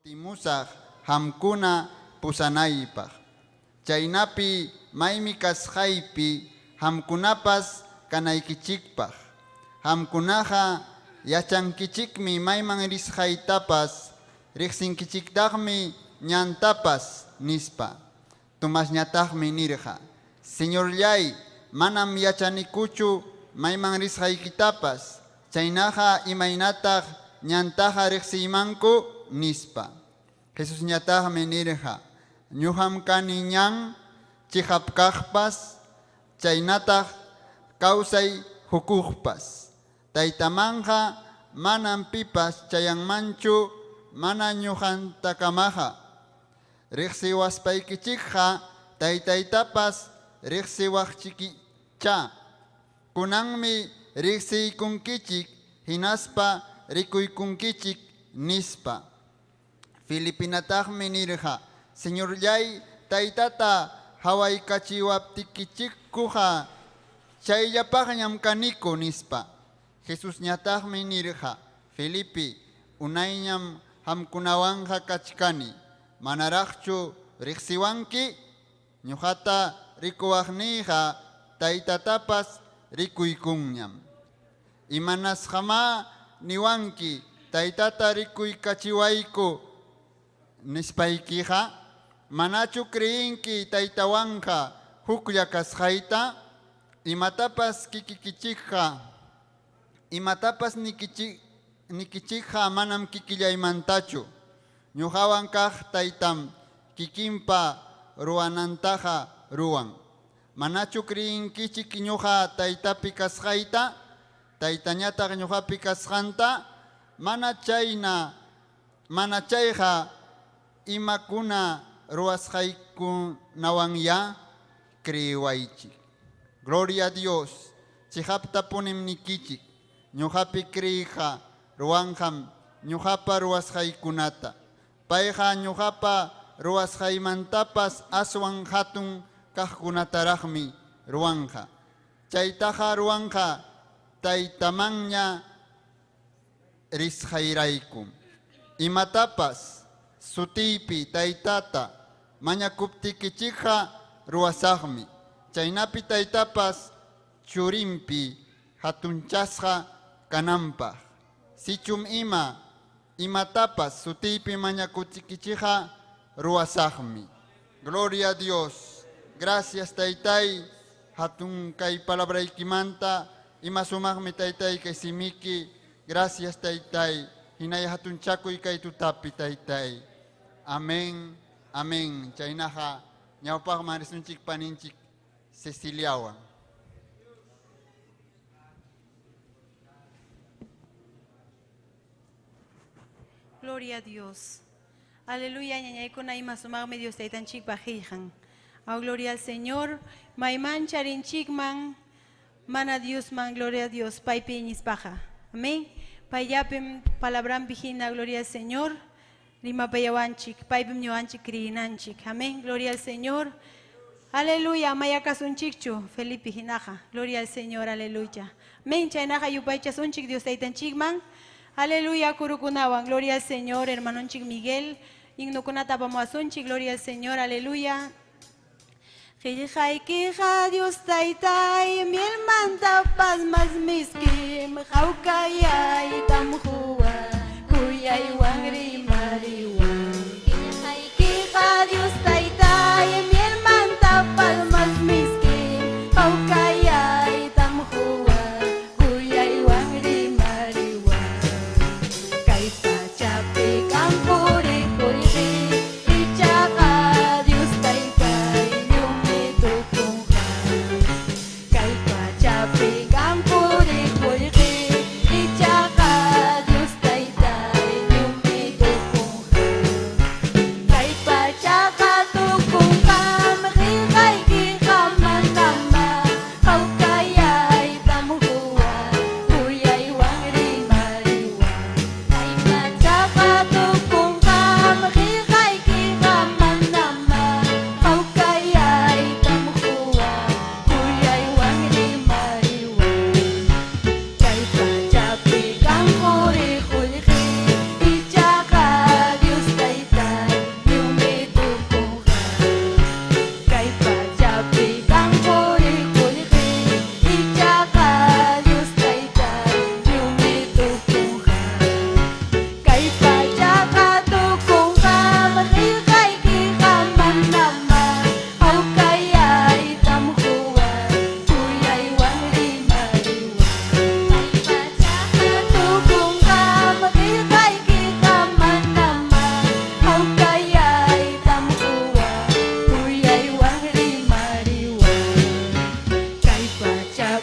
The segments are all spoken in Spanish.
kutimusaq hamkuna pusanaypaq. Chaynapi maymi kasqaypi hamkunapas kanaykichikpaq. Hamkunaqa yachankichikmi mayman risqaytapas riqsinkichiktaqmi ñantapas nispa. Tumasñataqmi nirqa. Señorllay, manam yachanikuchu mayman risqaykitapas. Chaynaqa imaynataq ñantaqa riqsiymanku nispa. Jesús ñataqmi nirqa. Ñuqam kani ñan chihapkaqpas, chaynataq kawsay hukuqpas. Taytamanqa manam pipas chayanmanchu mana ñuqantakamaqa. Riqsiwaspaykichikqa taytaytapas riqsiwaqchikicha. Kunanmi riqsiykunkichik hinaspa rikuykunkichik nispa. Filipinataqmi nirqa. Señorllay, taytata hawaykachiwaptikichikkuqa chayllapaqñam kaniku nispa. Jesús ñataqmi nirqa. Felipe, unayñam hamkunawanqa kachkani. Manaraqchu riqsiwanki, ñuqata rikuwaqniyqa taytatapas rikuykunñam. Imanasqama niwanki taytata rikuykachiwayku nispaykiqa, manachu kriyinki taytawanqa huklla kasqayta, imatapas kikikichikqa, imatapas nikichikqa manam kikillaymantachu. Ñuqawan kaq taytam kikinpa ruwanantaqa ruwan. Manachu kriyinkichik ñuqa taytapi kasqayta, taytañataq ñuqapi kasqanta, mana chayqa imakuna ruwasqaykunawan kriyiwaychik. Gloria a Dios. Chihapta punim nikichik. Ñuqapi kriyiqa ruwanqam ñuqapa ruwasqaykunata. Payqa ñuqapa ruwasqaymantapas aswan hatun kaqkunataraqmi ruwanqa. Chaytaqa ruwanqa taytamanña risqayraykum. Imatapas sutiypi taytata mañakuptikichikqa ruwasaqmi. Chaynapi taytapas churinpi hatunchasqa kananpaq. Sichum imatapas sutiypi mañakutikichikqa ruwasaqmi. Gloria a Dios. Gracias taytay hatun kay palabraykimanta ima sumaqmi taytay kay simiki. Gracias taytay. Hinay hatun chakuy kay tutapi taytay. Amén, amén. Chaynaqa ñawpaq marisunchik paninchik Ceciliawan. Gloria a Dios. Aleluya, ñañaykuna ima sumaqmi Dios taytanchikpaq qillqan. Gloria al Señor. Mayman charinchikman mana Diosman, gloria a Dios. Paypi nispaqa. Amén. Payapim palabran vigina, gloria al Señor. Lima payawanchik, paypim ñuanchik kriyinanchik. Amén. Gloria al Señor. Aleluya. Mayakasunchikchu. Felipe hinaja. Gloria al Señor. Aleluya. Amén. Chaynaja yupaychasunchik Dios taytanchikman. Aleluya. Kurukunawan. Gloria al Señor. Hermanonchik Miguel. Ignukunata pamuasunchik. Gloria al Señor. Aleluya. Qillqaykiqa Dios taytay milmantapas mas miskim qhawkayaytam huwa kuyaywan rimariwan. Qillqaykiqa Dios taytay milmantapas mas miskim qhawkayaytam huwa kuyaywan rimariwan. Kay pachapi kampurikuyri ichaqa Dios taytay Kay pachapi kampurikuyri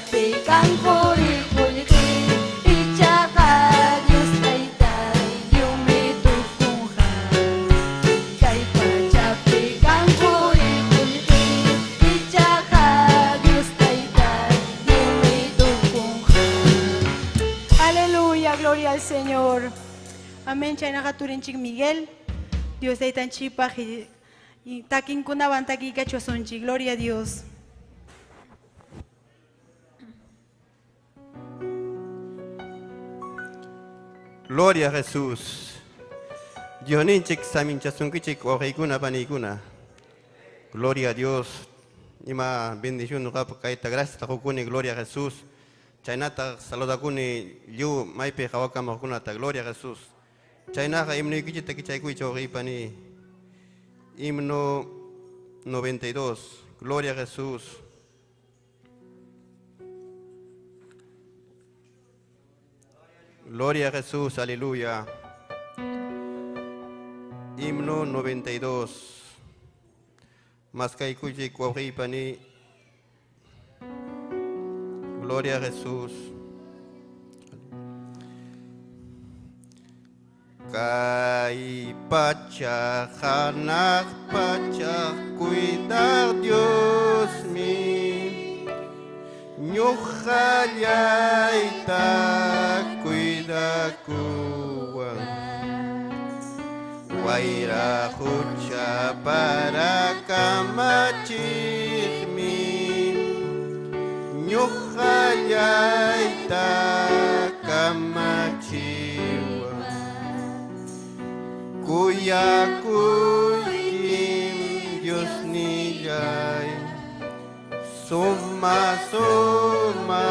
pachapi kang puri-puri Ichaka Dios taytay yumitupunghan Kay pachapi kang puri-puri Ichaka Dios taytay yumitupunghan. Aleluya, gloria al Señor. Amén. Chay nakaturinchik Miguel. Dios ay tan chipa y takin kunawan takika chosonchi. Gloria a Dios. Gloria a Jesús. Dioninchik saminchasunkichik ojeikuna panikuna. Gloria a Dios. Ima bendición rap kaita gracias takukuni gloria a Jesús. Chaynata saludakuni yu maipe hawakamakuna ta gloria a Jesús. Chaynaka himno ikichita kichaykuy chawqipani. Himno 92. Gloria a Jesús. Gloria a Jesús, aleluya. Himno 92. Maskaikuchi kwahipani. Gloria a Jesús. Kay pacha hanak pacha cuidar Dios mi nyuhayaita cuida kuwan waira hucha para kamachik mi nyuhayaita kamachiwan Kuya kuy Dios niyay Suma suma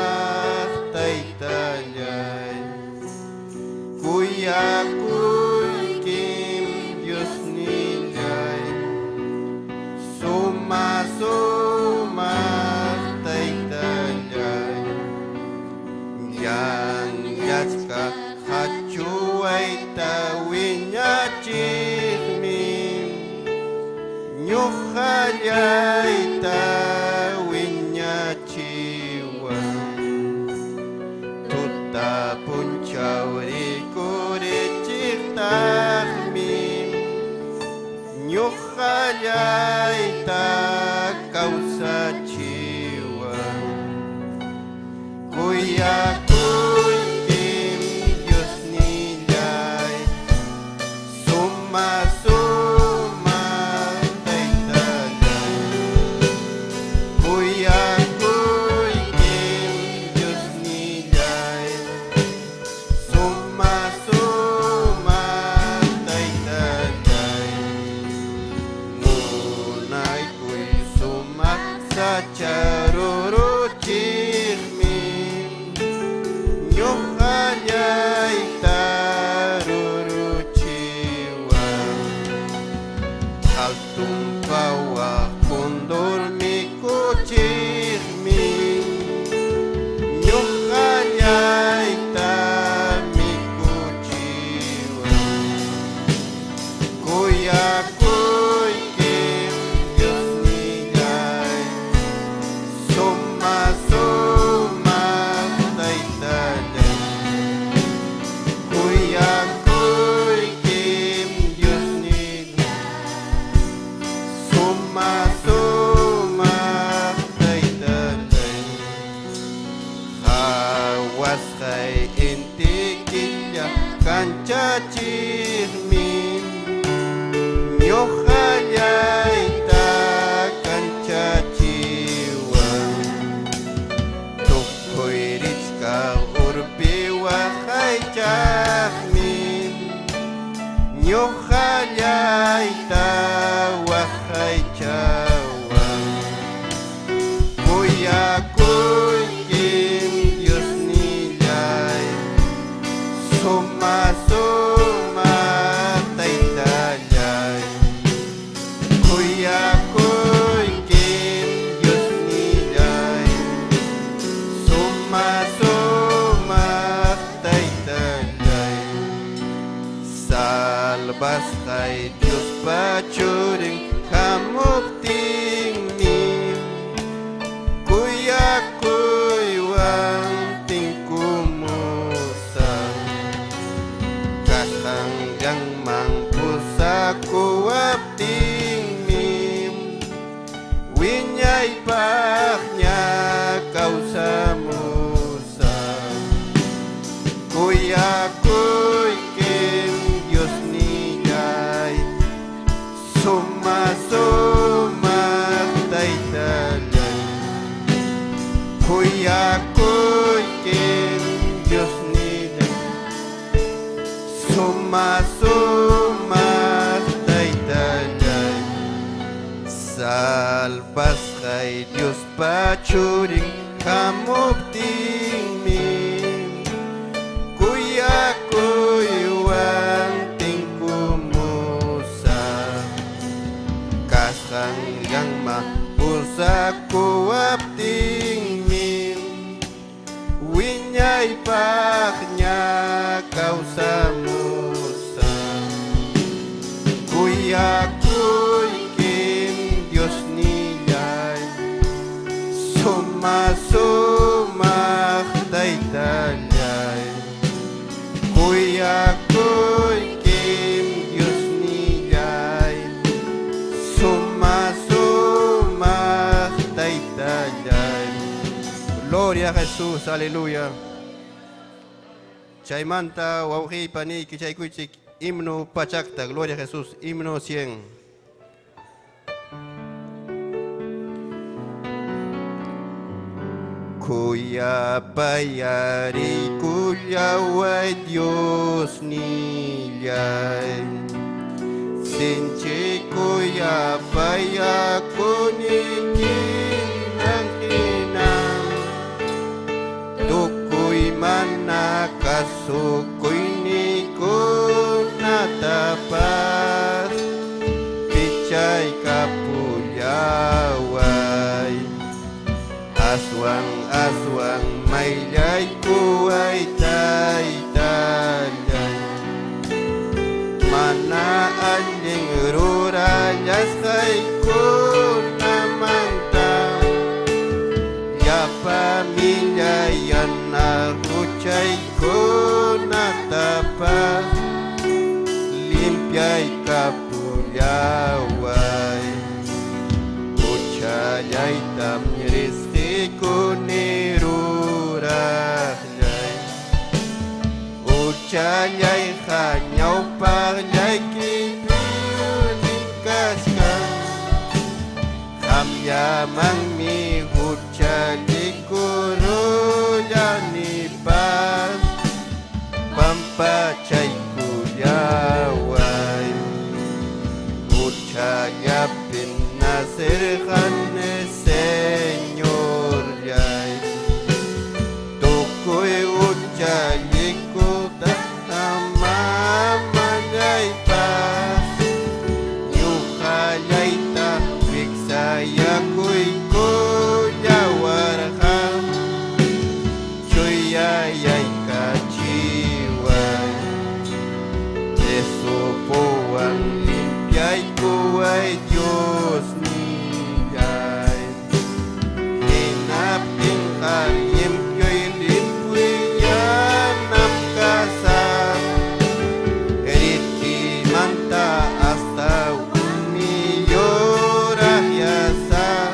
taytayay Kuya kuy Dios niyay Suma suma taytayay Yang yachka hachuay tawinya chihmin Nyuhayay tawinya chiwa Tuta punchawri kore chihtahmin Nyuhayay ta kausa chiwa Kuya Kuya kuy iwan tingkumusan kasanggang mampu sakuap tingmim winyai paknya kau samusa kuyakuy kim Dios nijay suma taytalay kuyakuy kim Dios nijay suma taytalay salvas kay Dios pacuring kamupting min kuyakuy iwan tingkumusa kasanggang mapusa kuap tingmin winyay paknya kau samusa kuyakuy kim Dios nijay suma taytalay kuyakuy kim Dios nijay suma taytalay. Gloria a Jesús, aleluya. Chaymanta wauhi pani kichay kuchik himno pachakta, gloria a Jesús, himno 100. Kuya payari kuya way Dios niyay sinchi kuya paya kunikin ang inang tukoy man nakasukoy ni ko natapas pichay kapulaway aswang may yay kuway taytalay manaaling rurayas kay ko namantang ya pamilya yan nakuchay ko natapas limpiay kapulaway ucayay tamyeris kunirurahlay ucayay hanyaw paglay kipiyunikaskan hamyamang mi ucali kuruyanipas pampachay kuyaway ucaya pinasirhan Señor yay tukoy ucali ko tamamayay pas yuhayay tapik saya kuy kuyawarham chuyayay kachiway esupuan limpiay kuway Dios niyay hinaping kalim kay limpuyan napkasan eriti manta hasta uniyorah yasa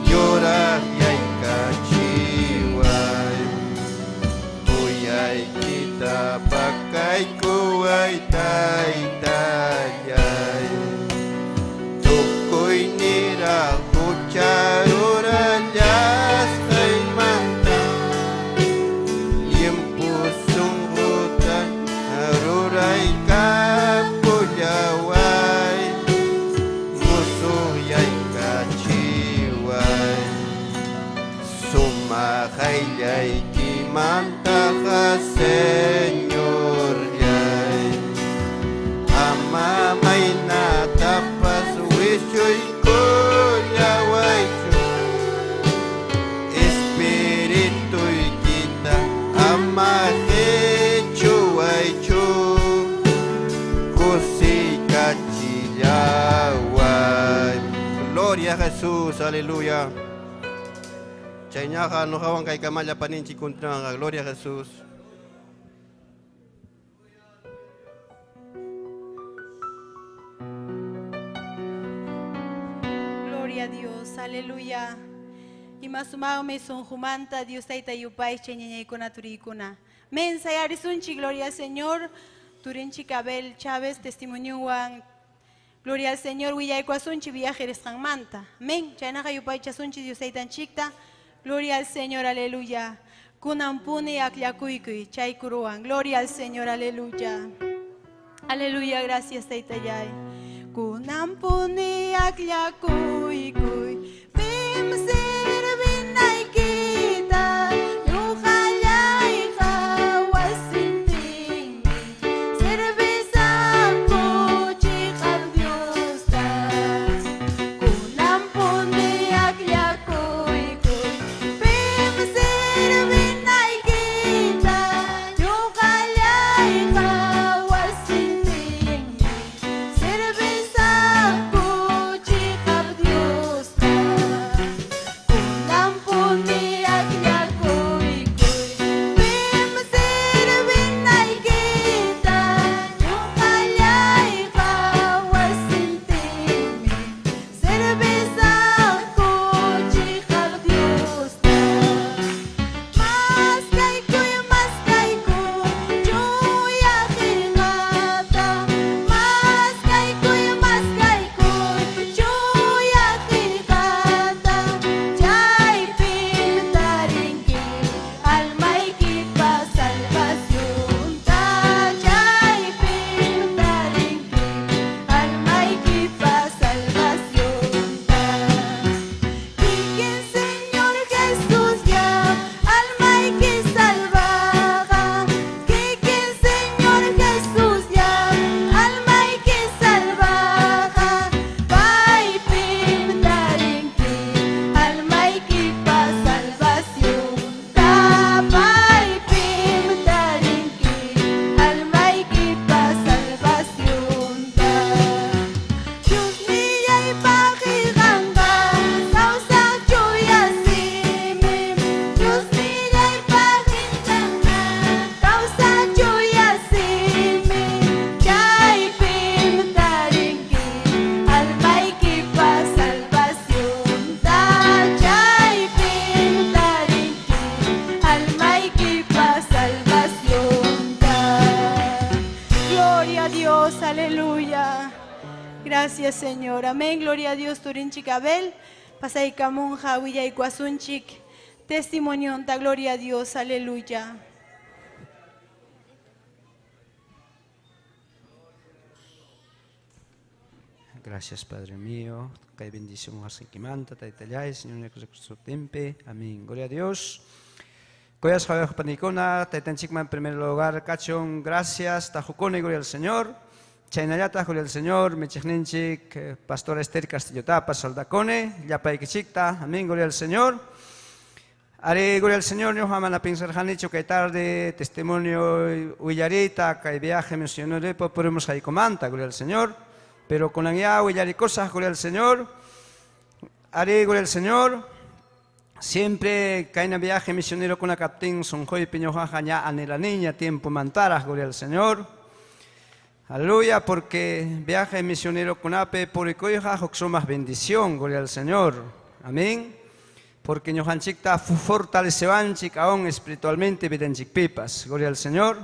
yorah yay kachiway uyay kita pakai kuway taytayay tukoy nira kucharurayas kay mantang limpusong hutan aruray kapulaway musuh yay kachiway sumakay yay kimanta ka Señor yay ama may natapas wisyoy kuyaway espiritu'y kita ama hechuay chu kusikachilyaway. Gloria a Jesús, aleluya. Chayñaja no jawan kay kamalla paninchi kuntranga. Gloria a Jesús. Gloria a Dios, aleluya. Y más sumame son jumanta, Dios taita yupay cheñeña con turicuna. Mensa yarisunchi, gloria al Señor. Turinchi Cabel Chávez, testimonio Juan. Gloria al Señor, Willay Cuasunchi, viajeres manta. Amén. Chaynaja yupay chasunchi, Dios taita chicta. Gloria al Señor, aleluya. Kunampuni akyakuikui, chay kuruan. Gloria al Señor, aleluya. Aleluya, gracias taita yay. Kunampuni akyakuikui. Pim sirvinay kita. Yuhalay hawasinting. Servisa kuchikar Dios da. Kunampuni akyakuikui. Pim sirvinay kita. Yuhalay hawasinting. Servisa kuchikar Dios da. Kunampuni akyakuikui. Pim sirvinay kita. Yuhalay hawasinting. Servisa kuchikar Dios da. Mas kaykuy, chuya hingata. Mas kaykuy, chuya hingata. Chay pintarinki, almayki pa salvación ta. Chay pintarinki, almayki pa salvación ta. Quiquen Señor Jesús ya, alma y que salvaja. Quiquen Señor Jesús ya, alma y que salvaja. Pai pintarinki, alma y que pa salvación ta. Pai pintarinki, alma y que pa salvación ta. Dios mío y pajiganga, causa chuya simi. Dios mío y pajiganga, causa chuya simi. Chay pintarinki, alma y que pa salvación ta. Chay pintarinki, alma y que pa salvación ta. Gloria a Dios, aleluya. Gracias, Señor. Amén. Gloria a Dios, Turinchi Cabel. Pasay Kamunja, Huilla y Cuasunchik. Testimonio, ta gloria a Dios, aleluya. Gracias, Padre mío. Que hay bendición a Manta, Taitayay, Señor Cristo Tempe. Amén. Gloria a Dios. Goyas Javier Panicona, Taitanchikman en primer lugar, Cachón, gracias, Tajucone, gloria al Señor. Chaynayata, gloria al Señor, Mechicninchik, Pastora Esther Castillotapa, Saldacone, Yapaikichikta, amén, gloria al Señor. Haré gloria al Señor, yo jamás la pensar Janicho, que tarde, testimonio Huillarita, que viaje mencionó, podemos ahí comanta, gloria al Señor. Pero con la Huillaricosas, gloria al Señor. Haré gloria al Señor. Siempre que hay un viaje misionero con la captain, son joy piñojaja ya ane la niña, tiempo mantaras, gloria al Señor. Aleluya, porque viaje misionero con ape por ecoija, más bendición, gloria al Señor. Amén. Porque ñojanchikta fortalecebanchik aún espiritualmente videnchik pipas, gloria al Señor.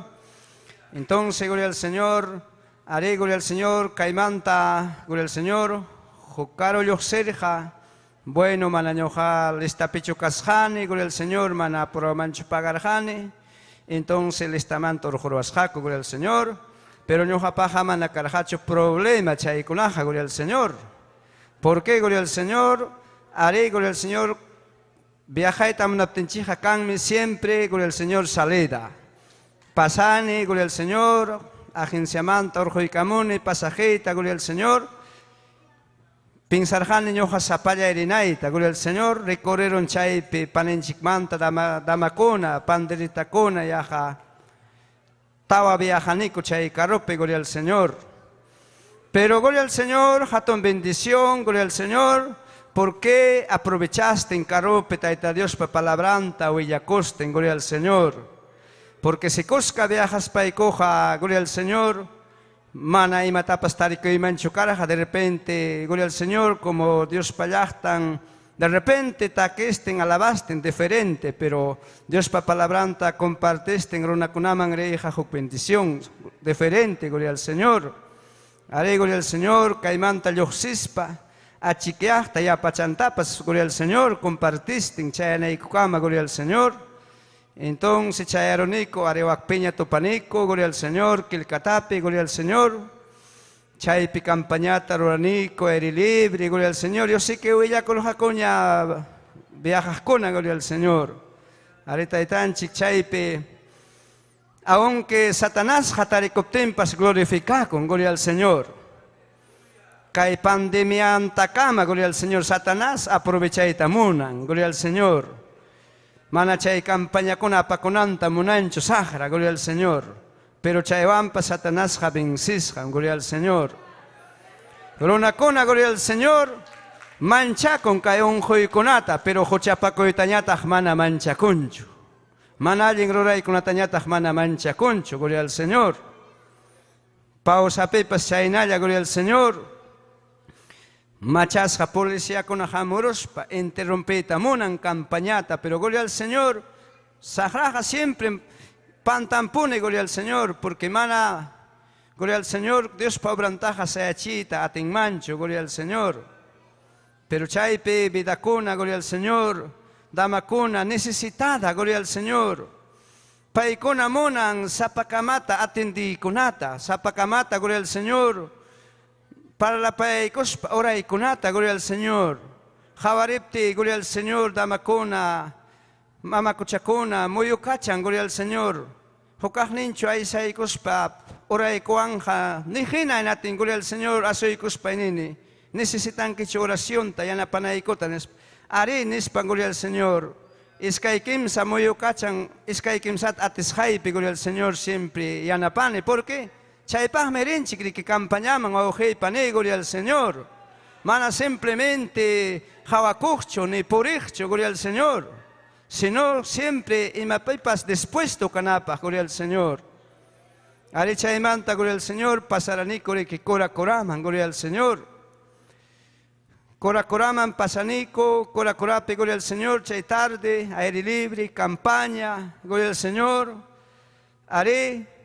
Entonces, gloria al Señor, haré gloria al Señor, caimanta, gloria al Señor, jocaro yo serja. Bueno, manañojal está pecho casjane, gloria al Señor, mana por mancho pagarjane. Entonces le está manto rojoroasjaco, gloria al Señor. Pero ñoja paja mana carjacho problema chaykunaja, gloria al Señor. ¿Por qué, gloria al Señor? Haré, gloria al Señor, viajai tamnaptenchija canme siempre, gloria al Señor, salida. Pasane, gloria al Señor, agencia manta, orjoicamone, pasajeta, gloria al Señor. Pinsarjane ñoja zapalla erinaita, gloria al Señor, recorrieron chaipe panenchikmanta damakona, panderitacona, yaja, tawa viajanico chay carrope, gloria al Señor. Pero gloria al Señor, jatón bendición, gloria al Señor, ¿por qué aprovechaste en carope, taita Dios, para palabranta o illacosten, gloria al Señor? Porque si cosca viajas pa y coja, gloria al Señor, mana y matapas tarico y mancho caraja, de repente, gloria al Señor, como Dios payachtan, de repente ta que estén alabasten diferente, pero Dios pa palabranta compartesten, grona kunaman reija juk bendición, diferente, gloria al Señor. Haré, gloria al Señor, caimanta yoxispa, achiqueachta y apachantapas, gloria al Señor, compartisten, chayana y cucama, gloria al Señor. Entonces, chayaronico, arewak peña topanico, gloria al Señor, kilcatape, gloria al Señor. Chaypi campañata, roranico, eri libre, gloria al Señor. Yo sé que huella con los jacoña viajas con, gloria al Señor. Areta de tanchik, chaypi. Aunque Satanás jataricoptempas glorifica con, gloria al Señor. Cae pandemia antacama, gloria al Señor. Satanás aprovecha itamunan, gloria al Señor. Mana chay campaña con apaconanta munancho sahara, gloria al Señor. Pero chay vampa Satanás jabencisja, gloria al Señor. Grona cona, gloria al Señor. Mancha con cayon joiconata, pero jochapaco y tañata mana mancha concho. Mana alguien gloria y con tañata mana mancha concho, gloria al Señor. Pausa pepas chaynaya, gloria al Señor. Machasja policía con ajamorospa, interrompeta, monan campañata, pero gloria al Señor, sagraja siempre pantampone, gloria al Señor, porque mana, gloria al Señor, Dios paubrantaja seachita, atenmancho, gloria al Señor. Pero chaipe, vidacona, gloria al Señor, damacona, necesitada, gloria al Señor. Paicona monan, zapacamata, atendiconata, zapacamata, gloria al Señor. Para la paicos, ora y conata, gloria al Señor. Jabarepte, gloria al Señor, damacona, mamacochacona, moyocachan, gloria al Señor. Jocajnincho, aisaicospa, ora y coanja, nijena en atin, gloria al Señor, asoicospa nini. Necesitan que hecho oración, tayana panaicotanes. Are nespa, gloria al Señor. Escaikimsa, moyocachan, escaikimsat atesjaipe, gloria al Señor, siempre yanapane. ¿Por qué? Chaypaj merenchi que campañaman a ojei pane, gloria al Señor. Mana simplemente jawacucho ni poricho, gloria al Señor. Sino siempre imapipas dispuesto canapa, gloria al Señor. Arecha de manta, gloria al Señor, pasaranícore que cora coraman, gloria al Señor. Cora coraman, pasanico, cora corape, gloria al Señor, chay tarde, aire libre, campaña, gloria al Señor. Are.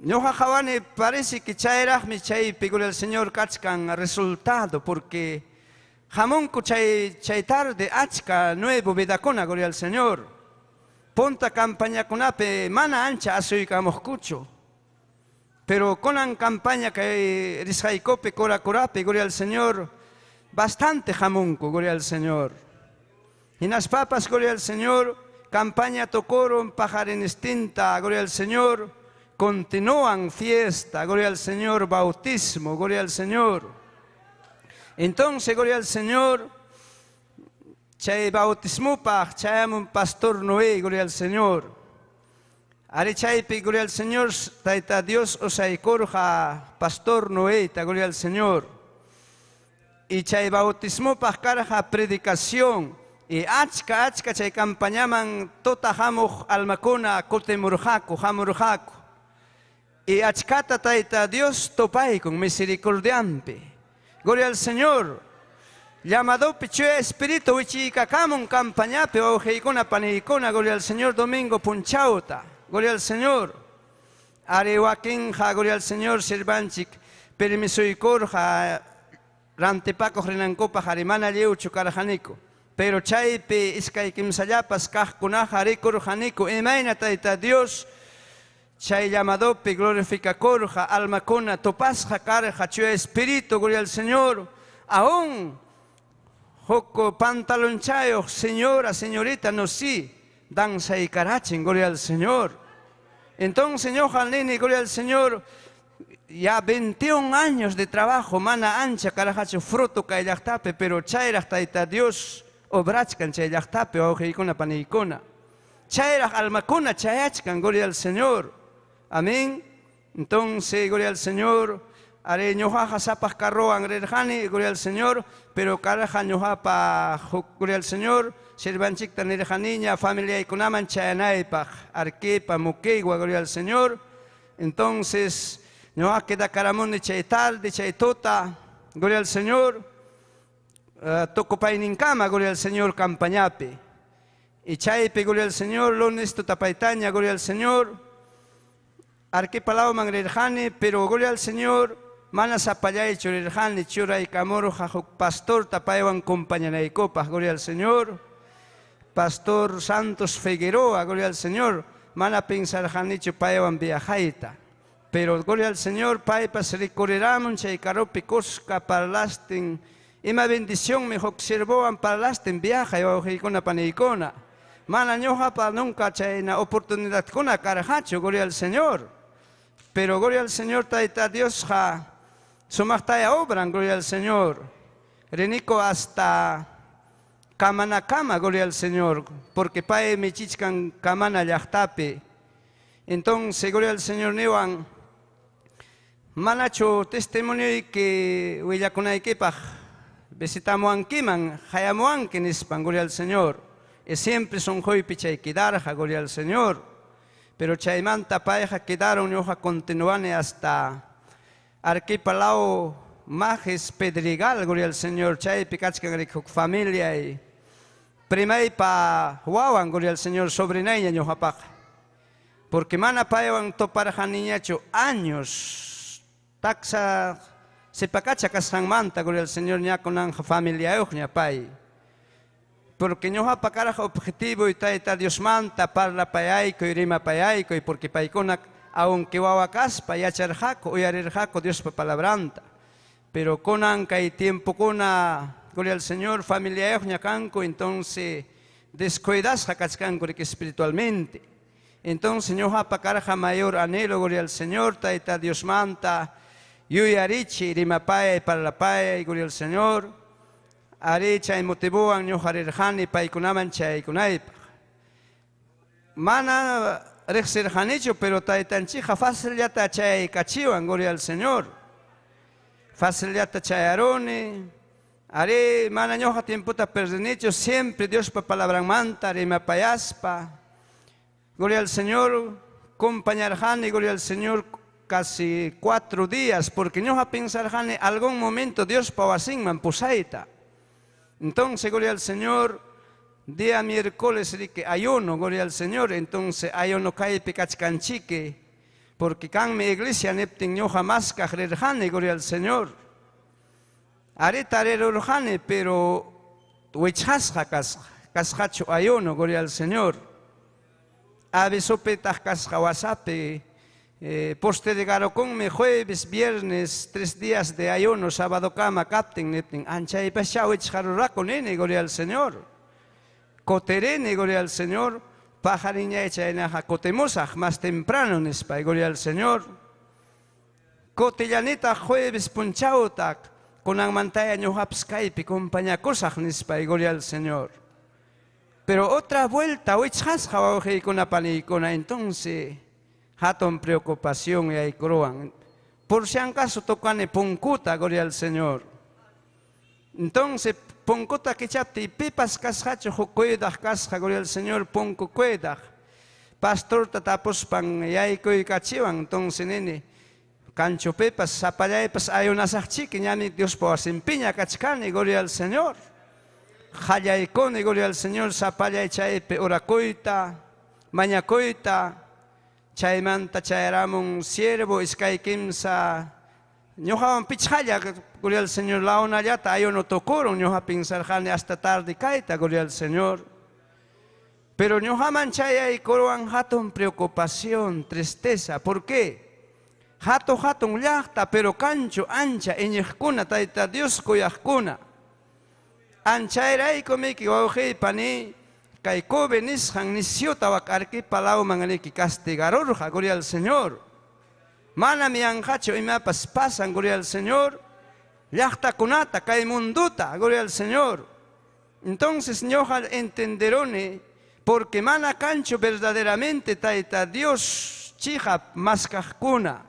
No jajabane parece que chayraj mi chay pegule al Señor kachkan resultado porque jamonco chay tarde achka nuevo vedacona gloria al Señor. Ponta campaña conape mana ancha asoika moscucho. Pero conan campaña que risjaicope cora corape gloria al Señor bastante jamonco gloria al Señor. Y nas papas gloria al Señor campaña tocoron pajarin extinta gloria al Señor. Continúan fiesta, gloria al Señor, bautismo, gloria al Señor. Entonces, gloria al Señor, chay bautismo pa, chayam pastor Noé, gloria al Señor. Are chaype, gloria al Señor, taita Dios osaikorja, pastor Noé, ta gloria al Señor. Y chay bautismo pa carja predicación. Y achka chay campañaman tota jamoj almacona kotemurjaco, jamurjaco. Y achcata taita Dios topay con misericordiante. Gloria al Señor. Llamado pichue espíritu wichicacamon campañape o jeicona panicona. Gloria al Señor domingo punchauta. Gloria al Señor. Arehuaquinja, gloria al Señor sirvanchik. Permiso y corja. Rantepaco renancopa jarimana leucho carajanico. Pero chaipe iskay kimsayapas kajkunaja recorjanico. Emaina taita Dios. Chay llamadope, glorifica corja, alma cona, topasja, carja, chue espíritu, gloria al Señor. Aún, joco pantalonchayo, señora, señorita, no sí, danza y carachen, gloria al Señor. Entonces, señor Jalnini, gloria al Señor, ya 21 años de trabajo, mana ancha, carajacho, fruto, caillactape, pero chayrach taita Dios, obrachcan, chaillactape, ojeicona, panicona. Chayrach, alma cona, chayachcan, gloria al Señor. Amén. Entonces, gloria al Señor, are ñojaja sapas carroan rerjani, gloria al Señor, pero caraja ñojapa, gloria al Señor, sirvanchik tanerjaniña, familia y kunaman chayanaypaj, arquepa, muquegua, gloria al Señor. Entonces, ñoja queda caramón de chaital, de chaitota, gloria al Señor, tocopainincama, gloria al Señor, campañape. Y chaipe, gloria al Señor, lones totapaitaña, gloria al Señor, arquepalao mangrerjane, pero gloria al Señor, manas apayay chorerjane, chura y camoro, jajok pastor, tapaewan compañanay copas, gloria al Señor, Pastor Santos Figueroa, gloria al Señor, mana pensar janicho paewan viajaita. Pero gloria al Señor, paipas recorreramos, chaycaropi cosca parlasten, ima bendición me observoan parlasten viaja y ojicona paneicona. Mana ñoja para nunca chayna oportunidad con carajacho, gloria al Señor. Pero gloria al Señor, taita Dios ja, sumachtaya obran, gloria al Señor. Renico hasta Kamanakama, gloria al Señor, porque pae mechichkan kamana yachtape. Entonces, gloria al Señor, newan, manacho testimonio y que huillacunaikepaj, visitamos anquiman, hayamuan que nispan, gloria al Señor. Y siempre son hoy pichay quedarja, gloria al Señor. Pero chaymanta paeja quedaron hoja continuane hasta arquipalao majes pedregal, gloria al Señor, chay picachkan familia y primay pa huawan, gloria al Señor, sobrinaya ñojapaj. Porque mana paewan toparja niñacho años, taxa sepacacha casangmanta, gloria al Señor, ña con anja familia ojña pay. Porque ñoja caraja objetivo y taita Dios manta parla payaico y rima payaico y porque paicona aunque wawacaspa y acharjaco y arerjaco Dios pa palabranta. Pero con anca y tiempo cona, gloria al Señor, familia ejña canco, entonces descuidas jacachcanco que espiritualmente. Entonces ñoja caraja mayor anhelo, gloria al Señor, taita Dios manta, y arichi rima paya y parla paya y gloria al Señor. Arecha y motivoan ñojarerjani paikunaman chaykunaypaj. Mana rexerjanicho, pero taitanchija fácil yata chay cachiwan, gloria al Señor. Fácil yata chayarone. Are mana ñoja tiemputa perdenicho, siempre Dios pa palabra manta, rima payaspa. Gloria al Señor, compañarjani, gloria al Señor, casi 4 días, porque ñoja pensarjani algún momento Dios pa wasinman pusaita. Entonces, gloria al Señor, día miércoles, que ayuno, gloria al Señor, entonces ayuno cae picachcanchique, porque can mi iglesia neptin ñoja más cajrerjane, gloria al Señor. Areta arerorjane, pero huichasja casjacho ayuno, gloria al Señor. Abesopetas casjawasape, postergaron con me jueves, viernes, 3 días de ayuno, sábado cama, capten, nepten, ancha y pachao, echarraco, nene, gloria al Señor. Coterene, gloria al Señor, pajariña echa en aja, cotemosaj, más temprano, nespa, gloria al Señor. Cotellaneta, jueves, punchautak, con amantaya, ñojapscaipi, compañía cosaj, nespa, gloria al Señor. Pero otra vuelta, echasja, oje, con apanicona, entonces, haton preocupación y hay croan. Por si acaso tocan puncuta, gloria al Señor. Entonces, puncuta que chapte y pipas casjacho, jocuedas casja, gloria al Señor, punco cuedas. Pastor tatapos pan y hay coi cachivan, entonces nene, cancho pepas, zapallaypas, hay una sachique, ñami Dios por sempiña cachcane, gloria al Señor. Jayaicone, gloria al Señor, zapallay chaepe, oracoita, mañacoita. Chaymanta chayramon siervo iskaykimsa ñojawan pichaya, gloria al Señor, la una yata ayuno tocoron ñoja pinsarjane hasta tarde kaita, gloria al Señor. Pero ñojaman chaya y coroan haton preocupación, tristeza. ¿Por qué? Haton llachta, pero cancho ancha eñejkuna taita Dios kuyajkuna. Ancha era y comiki wauhei pani. Kaiko benisjan nisiota wakarki palau manganeki castigarorja, gloria al Señor. Mana mi anjacho y me pasan, gloria al Señor. Yachta kunata, kai munduta, gloria al Señor. Entonces, ñoja entenderone, porque mana cancho verdaderamente taita Dios chija mascajcuna.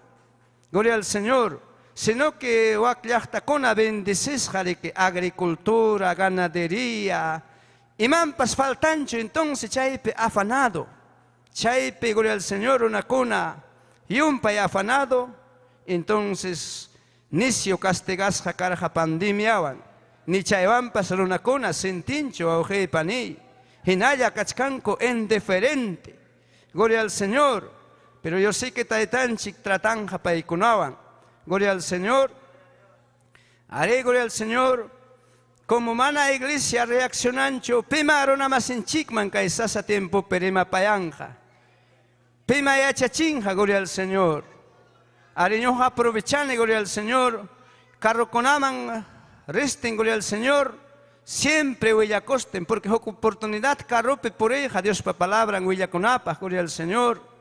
Gloria al Señor. sino que waklachtakuna bendices que agricultura, ganadería, y mampas faltancho, entonces chaype afanado, chaype gloria al Señor una cuna y un pay afanado, entonces nicio castigasja carja pandemiawan, ni chaywampas una cuna sentincho auge pani, hinaya cachcanco indiferente, gloria al Señor, pero yo sé que taitanchik tratanja paikunawan, gloria al Señor, haré gloria al Señor, como mana iglesia reaccionancho, pima arona más en chikman caisasa tiempo perema payanja, pima yachachinja, gloria al Señor, areñoja aprovechane, gloria al Señor, carro conaman, resten, gloria al Señor, siempre huellacosten, porque es oportunidad carrope por ella, Dios pa palabra en huellaconapa, gloria al Señor.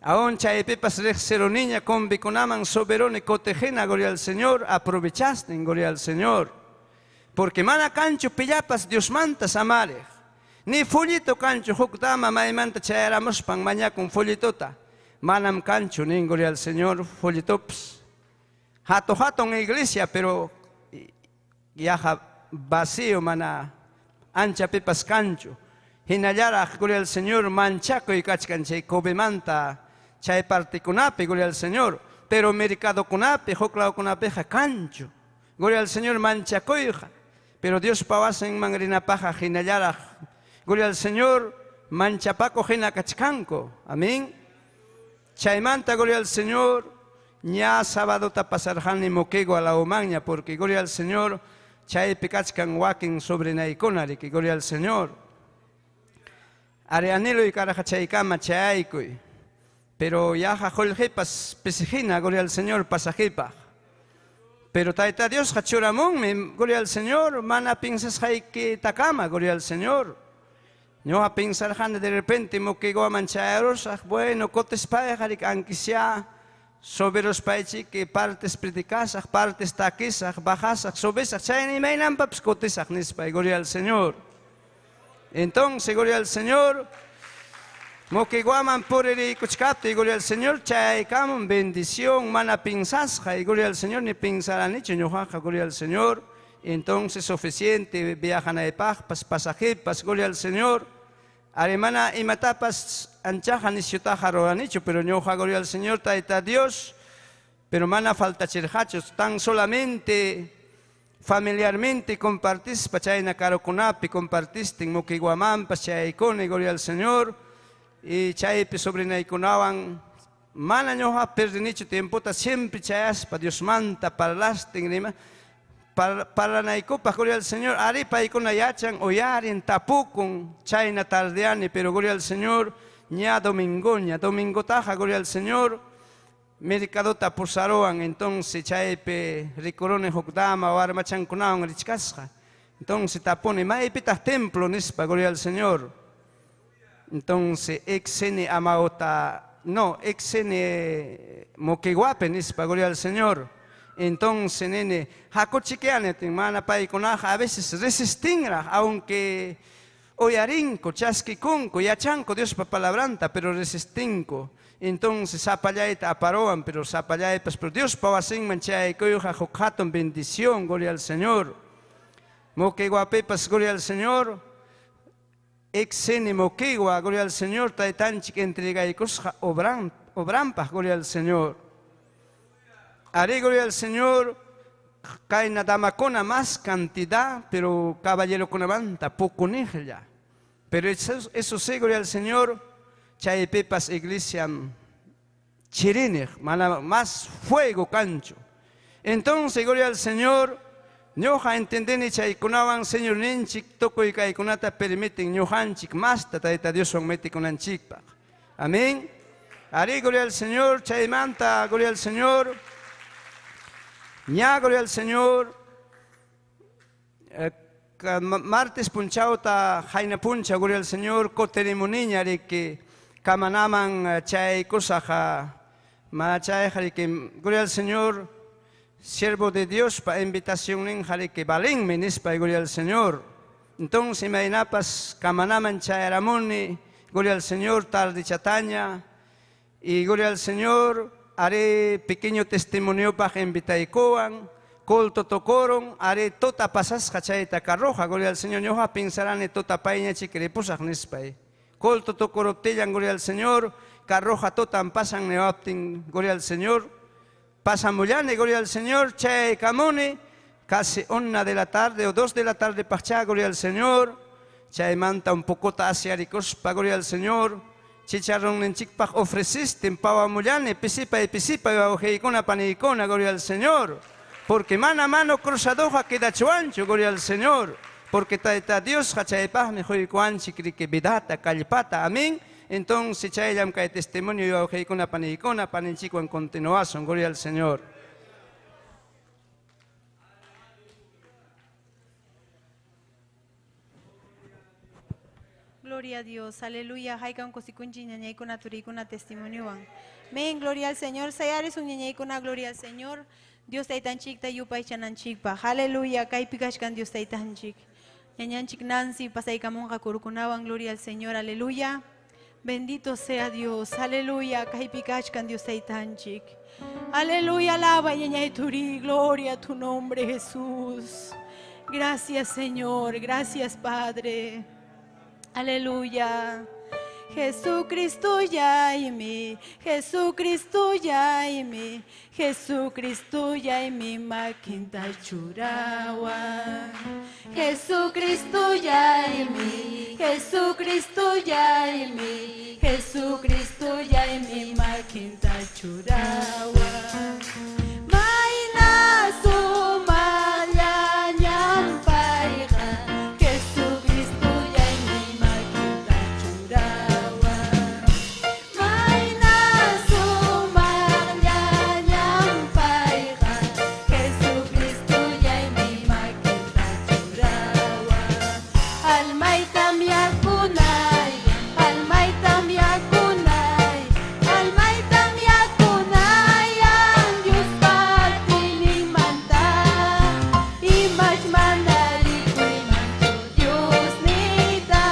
Aún chaepepas cero niña con biconaman soberone cotejena, gloria al Señor, aprovechaste, gloria al Señor. Porque mana cancho pillapas Dios mantas amare. Ni follito cancho hukdama maimanta chaeramos pan maña con follitota. Manam cancho ni gloria al Señor follitops. Jato en la iglesia, pero yaja vacío mana ancha pepas cancho. Hinayara gloria al Señor manchaco y cachcanche kobe manta. Chay parte kunape, gloria al Señor, pero mercado kunape, joclao kunape cancho, gloria al Señor manchacoija, pero Dios pawasen mangrina paja jinayara, gloria al Señor manchapaco jina cachcanco, amén. Chay manta, gloria al Señor, ña sábado tapasarjani moquego a la omaña, porque gloria al Señor, chay pecachcan wakin sobre naikonari, que gloria al Señor. Areanelo y carajachaicama chayaicoy. Pero ya jajoljepas pesejina, gloria al Señor, pasajepa. Pero taita Dios hachoramón, gloria al Señor, mana piensas que takama, gloria al Señor. No a pensar de repente moquego a mancharos, bueno, cotes paejarik anquisia, soberos paechi que partes predicasas, partes taquesas, bajasas, sobesas, chayn y mainan paps cotesak nispa, gloria al Señor. Entonces, gloria al Señor. Moqueguaman por el cuchcate, gloria al Señor, chaicam, bendición, mana pinsasja, y gloria al Señor, ni pinsarán hecho, ñojaja, gloria al Señor, entonces suficiente, viajan a epajpas, pasajepas, gloria al Señor, alemana y matapas, anchajan y ciutaja, roanicho, pero ñoja, gloria al Señor, taita Dios, pero mana falta cherjachos, tan solamente, familiarmente compartís, pachayna caroconapi, compartiste, moqueguaman, pachaicone, gloria al Señor, y chaype sobre naikunawan mana ñoja perdinicho tiempo ta siempre chayas pa Dios manta para lasting para naikupa gloria al Señor arepa y con ayachan oyaren tapukun chayna tardeani pero gloria al Señor ña domingo taja gloria al Señor mercadota pusaroan entonces chaype ricorone hokdama o armachan kunawan richkasja entonces tapone maipitas templo nispa gloria al Señor. Entonces, exene amaota, no, exene moqueguape, nispa, gloria al Señor. Entonces, nene, jacochiqueane, mana paikonaja, a veces resistingra, aunque oyarinco, chasquicunco, yachanco, Dios pa palabranta, pero resistinco. Entonces, zapallaita aparoan, pero zapallaitas, pero Dios pa wasin manchay, coyoja, jocaton, bendición, gloria al Señor. Moqueguapepas, gloria al Señor. Exene moquegua, gloria al Señor, taitanchik entrega y cosja obrampas, gloria al Señor. Haré gloria al Señor, cae nadamacona más cantidad, pero caballero con avanta, poco nijla. Pero eso sí, gloria al Señor, chaypepas iglesia chirine, más fuego cancho. Entonces, gloria al Señor, ñoja entendeni chaykunawan Señor ninchik tokoy kaykunata permiten ñojanchik más taita Dios son meti kunanchikpa. Amén. Haré gloria al Señor, chaymanta, gloria al Señor. Ña gloria al Señor. Martes punchauta jaina puncha, gloria al Señor, coteremoniña de que kamanaman chay cosaja, machay que gloria al Señor. Siervo de Dios para invitación en jare que valen menes para gloria al Señor. Entonces me inapas kamanaman chayaramoni, gloria al Señor, tarde chataña, y gloria al Señor, are pequeño testimonio para invitaikoan, col totocoron, are tota pasas cachaita carroja, gloria al Señor, yoja pensarán en tota paña chiquerepusas nispay. Col totocoroptellan, gloria al Señor, carroja totan pasan neoptin, gloria al Señor, pasan mullane, gloria al Señor, chay camone, casi 1 de la tarde o 2 de la tarde pachá, gloria al Señor, chay manta un poco hacia ricospa, gloria al Señor, chicharrón en chicpaj ofreciste en pava mullane, pisipa y bajojeicona panicona, gloria al Señor, porque mano a mano cruzadoja queda chuancho, gloria al Señor, porque ta Dios hachaypaj mejor cuanchi que vidata, calipata, amén. Entonces chayam cae testimonio y bajojeicona panicona, paninchico en continuación, gloria al Señor. Gloria a Dios, aleluya. Haikan kosikunchi ñañay kuna turikuna testimonio. Men, gloria al Señor. Sayares un ñañay kuna gloria al Señor. Dios taitan chikta yupay chananchikpa. Aleluya. Kai pikashkan Dios taitan chik. Ñañanchik Nancy pasay kamonja kurukunawan, gloria al Señor. Aleluya. Bendito sea Dios. Aleluya. Kai pikashkan Dios taitan chik. Aleluya. Alaba ñañay turi. Gloria a tu nombre, Jesús. Gracias, Señor. Gracias, Padre. Aleluya. Jesucristo yaimi, Jesucristo yaimi, Jesucristo yaimi makinta churawa. Jesucristo yaimi, Jesucristo yaimi, Jesucristo yaimi makinta churawa. Maina sumaya nyampaiga, Jesucristo yaimi makinta churawa. Maina sumaya nyampaiga, Jesucristo yaimi makinta churawa. Almaitam yakunay, almaitam yakunay, almaitam yakunay, ang Diyos patinimanta. Imaj mandarikoy mancho Diyos nita,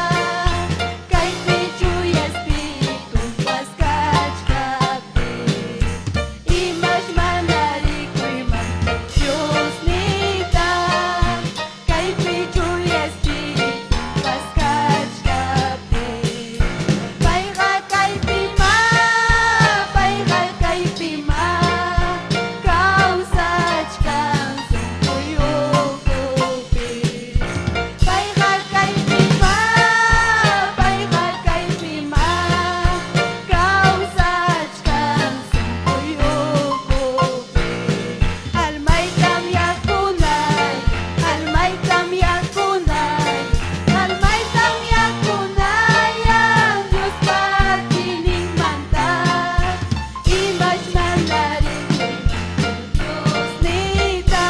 kay pichuy espiritu paskach kape. Imaj mandarikoy mancho Diyos nita, kay pichuy espiritu paskach kape. Paiga kay pima, paiga kay pima, kausach kang sungkuyukupi. Paiga kay pima, paiga kay pima, kausach kang sungkuyukupi. Almaitam yakunay, almaitam yakunay, almaitam yakunay, ang Diyos patinimanta. Imaj mandarikoy Diyos nita,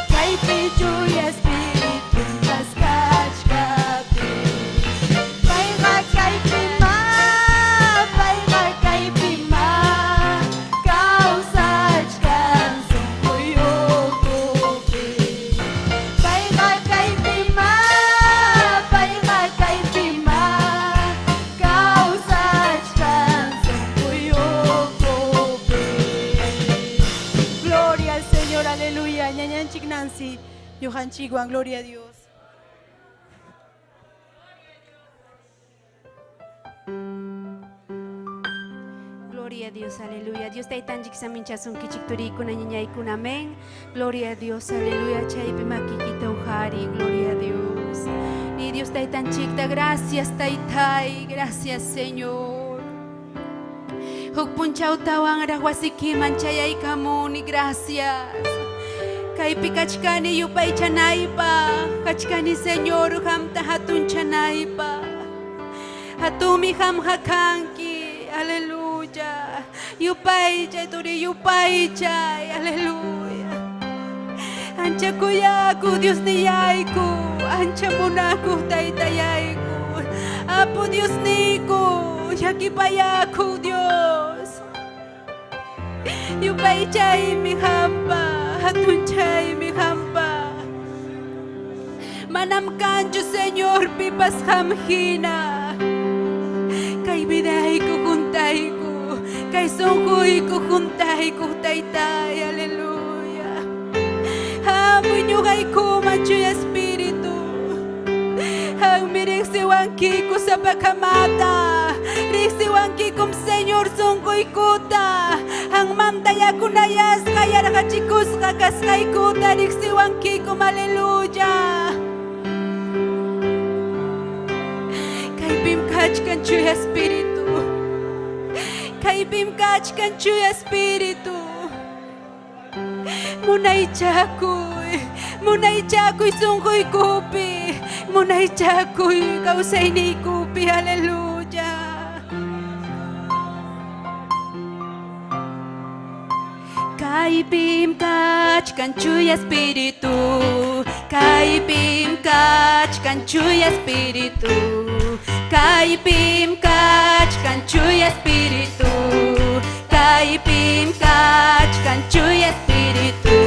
kay pichuy espiritu paskach kape. Paiga kay pima, paiga kay pima, kausach kang sungkuyukupi. Paiga kay pima, paiga kay pima, kausach kang sungkuyukupi. Gloria al Señor, aleluya. Ñañanchik Nancy, Yohanchiguan, gloria a Dios. Gloria a Dios, aleluya. Dios taitanchik saminchasun kichikturikuna ñañaykuna, amén. Gloria a Dios, aleluya. Chaypi makikita uhari, gloria a Dios. Y Dios taitanchikta, gracias taitay, gracias Señor. Hukpunchautawan rahwasikiman chayaykamuni, gracias. Kaypi kachkani yupay chanaypa, kachkani Señor hamta hatun chanaypa. Hatumi ham hakanki, aleluya. Yupay chay turi yupay chay, aleluya. Ancha kuyaku Dios niyayku, ancha munaku taytayayku. Apo Dios niku, yakipayaku Dios. Yupay chay mi hampa, hatun chay mi hampa. Manam kancho Señor pipas hamhina. Kay bidayku kuntayku, kay kay sungkoy ko kuntay ko taytay. Aleluya. Hamoy nyo kay kuman Diyo Espiritu. Ang mirigsiwangki ko sa pagkamata. Rigsiwangki kom Senyor sungkoy kuta. Ang mantaya kunayas kaya nakachikus kakaskay kuta. Rigsiwangki kom aleluya. Kay bimkach kan Diyo Espiritu. Kay bimkach kan Diyo Espiritu. Munay chakoy sungkoy kupi. Munay chakoy kausay ni kupi. Hallelujah. Kay bimkach kan Diyo Espiritu. Kay bimkach kan Diyo Espiritu. Kay bimkach kan Diyo Espiritu. Kay bimkach kan Diyo Espiritu.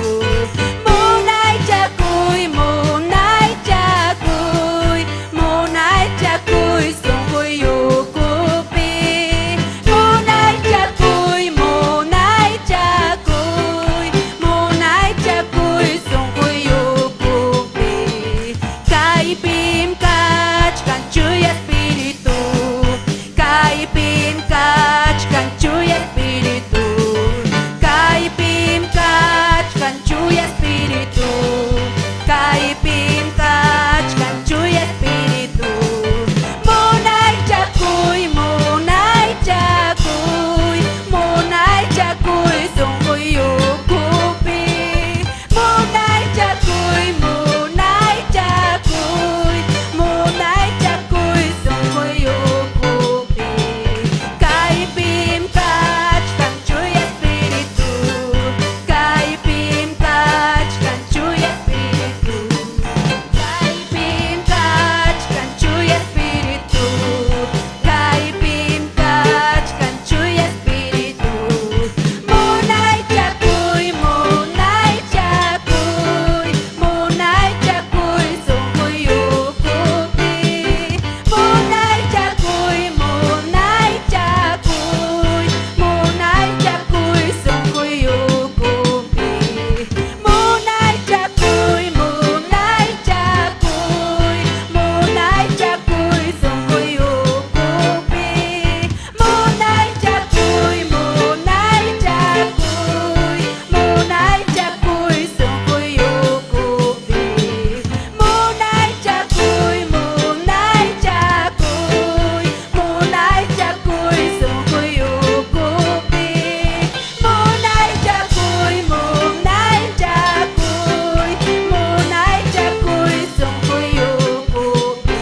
Munay chakoy, munay chakoy, munay chakoy sungkoy ukupi. Munay chakoy, munay chakoy, munay chakoy sungkoy ukupi. Kay bimkach kan Diyo Espiritu. Kay bimkach kan Diyo Espiritu. Kay bimkach kan Diyo Espiritu. Kay bimkach kan Diyo Espiritu. Munay chakoy, munay chakoy, munay chakoy sungkoy ukupi. Munay chakoy, munay chakoy, munay chakoy sungkoy ukupi. Kay bimkach kan Diyo Espiritu. Kay bimkach kan Diyo Espiritu. Kay bimkach kan Diyo Espiritu. Kay bimkach kan Diyo Espiritu. Munay chakoy, munay chakoy, munay chakoy sungkoy ukupi. Munay chakoy, munay chakoy, munay chakoy sungkoy ukupi. Munay chakoy, munay chakoy, munay chakoy sungkoy ukupi. Munay chakoy, munay chakoy, munay chakoy sungkoy ukupi. Munay chakoy, munay chakoy, munay chakoy sungkoy ukupi. Munay chakoy, munay chakoy, munay chakoy sungkoy ukupi.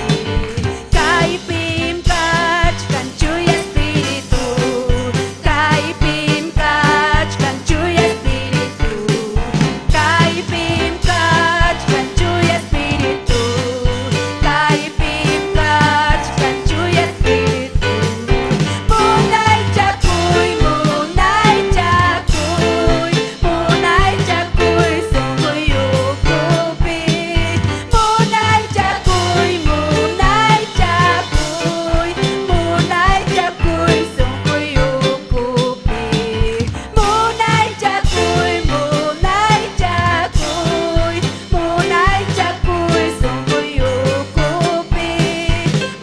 Kay bimkach kan Diyo Espiritu. Kay bimkach kan Diyo Espiritu. Kay bimkach kan Diyo Espiritu. Kay bimkach kan Diyo Espiritu. Munay chakoy, munay chakoy, munay chakoy sungkoy ukupi. Munay chakoy, munay chakoy, munay chakoy sungkoy ukupi. Munay chakoy, munay chakoy, munay chakoy sungkoy ukupi.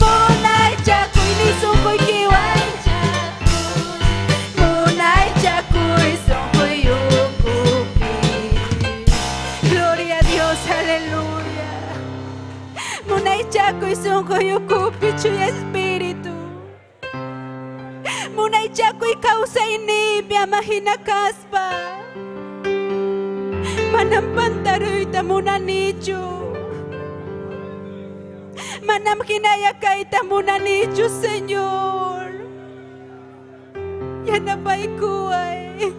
Munay chakoy ni sungkoy kiway chakoy. Munay chakoy sungkoy ukupi. Gloria a Dios, aleluya. Munay chakoy sungkoy ukupi Diyo Espiritu. Munay chakoy kausay ni mahinakaspa. Manampantaroy ta muna nicho. Manam kinayakay ta muna nicho, Señor. Yan na ba'y kuway?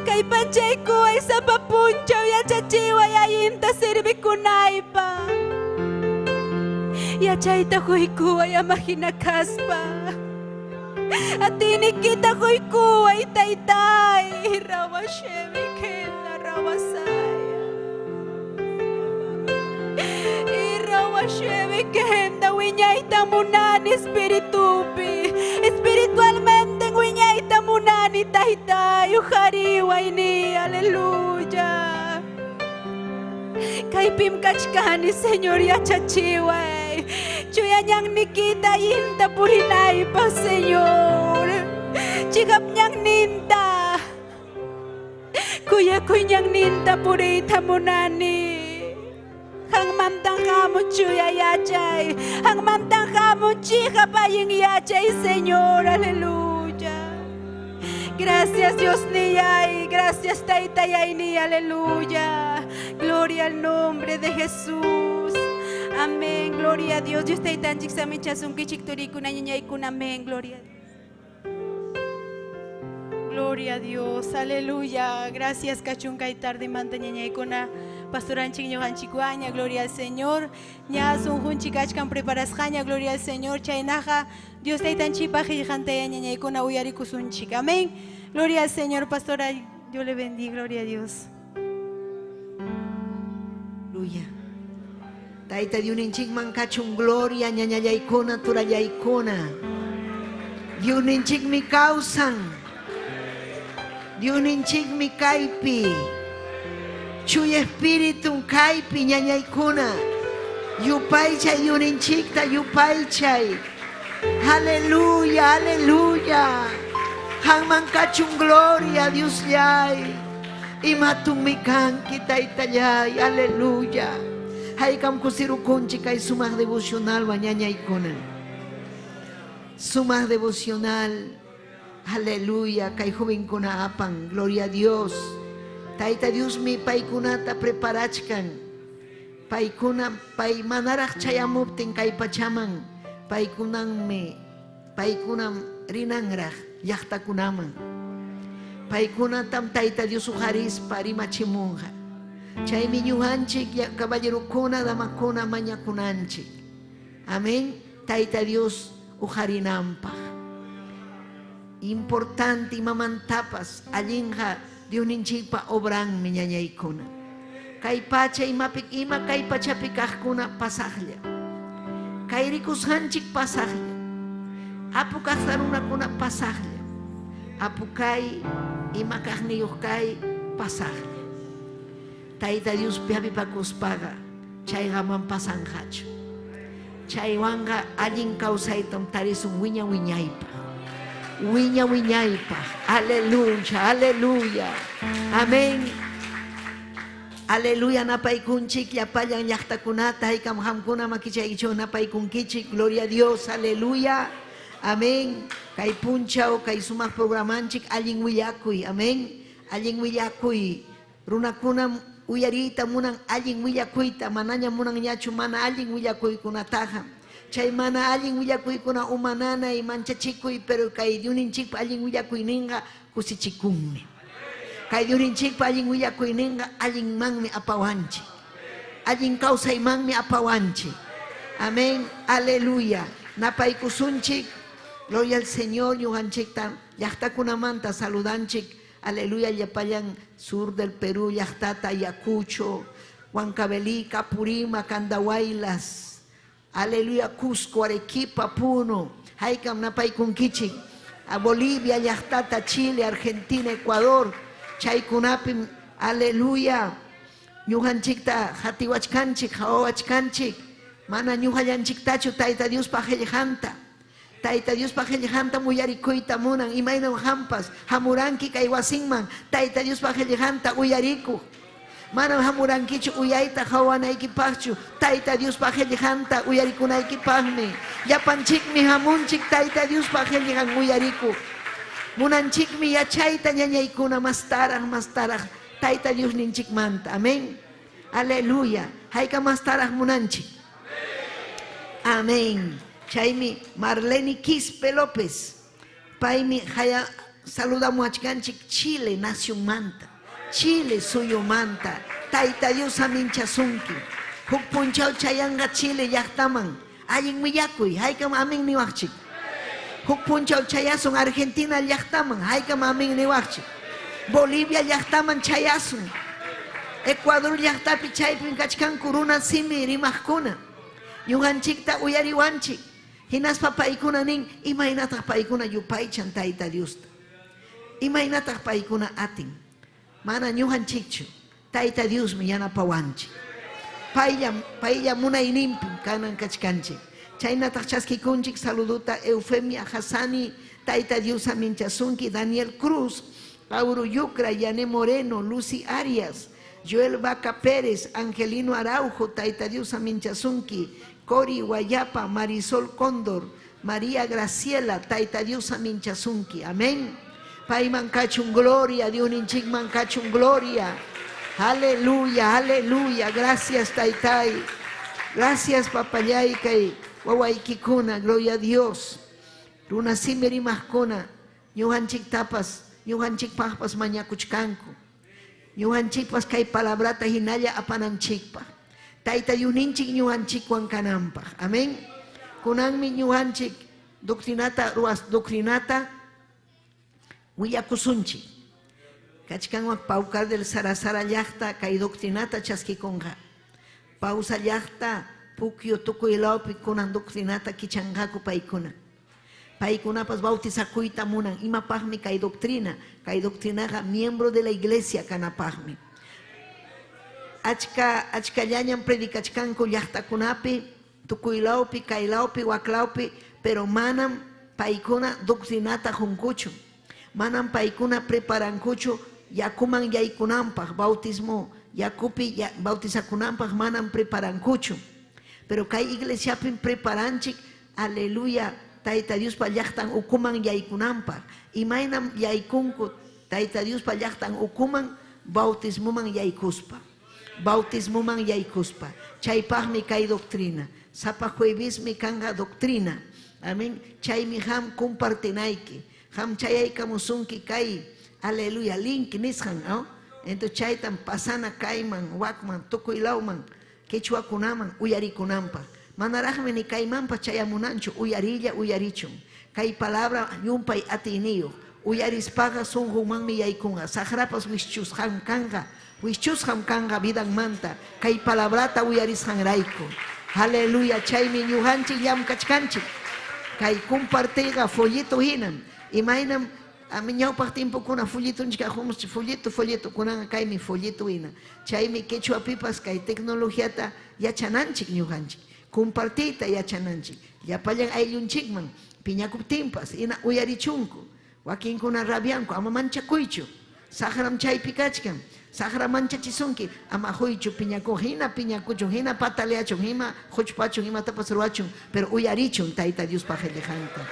Kay panchay kuway sa papunchaw ya chachiway ayin ta sirbi kunay pa. Ya chay ta kuway amahinakaspa. At tinikita ko'y kuway taytay. Rawa shevi kena rawa saya. Irawa shevi kenda wiñay tamunan espiritupi. Espiritualmente ayni, aleluya. Kaypim kachkani, Señor, yachachiway. Chuyanyang nikita inta purinay pa, Señor. Chikap niyang ninta. Kuya kunyang ninta purita munani. Hang mamtang kamo chuya yachay. Hang mamtang kamo chika paying yachay, Señor, aleluya. Gracias, Dios niyay. Gracias, Taytayay ni, aleluya. Gloria al nombre de Jesús. Amén, gloria a Dios. Dios taytan chiksamin chasun kichiktori kuna ñañay kuna, amén, gloria a Dios. Gloria a Dios, aleluya. Gracias, Cachunca y tarde mantaña y con pastoranchik ñojanchikuaña, gloria al Señor. Ña son junchikachkan preparasjaña, gloria al Señor. Chaynaja, Dios taitan chipaje y jantaña y con uyarikusunchik. Amén. Gloria al Señor, pastora. Dios le bendiga, gloria a Dios. Aleluya. Taita diuninchik man kachun gloria ñañayaykuna turayaykuna. Diuninchik mi causan. Diuninchik mi kaypi. Chuy espíritu kaypi ñañaykuna. Yupaychay diuninchikta yupaychay. Aleluya, aleluya. Hangman kachun gloria Dios yay. Imatun mi kanki taitayay. Aleluya. Haykam kusiru kunchi kay sumah devocional ñañaykuna. Sumah devocional. Aleluya, kay jovenkuna apan, gloria a Dios. Taita Dios mi paykunata preparachkan. Paykuna pay manaraq chayamuptin kay pachaman. Paykunam rinanraq llaqtakunaman. Paykunatam Taita Dios ujarispa rimachimunqa. Chaymi ñuqanchik caballerukuna damakuna mañakunanchik. Amén. Taita Dios ujarinanpaq. Importante imamantapas allinja diuninchikpa obran ñañaykuna. Kay pacha imapik ima kay pachapi kaqkuna pasaqlla. Kay rikusqanchik pasaqlla. Apu kaqtarunakuna pasaqlla. Apu kay ima kaqniyuq kay pasaqlla. Taita Dios piapipakuspaqa chayqaman pasanqachu. Chaywanga allin kawsaytam tarisun wiñaypa. Wiñaypa, aleluya, aleluya, amén. Aleluya, napaykunchik yapayan llaqtakunata haykam hamkuna makichaykichu napaykunkichik, gloria a Dios, aleluya, amén. Kay punchaw kay sumaq programanchik allin willakuy, amén. Allin willakuy, runakuna uyarita munan allin willakuyta, manaña munan ñachu mana allin willakuykunataqa. Chay mana allin willakuykuna umanana y manchachikuy, pero kay diuninchikpa allin willakuyninqa kusichikunmi. Kay diuninchikpa allin willakuyninqa allin manmi apawanchik. Allin kawsaymanmi apawanchik. Amén, aleluya. Napaykusunchik, gloria al Señor, ñuqanchikta llaqtakunamanta saludanchik. Aleluya, llapayan sur del Perú, llaqtata Ayacucho, Huancavelica, Purima, Candahuaylas. Aleluya, Cusco, Arequipa, Puno, haykam napaykunkichik. A Bolivia, llaqtata Chile, Argentina, Ecuador, chaykunapim, aleluya. Ñuqanchikta hatiwachkanchik, hawawachkanchik. Mana ñuqallanchiktachu Tayta Dios paqellejanta. Tayta Dios paqellejanta uyarikuyta munan, imayna hampas, hamuranki kay wasinman. Tayta Dios paqellejanta uyariku. Mana hamurankichu uyayta hawanaykipaqchu. Tayta Dios paqellejanta uyarikunaykipaqmi. Llapanchikmi hamunchik Tayta Dios paqellejan uyariku. Munanchikmi yachayta ñañaykuna mastaraq Tayta Dios ninchikmanta. Amén. Aleluya. Hayka mastaraq munanchik. Amén. Chaymi Marlene Quispe López. Paymi haya saludamuachkanchik Chile nación manta. Chile suyo manta. Tayta Dios aminchasunki. Huk punchaw chayanga Chile llaqtaman. Allin willakuy. Haykam amén niwaqchik. Huk punchaw chayasun Argentina llaqtaman. Haykam amén niwaqchik. Bolivia llaqtaman chayasun. Ecuador llaqtapi chaypin kachkan kuruna simi rimaqkuna. Ñuqanchikta uyariwanchik. Hinaspa paykuna nin imaynataq paykuna yupaychan Tayta Diosta. Imaynataq paykuna atin. mana ñuqanchikchu Tayta Dios mi yanapawanchik paylla munayninpim kanan kachkanchik chaynataq chaskikunchik saluduta Eufemia Hasani Tayta Dios minchasunki Daniel Cruz Auro Yucra Yané Moreno Lucy Arias Joel Vaca Pérez Angelino Araujo Tayta Dios minchasunki Cori Guayapa Marisol Cóndor María Graciela Tayta Dios minchasunki amén payman kachun gloria Dios ninchikman kachun gloria aleluya aleluya gracias Taytay gracias papayay kay wawaykikuna gloria a Dios runa simeri mahkuna ñuqanchik tapas ñuqanchikpaqpas mañakuchkanku ñuqanchikpas kay palabrata hinalla apananchikpaq Tayta Dios ninchik ñuqanchikwan kananpaq amén kunanmi ñuqanchik doctrinata willakusunchik kachkanwan Paucar del Sarasara llaqta kay doctrinata chaskikunqa Pausa llaqta Puquio tukuylawpi kunan doctrinata kichanqaku paykunapas bautizakuyta munan imapaqmi kay doctrinaqa miembro de la iglesia kanapaqmi achkallañan predikachkanku llaqtakunapi tukuylawpi kaylawpi waklawpi pero manam paykuna doctrinata junkuchu manam paykuna preparankuchu yakuman yaykunanpaq bautismo yakupi bautizakunanpaq manam preparankuchu pero kay iglesiapin preparanchik aleluya Tayta Dios pa llaqtan ukuman yaykunanpaq imaynam yaykunku Tayta Dios pa llaqtan ukuman bautismuman yaykuspa chaypaqmi kay doctrina sapa juevismi kanga doctrina amén chaymi ham compartinayki ham chayaykamusunki kay aleluya link nisqan entonces chaytan pasana kayman wakman tukuylawman quechuakunaman uyarikunanpaq manaraqmi ni kaymanpas chayamunanchu uyarichun kay palabra yumpay atiniyuq uyarispaqa sunqunmanmi yaykunqa saqrapas wischusqam kanqa vidanmanta kay palabrata uyarisqanrayku aleluya chaymi ñuqanchik llamkachkanchik kay compartirqa follito hinan imaynam ñawpaq tiempukuna folletunchik folleto kunaqa kaymi follito hina chaymi quechuapipas kay tecnologiata yachananchik ñuqanchik compartita yachananchik llapallan ayllunchikman piñakuptinpas ina uyarichunku wakinkuna rabianku ama manchakuychu saqram chaypi kachkan saqra manchachisunki ama huychu piñakuchun hina pataleachun hina huchpachun imatapas ruachun pero uyarichun Tayta Dios paqallajanta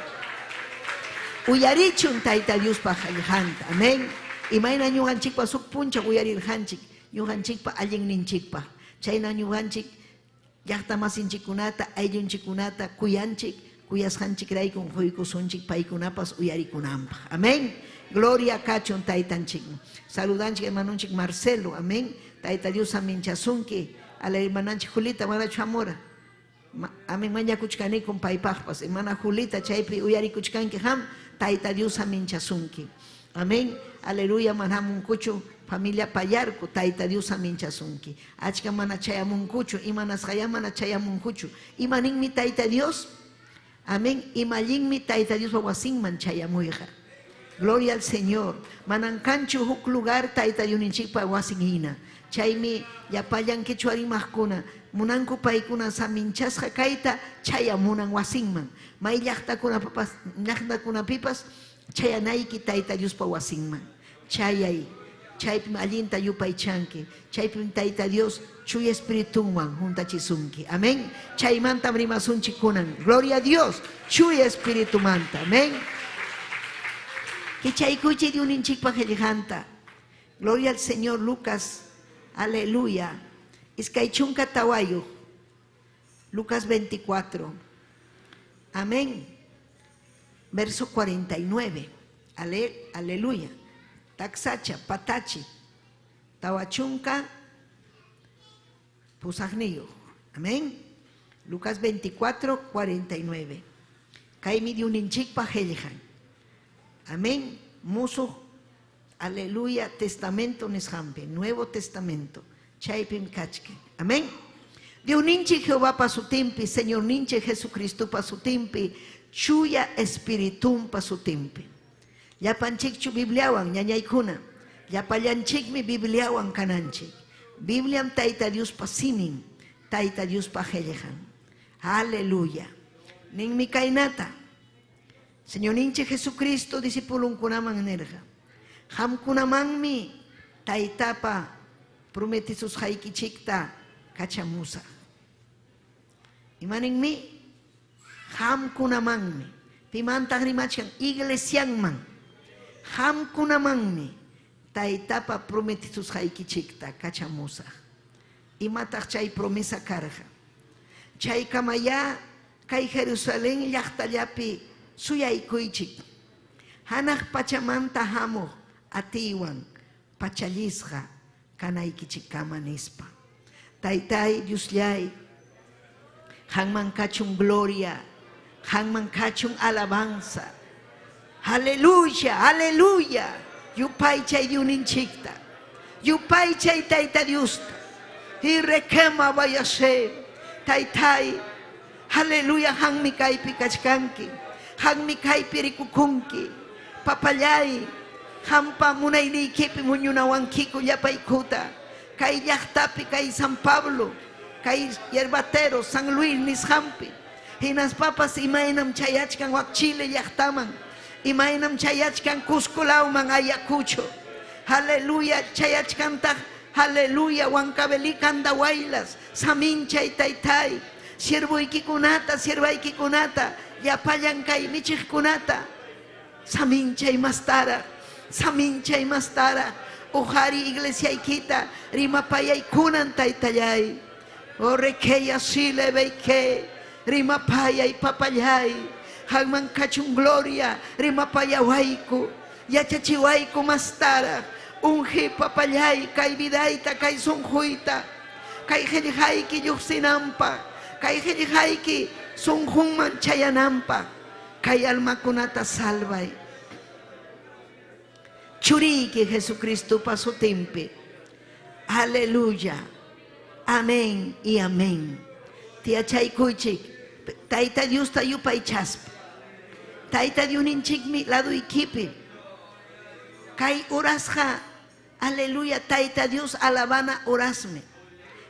uyarichun Tayta Dios paqallajanta amén imayna ñuqanchikpa suk puncha uyarirqanchik ñuqanchikpa allinninchikpa chayna ñuqanchik llaqta masinchikunata ayllunchikunata kuyasqanchikraykun quykusunchik paykunapas uyarikunanpaq amén gloria kachun taytanchikman saludanchik hermanunchik Marcelo amén Tayta Dios minchasunki a la hermananchik Julita manachu amora amén mañakuchkanikun paypaqpas hermana Julita chaypi uyarikuchkanki ham Tayta Dios minchasunki amén aleluya manhamunkuchu familia payarku Tayta Dios minchasunki achka mana chayamunkuchu imanasqaya mana chayamunkuchu imaninmi Tayta Dios amén imallinmi Tayta Dios wawasinman chayamuyqa gloria al Señor manankanchu huk lugar Tayta Dios ninchikpa wasin hina chaymi llapallan quechuarimaqkuna munanku paykuna saminchasqa kayta chayamunan wasinman may llaqtakunapipas chayanayki Tayta Diospa wasinman chaypim allinta yupaychanki chaypim Tayta Dios chuy espiritunwan juntachisunki amén chaymanta rimasunchik kunan gloria a Dios chuy espiritumanta amén kichaykuchi diuninchikpa qillqanta gloria al Señor Lucas aleluya iskaychunka tawayu Lucas 24 amén verso 49 aleluya taxacha patachi tawachunka pusagniyo amén Lucas 24 49 kaymi diuninchikpa qillqan amén musuq aleluya testamento nisqanpi nuevo testamento chaypim kachkan amén diuninchik Jehová pasutimpi Señor ninchik Jesucristo pasutimpi chuya espiritum pasutimpi llapanchikchu Bibliawan ñañaykuna Llapallancikmi Bibliawan kananchik. Bibliam Tayta Dios pasinin, Tayta Dios pajellejan. Aleluya. Ninmi kainata. Señor ninche Jesucristo disipulun kunaman nerja. Ham kunamanmi Taytapa prometisus haikichikta kachamusa. Imaninmi ham kunamanmi pimanta rimachan iglesianman. Ham kunamanmi Taytapa prometisus haikichikta kachamusa. Imatach chay promesa karja. Chay kamaya kay Jerusalén llaqtallapi suyaykuychik. Hanaq pachamanta hamuq atiwan pachalisqa kanaykichikama nispa. Taytay Diosllay, hanman kachun gloria, hanman kachun alabanza. Aleluya, aleluya. Yupay chay Dioninchikta, yupay chay Tayta Diosta. Y requema vayase, Taytay. Aleluya, hanmi kaypi kachkanki, hanmi kaypi rikukunki. Papayay, hampa munaynikipi muñunawankiku llapaykuta. Kay llaqtapi, kay San Pablo, kay Yerbatero, San Luis nishampi. Hinas papas imaynam chayachkan wak Chile llaqtaman, imaynam chayachkan Cusculauman Ayacucho. Aleluya, chayachkantaq, aleluya, Huancavelican dawailas, saminchay Taytay. Siervuykikunata, siervaykikunata, llapayan kay michikkunata. Saminchay mastara, saminchay mastara. Ujari iglesiaykita, rimapayaykunan Taytallay. O rekeya sile beike, rimapayay papayay. Hagman kachun gloria, rimapayawayku, yachachiwayku mastara. Unji papayay, kay vidayta, kay sunjuita, kay helijayki yuxinampa. Kay helijayki sunjunman chayanampa, kay almakunata salvay. Churiki Jesucristo paso tempe. Aleluya. Amén y amén. Tia chaykuychik. Tayta Dios tayupay chaspa. Tayta Dioninchikmi lado ikipi. Kay orasja. Aleluya. Tayta Dios alabana orasme.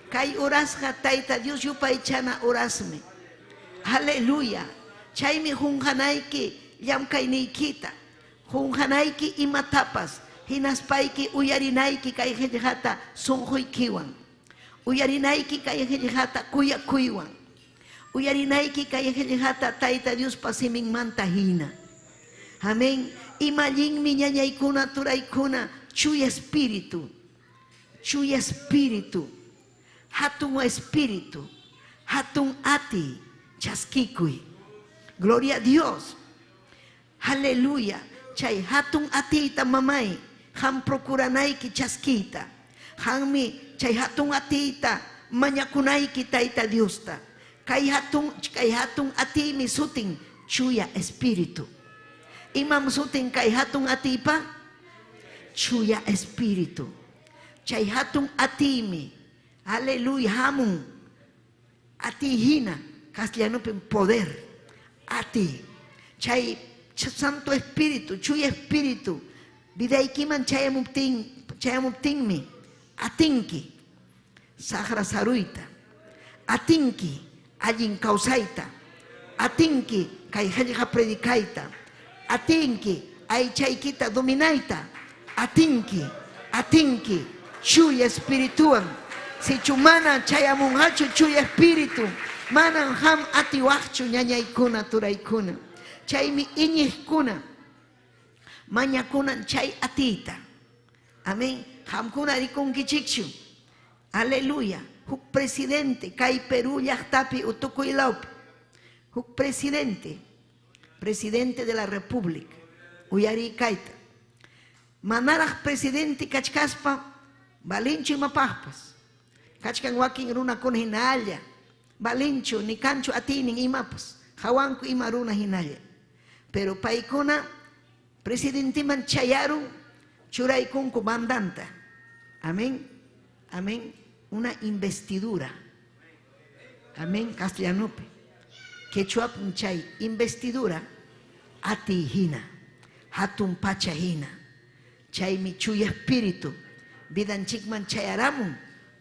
Kay orasja Tayta Dios yupaychana orasme. Aleluya. Chaymi junjanayki llamkayniykita. Junjanayki imatapas. Hinaspayki uyarinayki kay hellejata sunjuykiwan. Uyarinayki kay hellejata kuyakuywan. Uyarinayki kay hellejata Tayta Dios pasiminmanta hina. Amén. Imallinmi ñañaykuna turaykuna chuya espíritu. Chuya espíritu. Hatun espíritu, hatun ati, chaskikuy. Gloria a Dios. Aleluya. Chay hatun atita mamay, ham procuranayki chaskita. Hammi chay hatun atita mañakunayki Tayta Diosta. Kay hatun atimi sutin chuya espíritu. Imam sutin kay hatun atipa chuya espíritu. Chay hatun atimi. Aleluya, hamun. Ati hina, castellano poder. Ati. Chay Santo Espíritu, chuy Espíritu. Vidaykiman chayamuptinmi. Atinki. Sahra saruita. Atinki. Allin kausaita. Atinki. Kay hallja predikaita. Atinki. Ay chaykita dominaita. Atinki. Atinki. Chuy espirituan. Si chumana chayamunhachu chuy espíritu, manan ham atiwachchu ñañaykuna turaykuna. Chaymi iñiqkuna, mañakunan chay atita. Amén. Hamkuna rikunkichikchu. Aleluya. Huk presidente, kay Perú llaqtapi utukuylawpi. Huk presidente de la República. Uyariykaita. Manaraq presidente kachkaspa, balinchu imapaqpas. Kachkan wakin runa kun hinalla. Balinchu ni kanchu atinin imapas. Hawanku ima runa hinalla. Pero paikuna presidente man chayaron churaykunku mandanta. Amén. Amén. Una investidura. Amén. Castellanope. Quechua punchay. Investidura. Ati hina. Hatun pacha hina. chaymi chuya espíritu vidanchikman chayaramun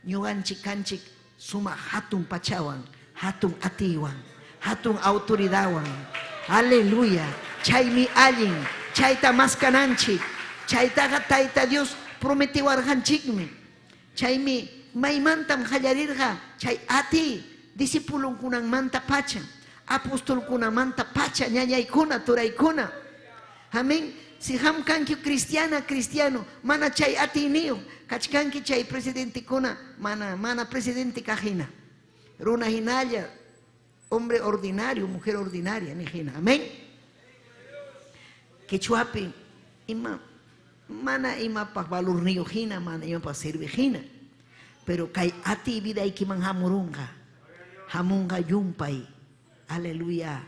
ñuqanchik kanchik suma hatun pachawan hatun atiwan hatun autoridadwan aleluya chaymi allin chayta maskananchik chaytaqa tayta Dios prometiwarqanchikmi chaymi maymantam hallarirqa chay ati discipulunkunamanta pacha apostolkunamanta pacha ñañaykuna turaykuna amén si ham kanki cristiano mana chay atiniyo kachkanki chay presidente kuna mana presidente kajina runa hinalla hombre ordinario mujer ordinaria ni hina amén Quechuapi ima mana ima pa valor niyo hina mana ima pa sirvi hina pero kay ati vida ikiman hamunga yumpay aleluya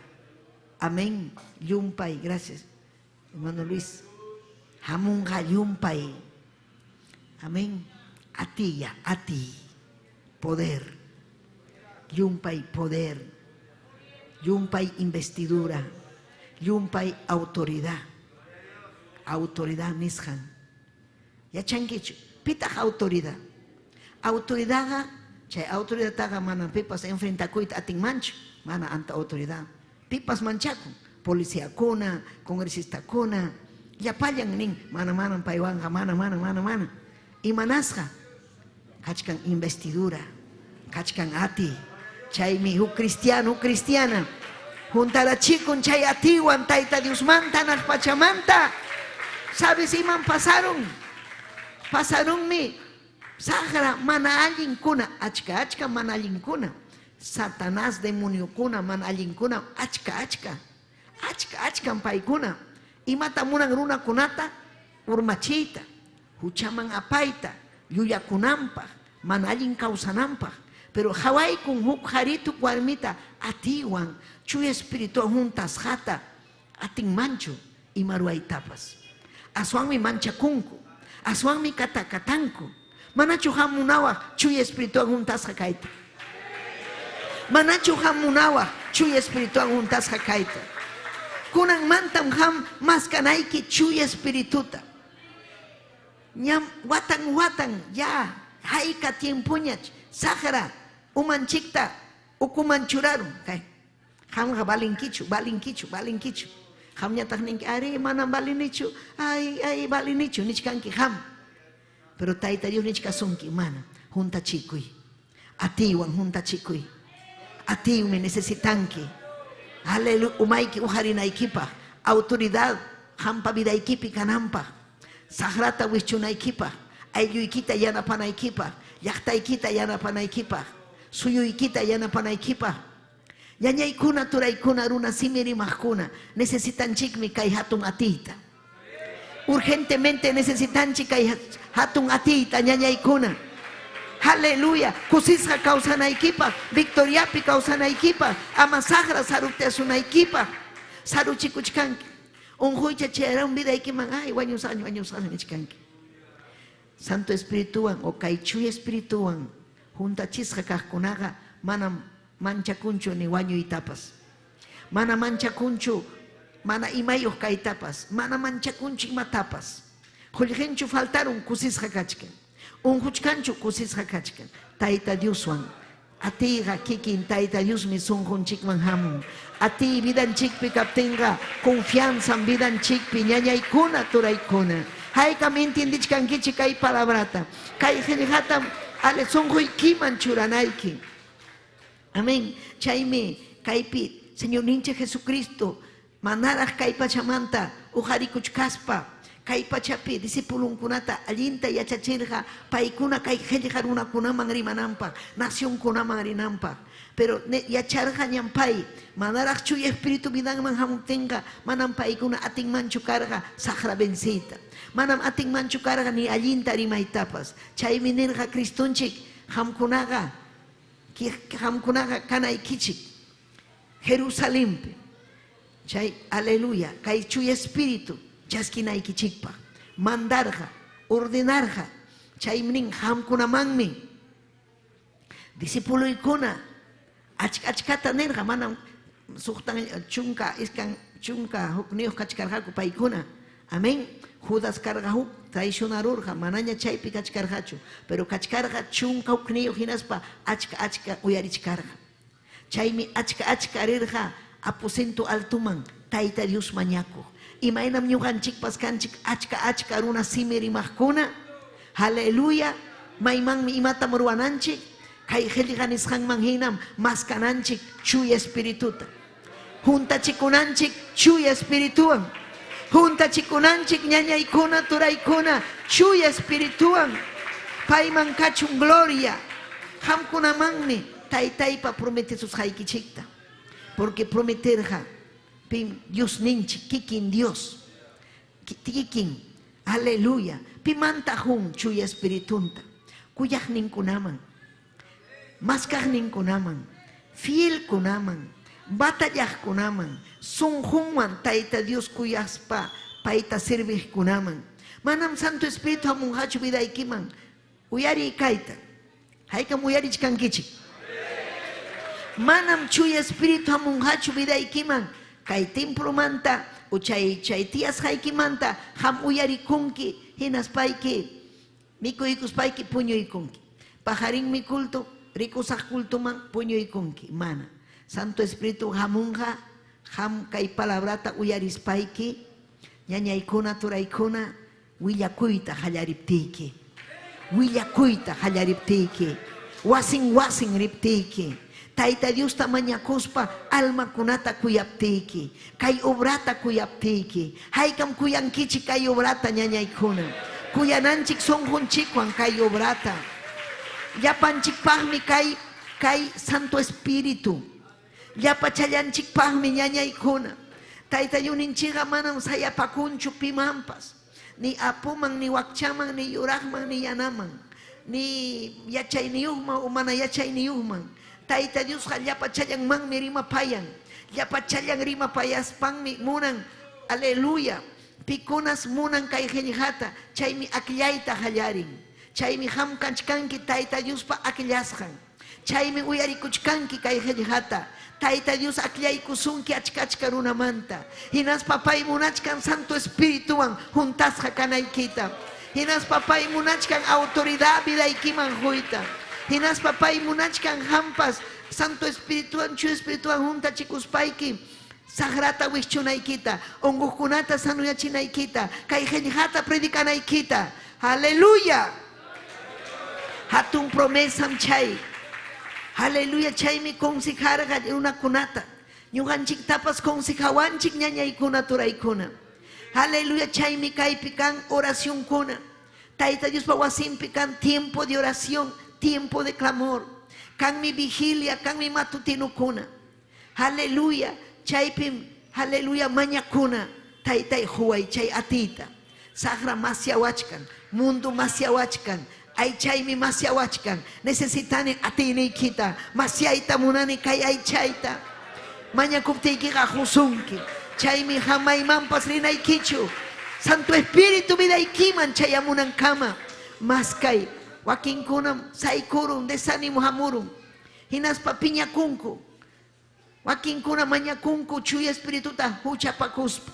amén yumpay gracias hermano Luis hamunga yumpay amén ati poder yumpay poder yumpay investidura yumpay autoridad nishan ya chankichu pitaq autoridad chay autoridad taga mana pipas enfrentakuita atinmanchu mana anta autoridad pipas manchaku policía kuna congresista kuna yapallan nin mana paywanga mana imanasqa kachkan investidura kachkan ati chaymi huk cristiana juntarachikun chay atiwan tayta Dios manta nas pachamanta sabes iman pasarunmi sagra mana allin kuna achka mana allin kuna Satanás demonio kuna mana allin kuna achka paykuna imata munan runa kunata urmachita huchaman apayta yuyakunampaq mana allin kawsanampaq pero hawaykun huk haritu warmita atiwan chuya espiritual juntas hata atinmanchu ima ruaytapas aswanmi manchakunku aswanmi katakatanku manachu hamunawaq chuya espiritual juntas kayta manachu hamunawaq chuya espiritual juntas kayta kunan mantam ham maskanayki chuya espirituta ñam watan ya hayka tiempuñach sahara umanchikta ukumanchurarun kay hamqa balinkichu hamñataq ninki ari manam balinichu ay balinichu nichkanki ham pero tayta Dios nichkasunki mana juntachikuy atiwan juntachikuy atiwmi necesitanki aleluya umayki ujarinaykipaq autoridad hampa vidaykipi kananpaq sagrata wichunaykipaq aylluykita yanapanaykipaq llaqtaykita yanapanaykipaq suyuykita yanapanaykipaq ñañaykuna turaykuna runa simirimaqkuna necesitanchikmi kay hatun atiyta urgentemente necesitanchik kay hatun atiyta ñañaykuna aleluya kusisqa kawsanaykipaq victoriapi kawsanaykipaq ama sagra sarukteasunaykipaq saruchikuchkanki unquycha chayarawan vidaykiman ay wañusaqña nichkanki Santo Espirituwan o kay chuya espirituwan juntachisqa kaqkunaqa manam manchakunchu ni wañuytapas mana manchakunchu mana imayuq kaytapas mana manchakunchu imatapas qullqinchu faltaron kusisqa kachkan unquchkanchu kusisqa kachkan tayta Dioswan atiqa kikin tayta Diosmi sunqunchikman hamun ati vidanchikpi kaptinqa confianzan vidanchikpi ñañaykuna turaykuna haykam intiendichkankichik kay palabrata kay qillqatam ale sunquykiman churanayki amén chaymi kaypi Señor nincha Jesucristo manaraq kay pachamanta ujarikuchkaspa kay pachapi discipulunkunata allinta yachachirqa paykuna kay qillqa runakunaman rimananpaq nacionkunaman rinanpaq pero yacharqa ñampay manaraq chuya espíritu vidanman hamuptinqa manam paykuna atinmanchu karqa saqra vencita manam atinmanchu karqa ni allinta rimaytapas chaymi nirqa Cristonchik hamkunaqa kanaykichik Jerusalempi chay aleluya kay chuya espíritu chaskinaykichikpaq mandarqa ordenarqa chaymin hamkunamanmi discipuluykuna achkata nirqa manam suqtan chunka iskan chunka hukniyuq kachkarqaku paykuna amén Judas karqa huk traicionarurja, mananya chaypi kachkarjachu, pero kachkarja chunka ukniyo hinaspa achka uyarichkarja. Chaymi achka rirja aposento altuman Tayta Dios mañaku. Imaynam ñuqanchikpas kanchik achka runa simi rimaqkuna. Haleluya. Maymanmi imatam ruwananchik. Kay qillqanisqanman hinam maskananchik chuya espirituta. Juntachikunanchik chuya espirituan. Juntachikunanchik ñañaykuna turaykuna chuya espirituan. Payman kachun gloria. Hamkunamanmi taytaypa prometesusqaykichikta. Porque prometerja Dios ninchi, kikin Dios. Kikin. Aleluya. Pimanta jun chuya espiritunta. Kuyaj ninkunaman. Maskaj ninkunaman. Fiel kunaman. Batallaj kunaman. Sunjunman Tayta Dios kuyaspa. Paita servij kunaman. Manam Santo Espíritu hamunhachu vidaykiman. Uyari kaita. Haykam uyari chkankichik. Manam chuya espíritu hamunhachu vidaykiman. Kay templo manta, o chay tias haykimanta, ham uyarikunki, hinaspayki, mikuykuspayki puñuykunki. Pajarin mi culto, rikusaq cultuman puñuykunki, mana. Santo Espíritu hamunha, ham kay palabrata uyarispayki, ñañaykuna turaykuna, willakuyta hallariptiki. Willakuyta hallariptiki. Wasin riptiki. Tayta Dios tamañakuspa alma kunata kuyaptiki. Kay obrata kuyaptiki. Haykam kuyankichi kay obrata ñañaykuna. Kuyananchik sonjunchikwan kay obrata. Yapanchikpaqmi kay Santo Espíritu. Yapachallanchikpaqmi ñañaykuna. Tayta Yuninchiqa manam sayapakunchu pimanpas. Ni apuman, ni wakchaman, ni yuraqman, ni yanaman. Ni yachayniyuqman o mana yachayniyuqman. Tayta Dios llapa chayan manmi rima payan. Llapa chayan rima payaspanmi munan. Aleluya. Pikunas munan kay qillqata. Chaymi akillayta hallarin. Chaymi hamkanchkanki Tayta Dios pa akillasqan. Chaymi uyarikuchkanki kay qillqata. Tayta Dios akillaykusunki achka runamanta. Hinas papay munachkan Santo Espirituwan juntasqa kanaykita. Hinas papay munachkan autoridad vidaykiman huyta. Hinas papay munachkan hampas Santo Espirituan, Chu Espirituan junta chikuspayki sagrata wichunaykita, ongukunata sanuyachinaykita, kay qillqata predicanaykita. Aleluya. Hatun promesam chay. Aleluya, chaymi consejarqa runakunata. Ñuqanchiktapas consejawanchik ñañaykuna turaykuna. Aleluya, chaymi kaypi kan oración kuna. Tayta Dios pa wasimpi kan tiempo de oración. Tiempo de clamor, can mi vigilia, can mi matutino kuna. Aleluya, chaypim, aleluya, mañakuna, taytay huay, chay atita. Sagra masiawachkan, mundo masiawachkan, ay chaymi masiawachkan, necesitani atini kita, masiaita munani kay ay chayta. Mañakuptiki gajusunki, chaymi jamaymampas rinaykichu. Santo Espíritu vidaykiman chayamunan kama, maskay. Wakinkunam saikurum desánimo hamurum. Hinas papiña kunku. Wakinkuna maña kunku chuya espirituta huchapakuspa.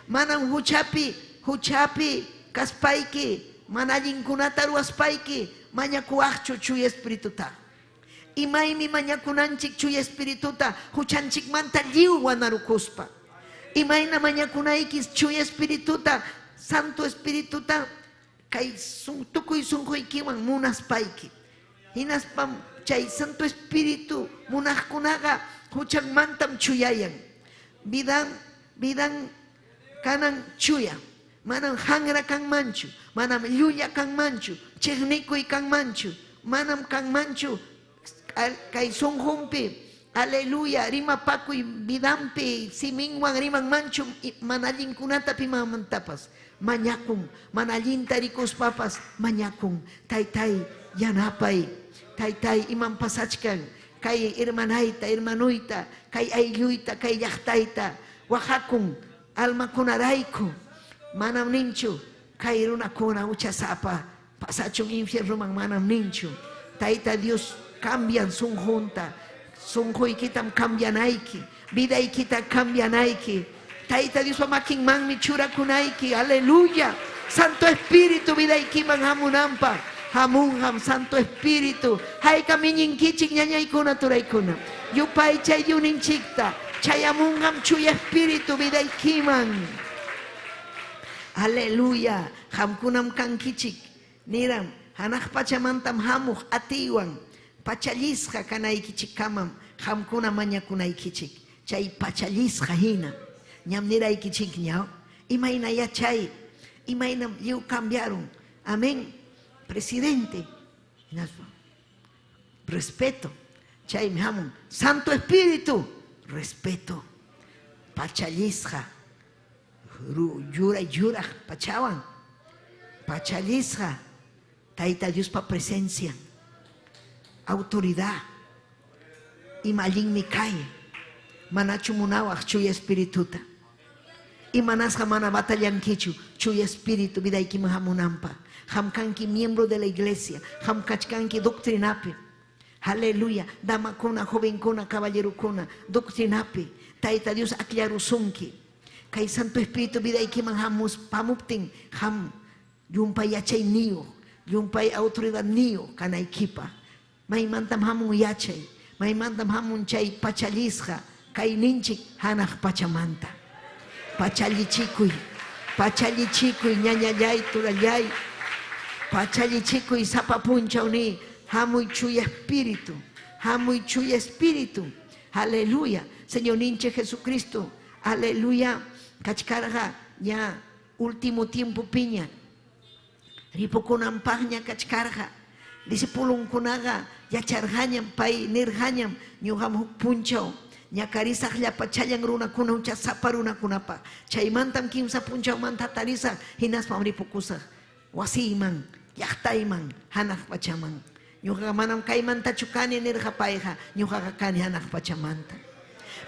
Manam huchapi kaspayki. Manallinkunata ruwaspayki. Maña kuachchu chuya espirituta. Imaymi maña kunanchik chuya espirituta huchanchik manta liu wanarukuspa. Imayna maña kunaykis chuya espirituta Santo Espirituta. Kay tukuy sunquykiwan munaspayki. Hinaspam chay Santo Espíritu munaqkunaqa huchanmantam chuyayan. Bidan kanan chuya. Manam hangra kanmanchu. Manam llulla kanmanchu. Chiqnikuy kanmanchu. Manam kanmanchu kay sunqunpi. Aleluya, rimapakuy bidampi siminwan riman manchu manallinkunata pimamantapas. Mañakun, manallinta rikuspapas, mañakun, taytay, yanapay, taytay, iman pasachkan, kay hermanayta, hermanuyta, kay aylluyta, kay llaqtayta, wahakun, almakunarayku, manam ninchu, kay runakuna uchasapa, pasachun infiernuman manam ninchu, Tayta Dios cambian sunjunta, sunjuykitam cambianayki, vidaykita cambianayki. Tayta Dios pamakinmanmi churakunayki. Aleluya. Santo Espíritu vida ikiman hamunampa. Hamunham Santo Espíritu. Hay kamiñin kichik ñañaykuna turaykuna. Yupay chay yuninchikta. Chayamunham chuya Espíritu vida ikiman. Aleluya. Hamkunam kankichik. Niram. Hanaq pachamantam hamuq atiwan. Pachallisqa kanaykichik kamam. Hamkuna mañakunaykichik. Chay pachallisqa hina. Ñam niraykichik ñaw. Imayna yachay. Imaynam yu cambiaron. Amén. Presidente. Respeto. Chay hamun. Santo Espíritu. Respeto. Pachallisqa. Yura pachawan. Pachallisqa. Taita Dios pa presencia. Autoridad. Imalin mikay. Manachu munawak chuya espirituta. Imanasqa mana batallan kichu. Chuya espíritu vida ikiman hamunampa. Hamkanki miembro de la iglesia. Hamkachkanki doctrinapi. Aleluya. Damakuna, jovenkuna, caballerukuna. Doctrinapi. Taita Dios aclarusunki. Kay Santo Espíritu vida ikiman hamus pamuptin. Ham yumpay yachay niyo. Yumpay autoridad niyo kanaykipa. Maymantam hamun yachay. Maymantam hamun chay pachallisqa. Kay ninchik hanaq pachamanta. Pachallichikuy. Pachallichikuy ñañallay turallay. Pachallichikuy sapapunchawni. Hamuy chuya espíritu. Hamuy chuya espíritu. Aleluya. Señor ninche Jesucristo. Aleluya. Kachkarga ya último tiempo piña. Ripokunampaqña kachkarga. Disipulunkunaga yacharqañam pay nirqañam ñuqam huk punchaw. Ñakarisaq llapachallan runakuna ucha sapa runakunapa. Chaymantam kimsa punchawmanta tarisaq hinaspam ripukusaq. Wasiyman, llaqtayman, hanaq pachaman. Ñuqaqa manam kaymantachu kani nirqa payqa. Ñuqaqa kani hanaq pachamanta.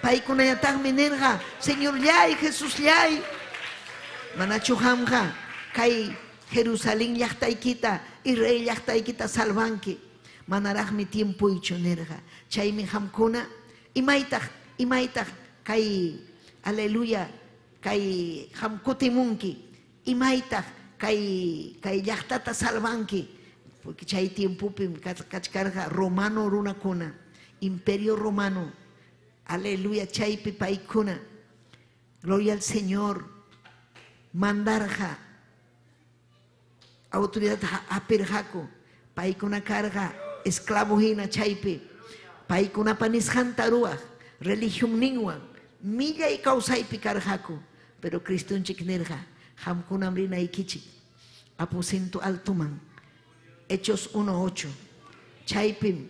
Paykunallataqmi nirqa, Señor llay, Jesús llay. Manachu hamqa kay Jerusalén llaqtaykita, Israel llaqtaykita salvanki. Manaraqmi tiempuychu nirqa. Chaymi hamkuna imaytaq kay aleluya kay hamkutimunki. Imaytaq kay llaqtata salvanki. Porque chay tiempupi kachkarqa romano runakuna. Imperio romano. Aleluya chaypi paykuna. Gloria al Señor. Mandarqa autoridad apirqaku. Paykuna karqa esclavo hina chaypi. Paykuna panisqanta ruwaq. Religión ninwan. Millay kawsaypi karqaku. Pero Cristunchik nirqa. Hamkunam rinaykichik. Aposento altuman. Hechos 1:8. Chaypim.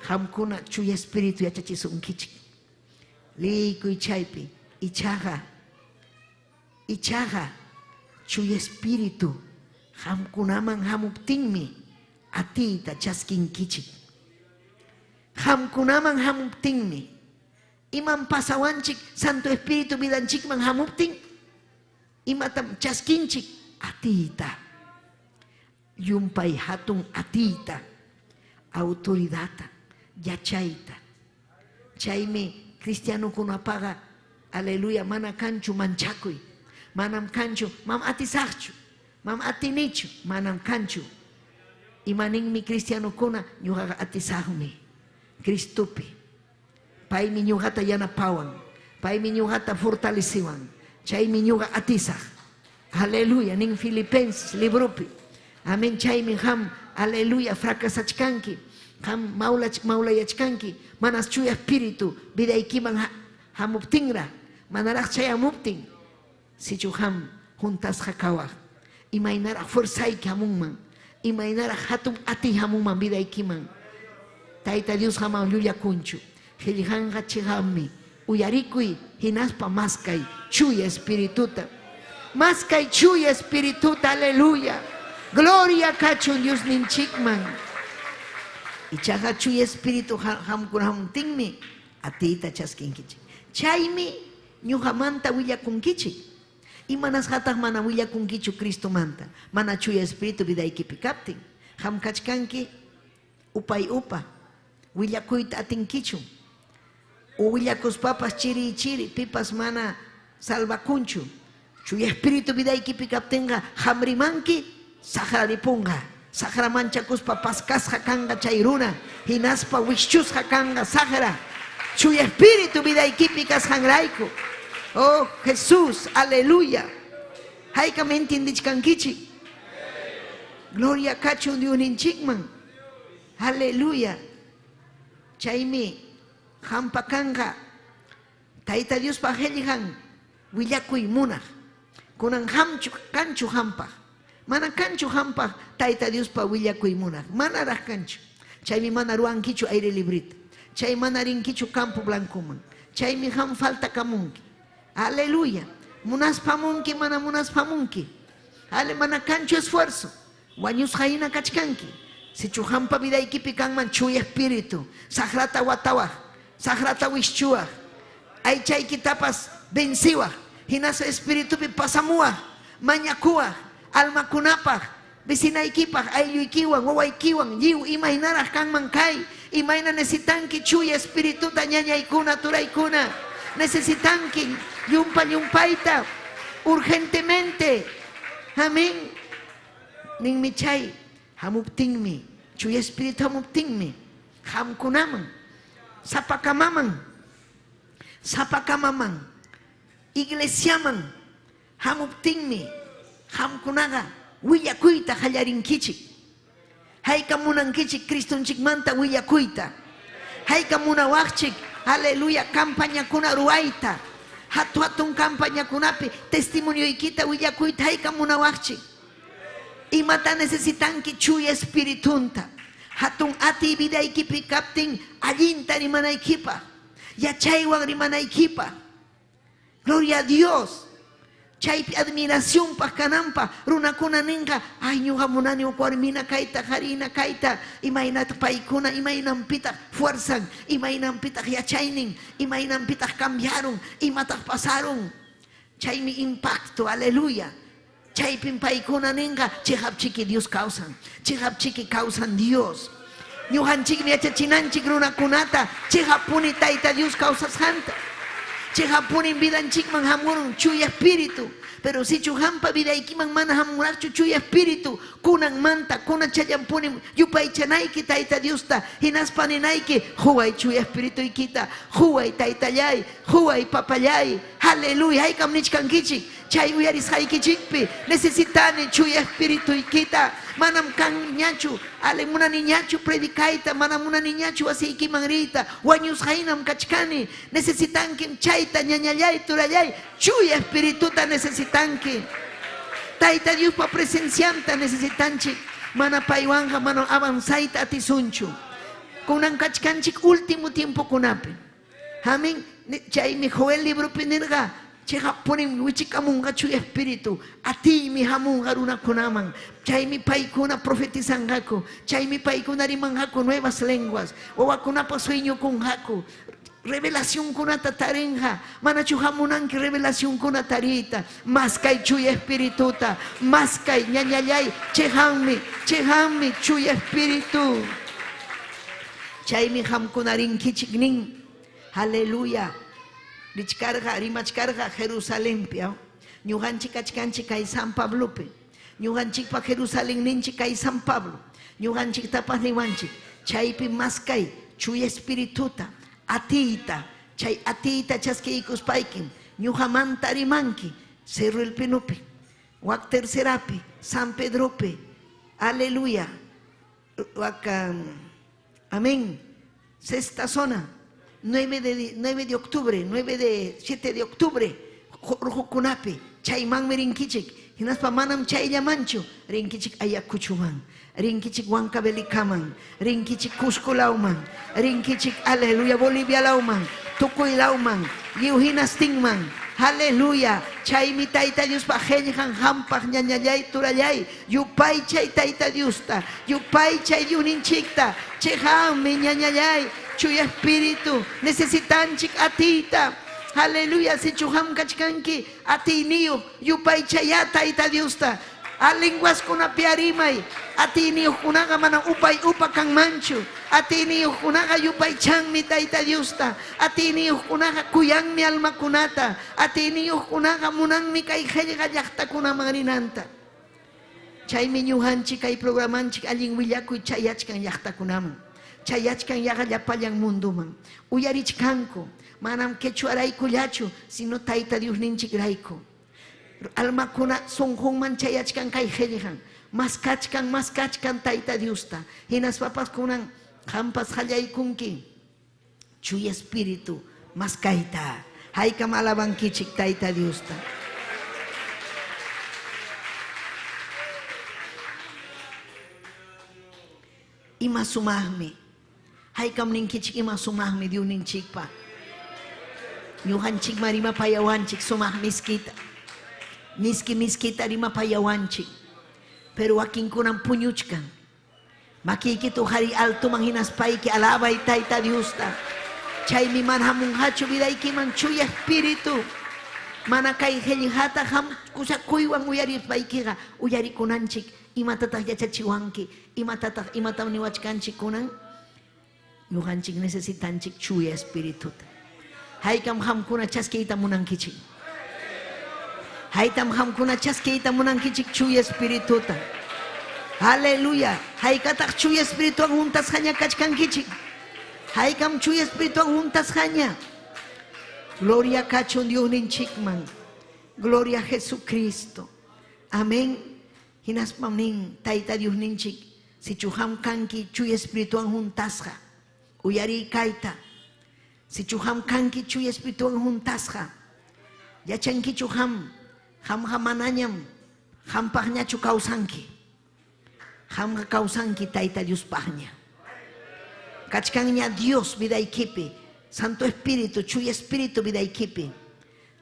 Hamkuna chuya espíritu yachachisunkichik. Likuy chaypi. Ichaqa chuya espíritu. Hamkunaman hamuptinmi atita chaskinkichik. Hamkunaman hamuptinmi. Iman pasawanchik Santo Espíritu vidanchikman hamuptin. Imatam chaskinchik atita. Yumpay hatun atita. Autoridata. Yachaita. Chaymi cristiano kunapaga. Aleluya mana kanchu manchakuy. Manam kanchu mam atisaqchu. Mam atinichu manam kanchu. Imaninmi cristiano kuna ñuqaqa atisaqmi. Cristupi. Paymi ñuqata yanapawan. Paymi ñuqata fortaleciwan. Chaymi ñuqa atisaq. Aleluya nin Filipenses librupi. Amén chaymi ham aleluya fracasachkanki. Ham maulayachkanki. Manas chuya espíritu vidaykiman hamuptinra. Manaraq chayamuptin. Sichu ham juntas hakawaq. Imaynaraq fuerzayki hamunman. Imaynaraq hatun ati hamunman vidaykiman. Taita Dios haman llullakunchu. Qillqanqa chiqanmi. Uyarikuy hinaspa maskay chuya espirituta. Maskay chuya espirituta. Aleluya. Gloria kachun Dios ninchikman. Ichaqa chuya espíritu hamkunhamuntinmi atita chaskinkichik. Chaymi ñuqamanta willakunkichik. Imanas hataq mana willakunkichu Cristo manta. Mana chuya espíritu vidaykipi kaptin. Hamkachkanki upay upa. Willakuyta atinkichu. O willakuspapas chiri chiri pipas mana salvakunchu. Chuy espíritu vida ikipi kaptenga hamrimanki sahraripunga. Sahra manchakuspa paskasja kanga chayruna. Hinaspa wishchusja kanga sahra. Chuy espíritu vida ikipi kashangraiku. Oh Jesús, aleluya. Haika me entiendichkankichi. Gloria kachu diuninchikman. Aleluya. Chaymi hampakanga. Taita Dios pajelihan. Willakuy munaj. Kunan hamchu kanchu hampa. Mana kanchu hampa. Taita Dios pa willakuy munaj. Mana raj kanchu. Chaymi mana ruankichu aire librito. Chay mana rinkichu campo blancuman. Chaymi ham falta kamunki. Aleluya. Munas pamunki mana munas pamunki. Ale mana kanchu esfuerzo. Wañus jaina kachkanki. Si chuhampa vida ikipi kangman chuy espíritu. Sagrata watawaj. Sagrata wishchuaj. Ay chay kitapas venciwaj. Hinasa espíritu pi pasamuaj. Mañakuaj. Alma kunapaj. Vecina ikipaj. Ayllu ikiwan. Wawa ikiwan. Yiw imaginaraj kangman kay. Imagina necesitanki chuy espíritu tañaña ikuna turaykuna. Necesitanki yumpaita. Urgentemente. Amén. Ning mi chay hamuptingmi chuy espíritu hamuptingmi hamkunaman sapakamaman iglesiaman hamuptingmi hamkunaga willakuyta hallarinkichik hayka munankichik Cristonchik manta willakuyta hayka munawaqchik aleluya campañakuna ruayta hatun campañakunapi testimoniyoykita willakuyta hayka munawaqchik. Y mata necesitan que chuy espiritunta. Hatun ati vida ikipi kaptin allinta rimana ikipa. Yachaywan rimana ikipa. Gloria a Dios. Chay admiración pa kanampa. Runakuna ninga. Ay ñuga munani ukwarmina kaita harina kaita. Imainat paikuna imainan pitah fuerzan. Imainan pitah yachaynin. Imainan pitah cambiaron. Imatah pasaron. Chay mi impacto. Aleluya. Chaypin paikuna ninga chihapchiki Dios causan. Chihapchiki causan Dios. Ñuhanchik miachachinanchik runakunata chihapuni taita Dios causa santa. Chihapuni vidanchikman hamurun chuy espíritu. Pero si chuhampa vidaikiman mana hamurar chuy espíritu. Kunan manta, kunan chayampuni yupaichanayki taita Diosta. Hinaspaninaiki huay chuy espíritu ikita. Huay taita yay, huay papayay. Aleluya, hay kamnichkankichik. Chay uyaris haikichikpi necesitani chuy espíritu ikita manam kan ñachu ale muna niñachu predicaita manam muna niñachu asiki mangrita wañus hainam kachkani necesitanki chayta ñañallay turallay chuy espirituta necesitanki taita Dios pa presencianta necesitanchik mana paiwanja mana avanzaita atisunchu kunan kachkanchik último tiempo kunapi amén chay mi Joel libro pinirga Cheja ponen wichikamunga chuy espíritu. A ti mi hamunga runa kunaman. Chay mi paikuna profetizangaku. Chay mi paikuna rimangaku nuevas lenguas. O wakunapa sueño con jaku. Revelación kuna tatarenja. Mana chuhamunanki revelación kuna tarita. Maskay chuy espirituta. Maskay ñañallay. Chehanmi chuy espíritu. Chay mi hamkunarin kichiknin. Aleluya. Rimachkarga Jerusalén pia. Ñuganchik achkanchik kay San Pablo pe. Ñuganchik pa Jerusalén ninchik kay San Pablo. Ñuganchik tapas niwanchik. Chaypi maskay chuy espirituta. Atita. Chay atita chaskeikus paikin. Ñuhamanta rimanki. Cerro el Pinope. Wak tercerapi. San Pedrope. Aleluya. Wak amén. Sexta zona. 7 de octubre, 7 de octubre, Kunapi, Chayman Merinkichik, Hinaspa Manam Chayamancho, Rinkichik Ayakuchuman, Rinkichik Huancabelicaman, Rinkichik Cusco Lauman, Rinkichik Aleluya Bolivia Lauman, Tucuy Lauman, Yuhina Stingman, Aleluya, Chay mi taita Dios pajenjan hampaj ñañallay turallay, Yupay chay taita Diusta, Yupay chay yuninchikta, Chejam mi ñañallay, Chuy espíritu, necesitanchik atita. Aleluya, si chuham kachkanki, ati niyo, yupay chayata ita Diusta. Lenguas kuna piarimay. Atini kunaga mana upay kang manchu. Atini kunaga yupay chang mi Tayta Diosta. Atini kunaga kuyang mi alma kunata. Atini kunaga munang mi kay helga yakta kuna marinanta. Chay minyuhanchik kay programanchik aling willakuy chayachkan yakta kunaman. Chayachkan yagallapallan munduman. Uyarichkanku. Manam quechuarayku llachu, sino Tayta Dios ninchik rayku. Almakuna sonjunman chayachkan kay helgan. Mas kachkan Tayta Diosta. Hinas papas kunan hampas hallaykunki. Chuy espíritu mas kaita. Haykam alabankichik Tayta Diosta. Ima sumahmi. Haykam ninkichik ima sumahmi Dios ninchikpa. Nyuhanchik marima payawanchik sumah miskita. Miskita rima payawanchik. Pero akin kunang punyuchkan. Makikito hari alto manghinas paiki alabay Tayta Diosta. Chay mi manhamung hacho vidayki man chuya espiritu. Manakay helihata ham kusakuywang uyari paikiga. Uyari kunanchik. Imatatah yachachiwanki. Imatam niwachkanchik kunang. Yuhanchik necesitanchik chuya espiritu. Haykam hamkuna chaskita munankichik. Haytam hamkuna chaskita munankichik chuya espirituta. Aleluya. Haykatak chuya espirituan juntas hanya kachkankichik. Haykam chuya espirituan juntas hanya. Gloria kachon Dios ninchikman. Gloria a Jesucristo. Amén. Hinaspam nin Tayta Dios ninchik. Si chuham kanki chuya espirituan juntasja. Uyari kaita. Si chuham kanki chuya espirituan juntasja. Yachanki chuham. Ham hamananyam, ham pahnya chu kausanki, ham kausanki Tayta Dios pahnya. Kachkangnya Dios vidaikipi, Santo Espíritu, chuy Espíritu vidaikipi.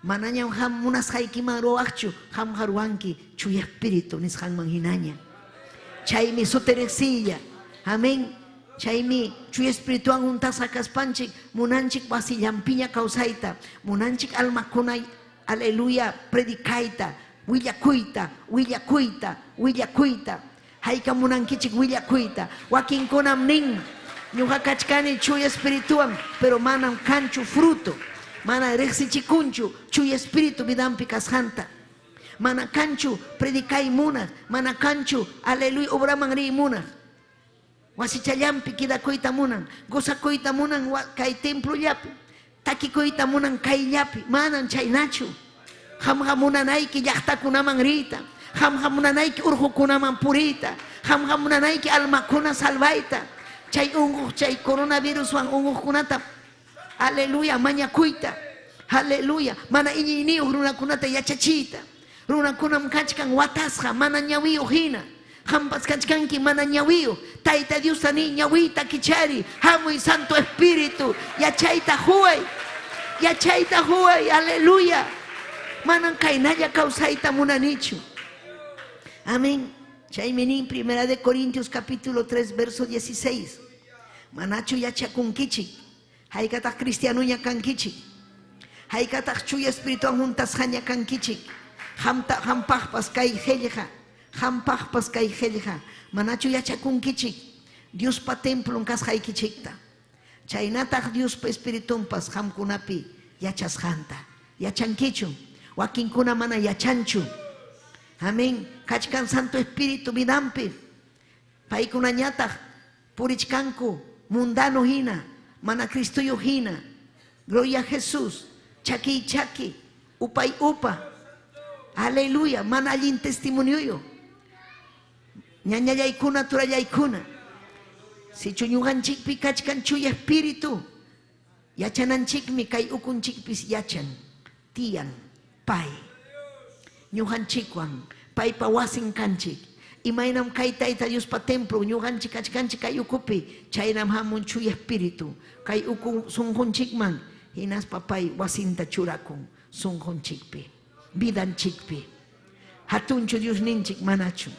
Mananyam ham munas haiki maroachu, ham haruanki, chuy Espíritu nis ham manginanya. Chaimi soteresilla, amén. Chaimi chuy Espíritu anguntas akaspanchik, munanchik basillampiña kausaita, munanchik alma kunay. Aleluya, predicaita, willakuita. Haika munankichik willakuita. Wakin konam nin, ñuqa kachkani chuy espirituan, pero manam kanchu fruto. Mana rexichikunchu, chuy espíritu vidampi kasjanta. Mana kanchu predicay muna, mana kanchu, aleluya, obraman ri muna. Wasichallampi kidakuita munan, gozakuita munan kay templo yapi. Takikuita munan kayllapi, manan chaynachu. Hamhamunanayki llaqtakunaman rita. Hamhamunanayki urqukunaman purita. Hamhamunanayki almakuna salvayta. Chay unguq, chay coronavirus wan unguqkunata. Aleluya, mañakuyta. Aleluya, mana iñiniyuq runakunata yachachita. Runakunam kachkan watasqa, mana ñawiyuq hina. Hampas kachkanki mana ñawiyuq. Tayta Dios ani ñawita kichari. Hamuy Santo Espíritu. Yachayta huay, aleluya. Manan kainaya kausayta munanichu. Amén. Chaymenin, 1 de Corintios capítulo 3 verso 16. Manachu yachakunkichik. Haykataq cristianuña kankichik. Haykataq chuya espirituan juntas haña kankichik. Hampaqpas kay helja. Hampaqpas kay helja. Manachu yachakunkichik. Dios pa templon kas haykichikta. Chaynataq Dios pa espiritumpas hamkunapi yachashanta. Yachankichu. Wakinkuna mana yachanchu. Amén. Kachkan Santo Espíritu vidampi. Paykunañataq purichkanku mundano hina. Mana Cristoyo hina. Gloria a Jesús. Chaki. Upay upa. Aleluya. Mana allin testimonio. Ñañallaykuna turallaykuna. Si chuñuganchikpi kachkan chuya espíritu. Yachananchikmi kay ukunchikpis yachan. Tiyan. Pay. Ñuhanchikwan. Paypa wasin kanchik. Imaynam kay Tayta Dios pa templo. Ñuhanchik kachkanchik kay ukupi. Chaynam hamun chuya espíritu. Kay uku sunjunchikman. Hinas papay wasinta churakun. Sunjunchikpi. Vidanchikpi. Hatunchu Dios ninchik manachu.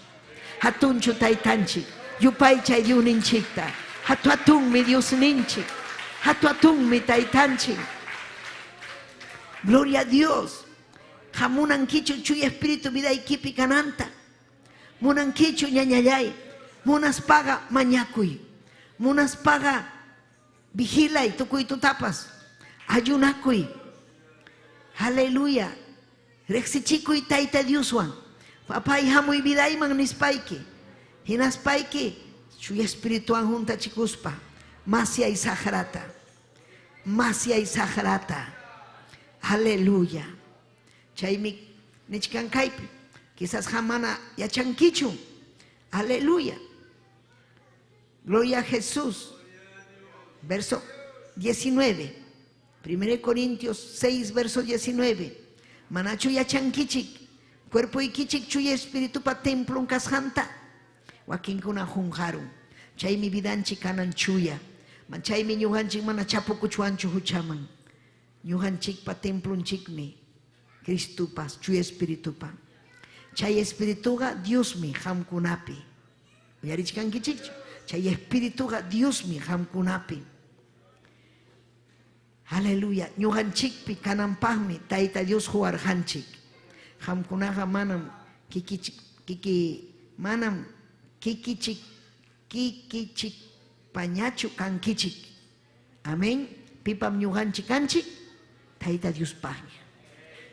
Hatunchu Taytanchik. Yupay chay Dios ninchikta. Hatun mi Dios ninchik. Hatun mi Taytanchik. Gloria a Dios. Hamunan kichu chuy espíritu vida ikipi kananta. munan kichu ñañallay, munas paga mañakuy, munas paga vigilay tukuy tutapas, ayunakuy. Aleluya. Rexichikuy Tayta Dioswan. Papay hamuy vidayman nispayki. Hinaspayki chuya espirituan junta chikuspa. Masya y sagrata. Masya y sagrata. Aleluya. Chaymi nichkankaypi. Quizás jamana yachankichu. Aleluya. Gloria a Jesús. Verso 19. 1 Corintios 6, verso 19. Manachu yachankichik. Cuerpo y kichik chuya espíritu pa templo un kasjanta. Wakin kuna junjarum. Chay mi vidanchik kanan chuya. Manchay mi nyuhanchik mana chapukuchuanchu huchaman. Nyuhanchik pa templo un chikmi. Cristo pas chuya espíritu pa. Chay espirituga Dios mi hamkunapi. Uyarichkan kichik. Chay espirituga Dios mi hamkunapi. Aleluya. Nyuhanchik pi kanampahmi Tayta Dios huarhanchik. Hamkunaga manam manam kikichik pañachu kankichik. Amén. Pipam nyuhanchik kanchik Tayta Dios pahña.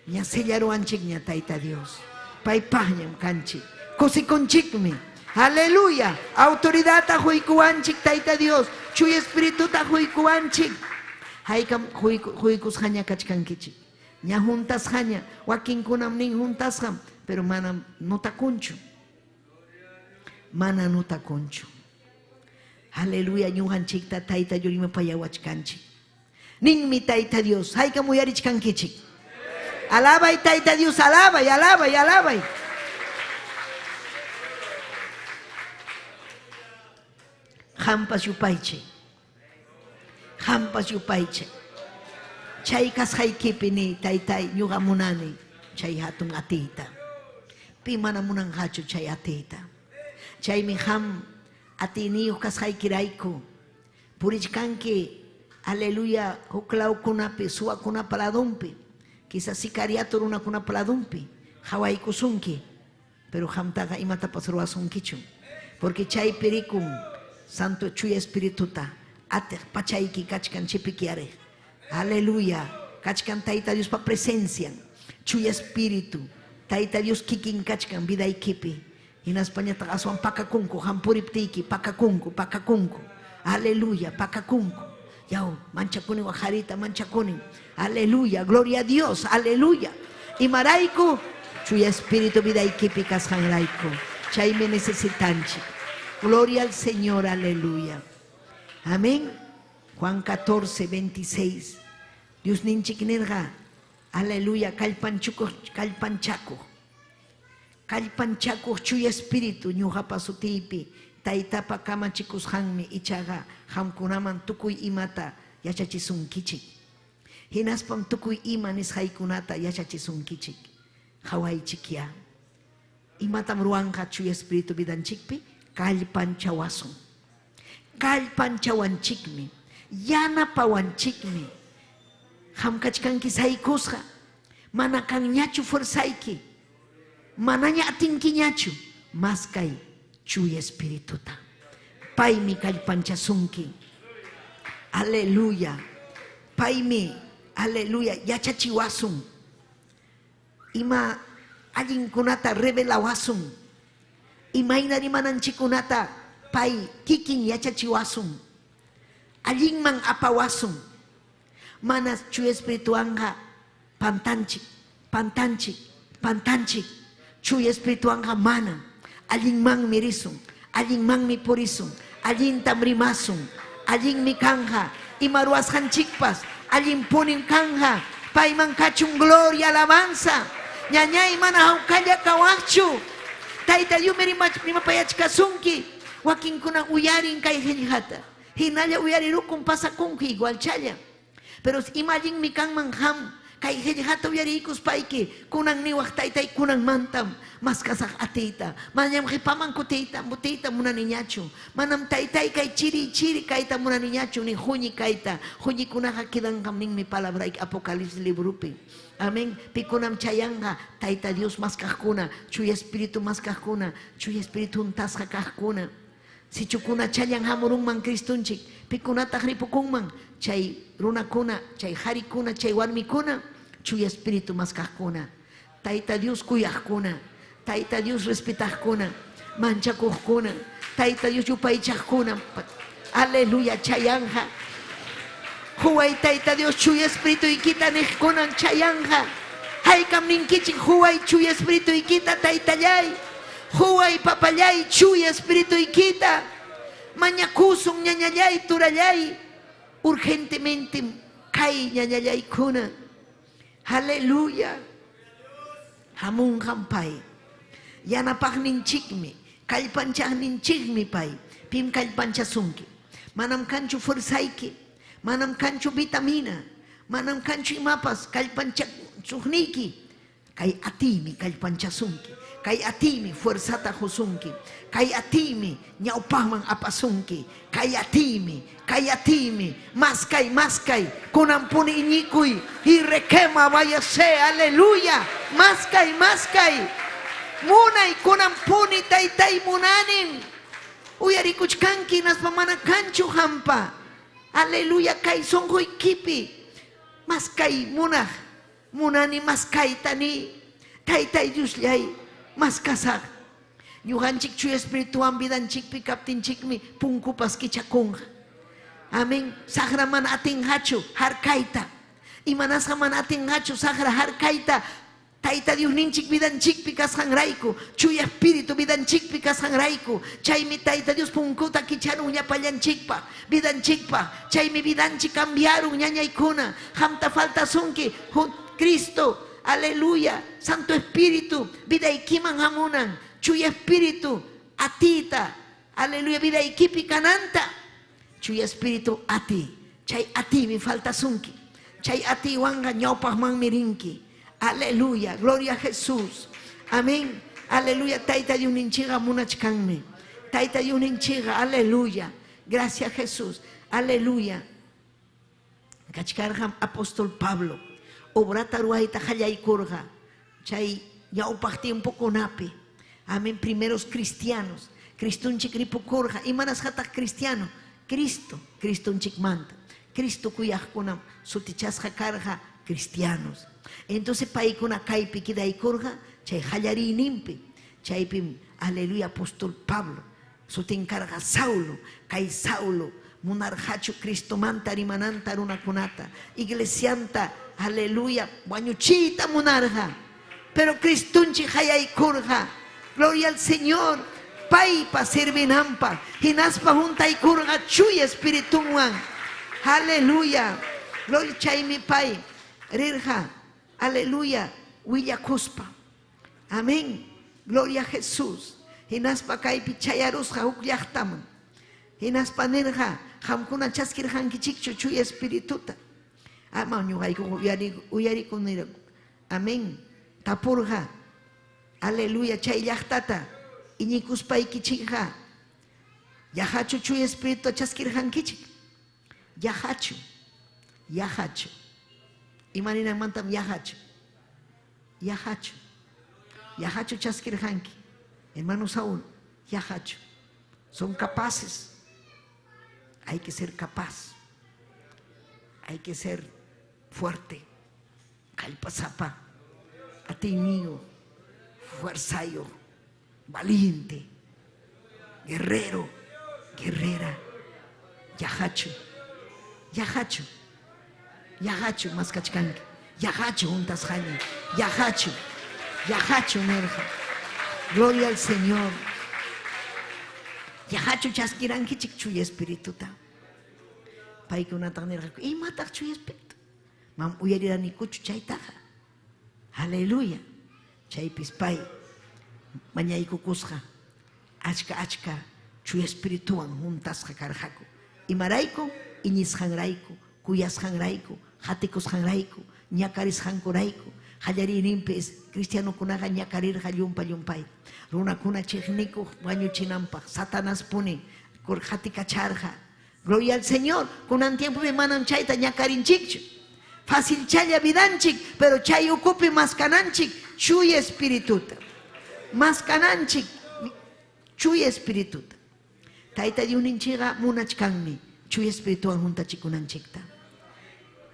Ña sellaruanchik ña Tayta Dios. Pay pahñam kanchik. Kosikonchikmi. Aleluya. Autoridad ta huikuanchik Tayta Dios. Chuy espíritu ta huikuanchik. Haykam huikus haña kachkankichik. Ña juntas haña. Wakin kunam nin juntas ham. Pero mana nota kunchu. Mana nota kunchu. Aleluya. Ñuhanchik ta Tayta yurima payawachkanchik. Nin mi Tayta Dios. Haykam uyarichkankichik. Alaba y Tayta Dios. Alaba y alaba y alaba. Hampas yupayche. Hampas yupayche. Chay kasjaykipi ni Taytay ñugamunani. Chay hatun atita. Pimana munan hachu chay atita. Chay mi ham atiniyo kasjaykirayku. Purichkanki. Aleluya. Huklaw kunapi. Suwa kunapaladumpi. Quizás sicariato una kunapaladumpi. Hawaii kusunki. Pero hamtaga imata pasruasunkichu. Porque chay perikun. Santo chuya espirituta. Ate pachaiki kachkan chipikiare. Aleluya. Kachkan Tayta Dios pa presencia. Chuya espíritu. Tayta Dios kikin kachkan vida ikipi. En España tagasuan pakakunku. Hampuriptiki pakakunku. Aleluya. Pakakunku. Yao. Manchakuni wajarita manchakuni. Aleluya. Gloria a Dios. Aleluya. Y maraiku. Chuya espíritu vida ikipi kashan raiku. Chay me necesitanchi. Gloria al Señor, aleluya. Amén. Juan 14, 26. Dios ninchiknerga. Aleluya. Kalpanchaco. Kalpanchaco chuya espíritu. Ñuhapa sutipi. Taitapa kama chicos hanmi. Ichaga. Hamkunaman tukuy imata. Yachachisun kichik. Hinaspam tukuy imanis haikunata. Yachachisun kichik. Hawaii chikia. Imatam ruangka chuya espíritu vidanchikpi. Kalpanchawasun. Kalpanchawanchikmi. Yanapawanchikmi. Hamkachkanki saikusha. Manakang nyachu forsaiki. Mananya atinki nyachu. Maskay chuy espirituta. Paimi kalpanchasunki. Aleluya. Paimi. Aleluya. Yachachiwasun. Ima alinkunata revelawasun. Imaynari manan chikunata pay kikin yachachiwasun. Alin mang apawasun. Manas chu espirituanga pantanchik. Chu espirituanga manan. Alin mang mirisun. Alin mang mi purisun. Alin tamrimasun. Alin mi kanja. Imaruashan chikpas. Alin punin kanja. Pay mang kachung gloria alabanza. Ñañay mana haukaya kawachu. Tayta Dios prima payachka sunki. Wakin kuna uyarin kay hiljata. Hinalla uyarirukum pasakunki igual chaya. Pero imagine mi kan manham. Kay hejata uyarikus paiki kunang niwak taytay kunang mantam mas kasak atita manam kipaman kutita butita muna niñachu manam taytay kay chiri kaita muna niñachu ni huñi kaita huñi kunaka kidan kamning mi palabra Apocalipsis librupi. Amén. Pikunam chayanga tayta Dios mas kahkuna chuy espíritu mas kahkuna chuy espíritu untasja kahkuna si chukuna chayan hamurunman Kristunchik pikunata ripukunman chay runakuna chay harikuna chay warmikuna chuy espíritu mas kahkuna tayta Dios kuyajkuna tayta Dios respetajkuna manchakuqkuna tayta Dios yupaychajkuna aleluya chayanja Huay tayta Dios chuy espíritu ikita nijkunan chayanja haykam ninkichik huay chuy espíritu ikita taytallay huay papallay chuy espíritu ikita mañakusun ñañallay turallay urgentemente kay ñañallay kuna aleluya hamun hampay yanapaq ninchikmi kallpanchaq ninchikmi pay pim kallpanchasunki manam kanchu fuerzayki manam kanchu vitamina manam kanchu imapas kallpanchasuqniyki kay atimi kallpanchasunki kay atimi fuerzata husunki kay atimi ñawpaqman apasunki kay atimi maskay kunampuni iñikuy y requema váyase aleluya maskay munay kunampuni taytay munanin uyarikuchkanki naspa mana kanchu hampa aleluya kay songoy kipi maskay munani maskay tani taytay Dios llay maskasak ñuqanchik chuy espirituwan vidanchikpi kaptinchikmi punkupas kichakunqa amén saqra mana atinqachu harkayta imanasqa mana atinqachu saqra harkayta tayta Dios ninchik vidanchikpi kasqanrayku chuy espíritu vidanchikpi kasqanrayku chaymi tayta Dios punkuta kicharun ñapallanchikpa vidanchikpa chaymi vidanchik cambiarun ñañaykuna hamta faltasunki Cristo aleluya Santo Espíritu vidaykiman hamunan chuy espíritu atita aleluya vidaykipi kananta chuy espíritu ati chay atimi faltasunki chay atiwanga ñawpaqman mirinki aleluya gloria a Jesús amén aleluya tayta Dios ninchiga munachkanmi tayta Dios ninchiga aleluya gracias Jesús aleluya kachkarham apóstol Pablo obrata ruaita hallaykurqa chay ñawpaq tiempokunapi amén primeros cristianos Cristunchik ripukurqa imanas hataq cristiano Cristunchik manta Cristo kuyaqkunam sutichasqa karqa cristianos entonces paykuna kaypi kidaykurqa chay hallariyninpi chaypim aleluya apóstol Pablo sutinkarqa Saulo kay Saulo munarqachu Cristomanta rimananta runakunata iglesianta aleluya wañuchiyta munarqa pero Cristunchik hayaykurqa gloria al Señor paypa servinanpa hinaspa juntaykurqa chuy espirituwan aleluya gloria chaymi pay rirqa aleluya willakuspa amén gloria a Jesús hinaspa kaypi chayarusqa huk llaqtaman hinaspa nirqa qamkuna chaskirqankichikchu chuy espirituta ama ñuqayku uyarikuniraku amén tapurqa aleluya chay llaqtata iñikuspaykichikqa yahachu chuy espíritu chaskirqankichik yahachu imaninanmantam yahachu chaskirqanki hermano Saúl yahachu son capaces hay que ser capaz hay que ser fuerte kallpasapa atenido fuerzayo valiente guerrero guerrera yahachu maskachkanki yahachu juntas jani yahachu nerja gloria al Señor yahachu chaskirankichik chuy espirituta paykunataq nirqaku imataq chuy espíritu mam uyariranikuchu chaytaqa aleluya chaypis pay mañaykukusqa achka chuy espirituwan juntasqa karqaku imarayku iñisqanrayku kuyasqanrayku hatikusqanrayku ñakaris hankurayku hallaririnpis cristiano kunaqa ñakarirqa llumpay runakuna chiqnikuq wañuchinanpaq Satanás puni hatikacharqa. Gloria al Señor. Kunan tiempo manan chayta ñakarinchikchu. Fácil chaya vidanchik, pero chay ocupe más cananchik, chuy espirituta. Más cananchik, chuy espirituta. Taita diuninchiga munachkanmi, chuy espirituan junta chikunanchikta.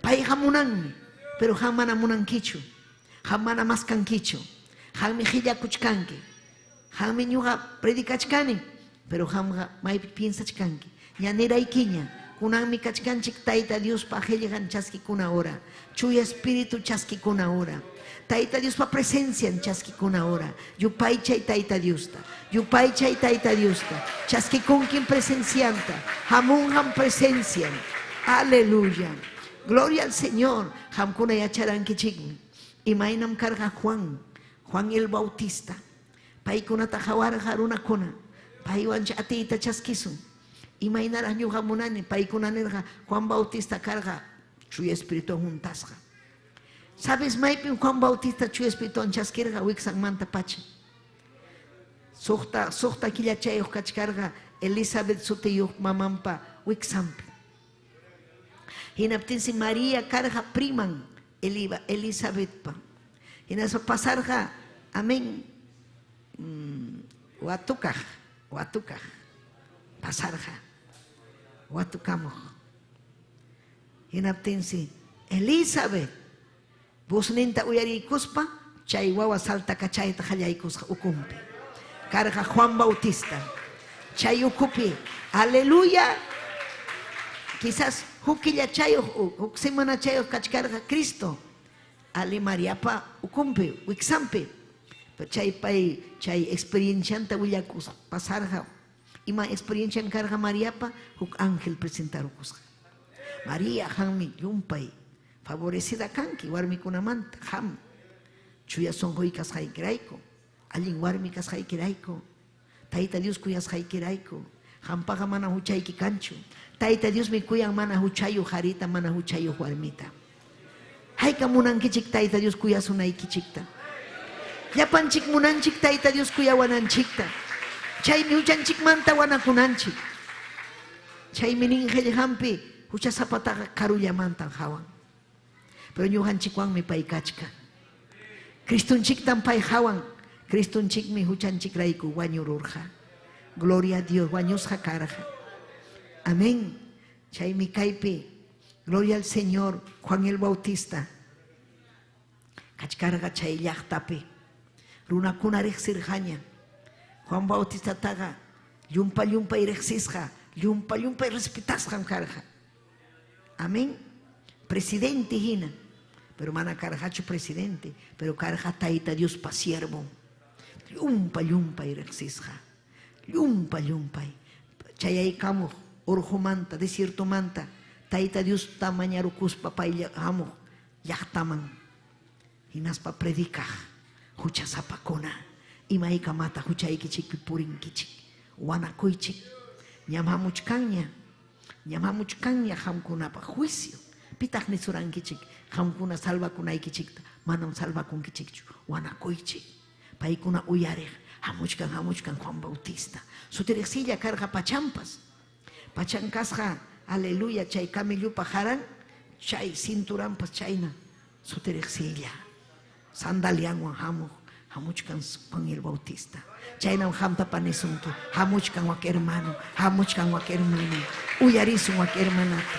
Pai hamunanmi, pero hamana munankichu, hamana más kankichu, hammi hilla kuchkanki, hammi ñuga predikachkani, pero hamga mai piensachkanki. Ñanera ikiña. Kunan mi kachkanchik taita Dios pa heligan chaskikuna ora. Chuy espíritu chaskikuna ora. Taita Dios pa presencia en chaskikuna ora. Yupay chay taita Diosta. Yupay chay taita Diosta. Chaskikun quien presencianta. Hamun ham presencian. Aleluya. Gloria al Señor. Hamkuna yacharan kichigmi. Imainam carga Juan el Bautista. Paikuna tahawar haruna kuna. Paiwan atita chaskisun. Imainara ñuqa munani paykunanirqa Juan Bautista carga chuy espíritu juntasqa. ¿Sabes maypin Juan Bautista chuy espíritu chaskirqa wiksanmanta pacha? Suqta killachayuq kachkarqa Elizabeth sutiyuq mamanpa wiksanpi. Hinaptinsi María carga priman Elizabethpa. Hinaspa pasarqa amén watukaj pasarqa watukamuq. Hinaptinsi Elizabeth busninta uyarikuspa chay wawa salta kachayta qallaykusqa ukumpi. Karqa Juan Bautista chay ukupi. Aleluya. Quizás hukilla chayuq huk semana chayuq kachkarqa Cristo ali Mariapa ukumpi wiksampi. Pero chay experiencianta willakusqa pasarqa. Ima experiencia en carga Mariapa, huk ángel presentar ukusqa. María hammi yumpay favorecida kanki warmi kunamanta ham chuya songoy kasqaykirayku allin warmi kasqaykirayku Tayta Dios kuyasqaykirayku hampaqa mana huchayki kanchu. Tayta Dios mi kuyan mana huchayu harita mana huchayu warmita. Hayka munankichik Tayta Dios kuyasunaykichikta. Llapanchik munanchik Tayta Dios kuyawananchikta. Chay mi huchanchik manta wanakunanchik. Chay mi ninjel hampi hucha zapataqa karulla mantan hawan. Pero ñuqanchik wanmi pay kachka. Cristunchik tan pay hawan. Cristunchik mi huchanchik rayku wañururqa. Gloria a Dios wañusqa karqa. Amén. Chay mi kaypi. Gloria al Señor Juan el Bautista. Kachkarqa chay llaqtapi. Runakuna riqsirqaña. Juan Bautista taga llumpa y rexisja, llumpa y respetasjan carja. Amén. Presidente hina, pero mana carjacho presidente, pero carja taita Dios pa siervo. Llumpa y rexisja, llumpa. Chayay kamo orjo manta, desierto manta, taita Dios tamañarucus papay amo, yachtaman. Hinaspa predica, hucha zapacona. Imaika mata huchaykichik pipurinkichik wanakuychik ñamamuchkanña hamkunapa juicio pitaq nisurankichik hamkuna salvakunaykichikta manam salvakunkichikchu wanakuychik paykuna uyariq hamuchkan Juan Bautista sutiriqsilla karqa pachampas pachankasqa aleluya chay camillupa haran chay cinturanpas chayna sutiriqsilla sandalianwan hamuq hamuchkan Juan el Bautista. Chaynam hamta panesuntu. Hamuchkan wak hermano. Uyarisun wak hermanata.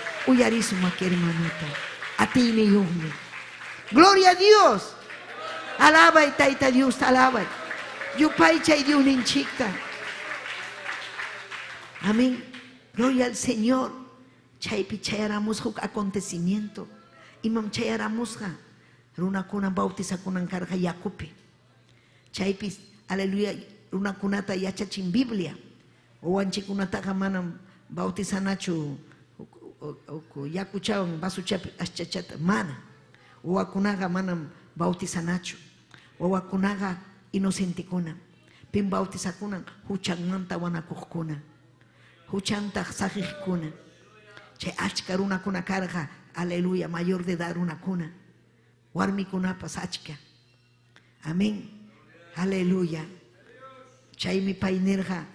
Atini yumi. Gloria a Dios. Alaba y taita Dios, alaba. Yupay chay diuninchikta. Amén. Gloria al Señor. Chaypi chayaramus huk acontecimiento. Imam chayaramusqa. Runakuna bautiza kunan karqa yakupi. Chaypis, aleluya, una kunata yachachin Biblia. O anchikunataqa manam bautizanachu yakuchawan basuchapi aschachata mana. O akunaga manam bautizanachu. O akunaga inocentikuna. Pin bautizakunan huchanmanta wanakuqkuna. Huchanta saqiqkuna. Chay achka runakuna karqa, aleluya, mayor de edad runakuna. warmikunapas achka. Amén. Aleluya. Chaymi pay nirqa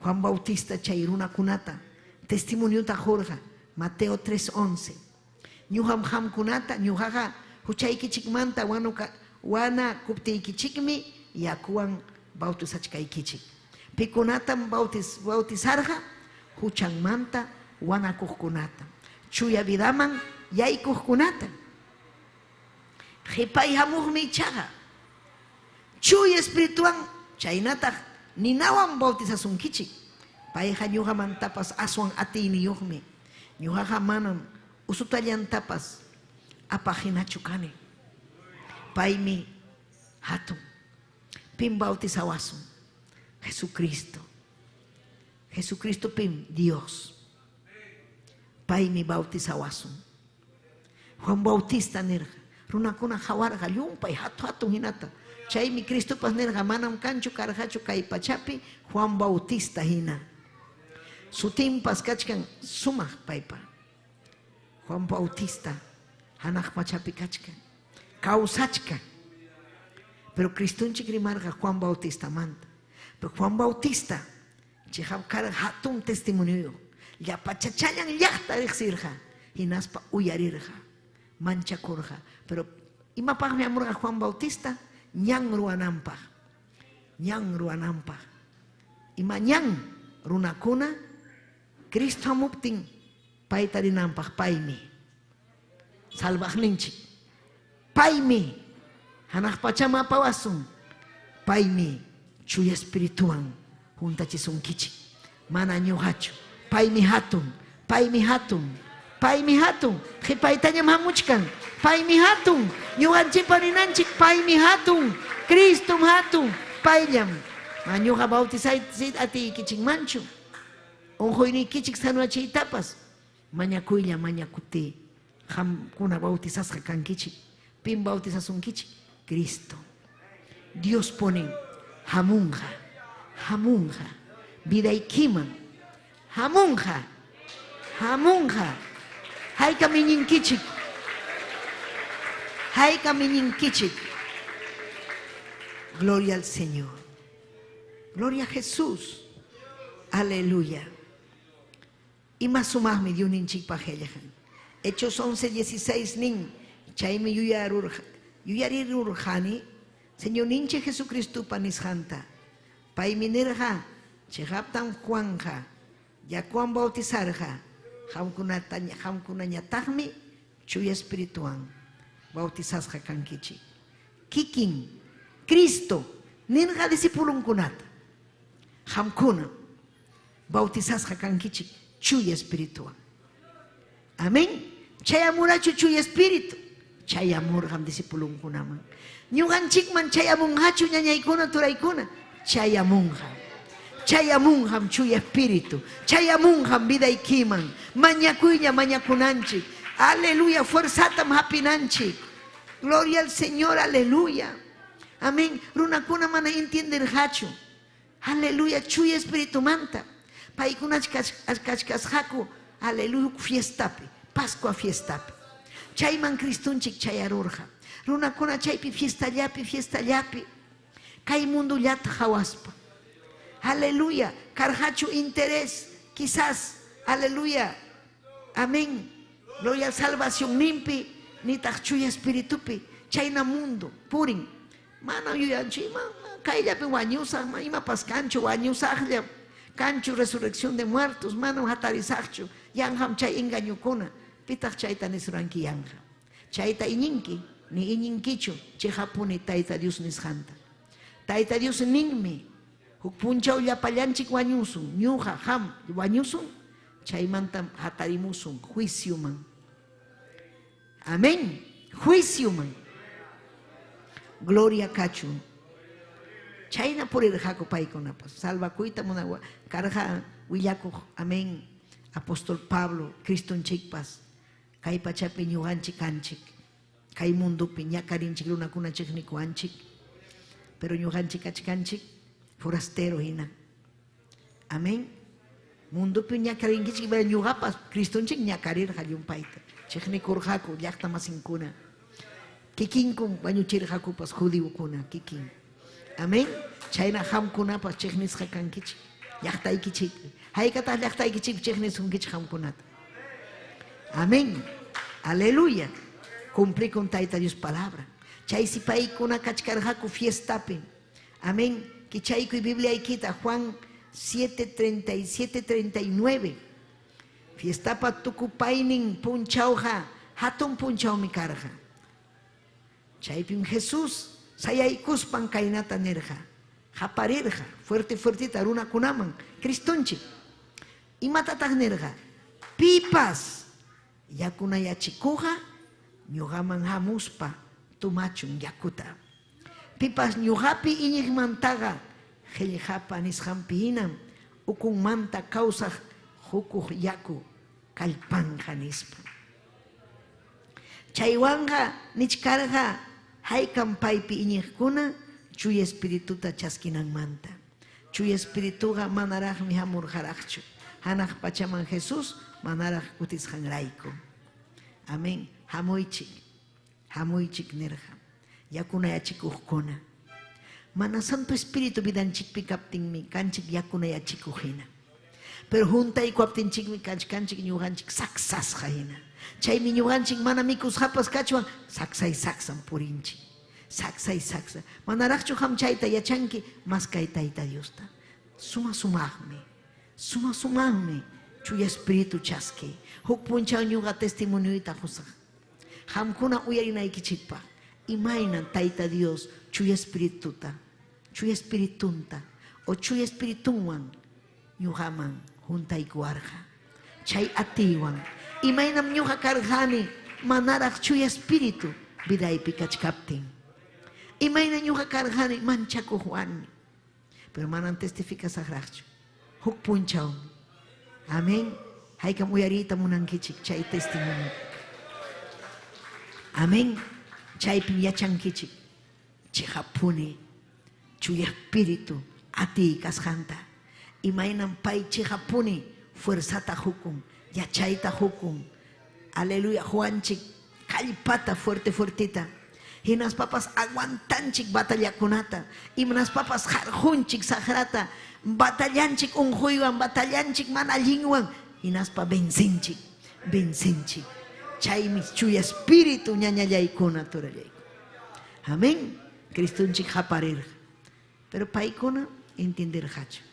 Juan Bautista chay runakunata testimoniota jorja Mateo 3:11. Ñuqam hamkunata ñuqaqa huchaykichikmanta wana kuptiykichikmi yakuwan bautizachkaykichik. Pikunatam bautizarqa huchanmanta wanakuqkunata, chuya vidaman yaykuqkunata. Qhipay hamuqmi ichaqa chuya espirituwan chaynataq ninawan bautizasunkichik. Payqa ñuqamantapas aswan atiyniyuqmi. Ñuqaqa manam usutallantapas apaqhinachu kani. Paymi hatun. Pim bautizawasun. Jesucristo. Jesucristo pim Dios. Paymi bautizawasun. Juan Bautista nirqa runakuna hawarqa llumpay hatun hinata. Chaymi Cristo pas nirqa manam kanchu karqachu kay pachapi Juan Bautista hina. Sutimpas kachkan sumaq paypa. Juan Bautista hanaq pachapi kachkan. Kawsachka. Pero Cristunchik rimarqa Juan Bautista manta. Pero Juan Bautista chihab karqa hatun testimonio. Llapachachallan llaqta riqsirqa hinaspa uyarirqa manchakurqa. Pero imapaqmi amurqa Juan Bautista ñan ruwananpaq. Ñan ruwananpaq. Ima ñan runakuna Cristo hamuptin payta rinanpaq paymi salvaqninchik. Paymi hanaq pachama apawasun. Paymi chuya espirituwan juntachisunkichik. Mana ñuqachu. Paymi hatun. Paymi hatun. Paymi hatun. Qhipaytañam hamuchkan. Paymi hatun. Ñuqanchikpa rinanchik paymi hatun. Cristo hatun. Payllam. Ma ñuqa bautizayta atiykichikmanchu. Unquynikichik sanuachiytapas. Mañakuylla mañakuti. Qamkuna bautizasqa kankichik. Pim bautizasunkichik. Cristo. Dios ponen hamunqa. Hamunqa. Vidaykiman. Hamunqa. Hamunqa. Hayka miñinkichik. Hayka miñinkichik. Gloria al Señor. Gloria a Jesús. Aleluya. Y más sumahmi diuninchik pajellajan. Hechos 11:16 nin. Chaymi yuyarirurjani. Señor ninche Jesucristo panisjanta. Paymi nirja. Chehaptan Juanja. Yakuan bautizarja. Hamkunañataqmi chuya espirituan. Bautizasja kankichi. Kikin. Cristo. Nirja disipulunkunata. Hamkuna. Bautizasja kankichi. Chuya espirituan. Amén. Chayamurachu chuya espíritu. Chayamurjam disipulunkunaman. Ñuqanchikman chayamunhachu ñañaykuna turaykuna. Chayamunjam. Chayamunjam chuya espíritu. Chayamunjam vidaykiman. Mañakuylla mañakunanchik. Aleluya. Fuerzatam hapinanchik. Gloria al Señor. Aleluya. Amén. Runakuna mana entienderjachu. Aleluya. Chuya espíritu manta. Paykunach kachkasjaku. Aleluya. Fiestapi. Pascua fiestapi. Chayman Cristunchik chayarurja. Runakuna chaypi fiestallapi. Kay mundo llata hawaspa. Aleluya. Karhachu interés. Quizás. Aleluya. Amén. Gloria a salvación nimpi. Nitaq chuya espiritupi. Chayna mundo. Purin. Mana yuyanchi. Kayllapi wañusaq. Imapas cancho wañusaqlla. Cancho resurrección de muertos. Mana hatarisaqchu. Yanham chay engañukuna. Pitaq chayta nisranki yanja. Chayta iñinki. Ni iñinkichu. Chihapuni Tayta Dios nisjanta. Tayta Dios ninmi. Huk punchaw llapallanchik wañusun. Ñuqa ham wañusun. Chaymanta hatarimusun. Juicioman. Amén. Juicioman. Gloria kachu. Chayna purirqaku paykunapas. Salvakuyta munawa. Karqa willakuq. Amén. Apóstol Pablo. Cristonchikpas. Kay pachapi ñuqanchik kanchik. Kay mundupi ñakarinchik runakunachik nikuanchik. Pero ñuqanchik achkanchik forastero hina. Amén. Mundupi ñakarinkichik pero ñuqapas Cristonchik ñakarirqa llumpayta. Chiknikurqaku llaqta masinkuna. Kikinkun wañuchirqakupas judíokuna kikin. Amén. Chayna hamkunapas chiqnisqa kankichik. Llaqtaykichikpi. Haykataq llaqtaykichikpi chiqnisunkichik hamkunata. Amén. Aleluya. Cumplí con Tayta Dios palabra. Chay si paykuna kachkarqaku fiestapi. Amén. Kichaykuy Bibliaykita Juan 7:37-39. Fiestapa tukupaynin punchawqa hatun punchawmi karqa. Chaypim Jesús sayaykuspan kaynata nirqa. Haparirqa fuertita runakunaman Cristonchik. Imatataq nirqa. Pipas yakunayachikuqa ñuqaman hamuspa tumachun yakuta. Pipas ñuqapi iñiqmantaqa qillqapa nisqanpi hinam ukunmanta kawsaq hukuq yaku kallpanqa nispa. Chaywanqa nichkarqa haykan paypi iñiqkuna Chuy Espirituta chaskinanmanta. Chuy Espirituqa manaraqmi hamurqaraqchu. Hanaq pachaman Jesús manaraq kutisqanrayku. Amén. Hamuychik nirqa. Yakunayachikuqkuna. Mana Santo Espíritu vidanchikpi kaptinmi kanchik yakunayachikuq hina. Pero juntayku aptinchikmi kanchik ñuqanchik saksasqa hina. Chaymi ñuqanchik mana mikusqapas kachwan saksan purinchik. Saksa. Manaraqchu hamchayta yachanki mas kay Tayta Diosta. Sumaqmi. Chuy Espíritu chaski. Huk punchaw ñuqa testimonioyta qusaq. Hamkuna uyarinaykichikpaq. Imaynan Tayta Dios Chuy Espiritunta o Chuy Espiritunwan ñuqaman juntaykuwarqa. Chay atiwan. Imaynam ñuqa karqani manaraq Chuy Espiritu vidaypi kachkaptin. Imayna ñuqa karqani manchakuq warmi. Pero manan testificasaqraqchu. Huk punchawmi. Amén. Haykam uyariyta munankichik chay testimonio. Amén. Chaypim yachankichik. Chihapuni. Chuy Espíritu ati kasqanta. Imaynam pay chihapuni fuerzata hukun. Yachayta hukun. Aleluya. Juanchik kallpata fuertita. Hinas papas aguantanchik batallakunata. Imanas papas jarjunchik sagrata. Batallanchik unjuywan, batallanchik manallinwan. Hinaspa bensinchik. Chaymi Chuy Espíritu ñañallaykuna turallayku. Amén. Cristunchik haparirqa. Pero paykuna entenderqachu.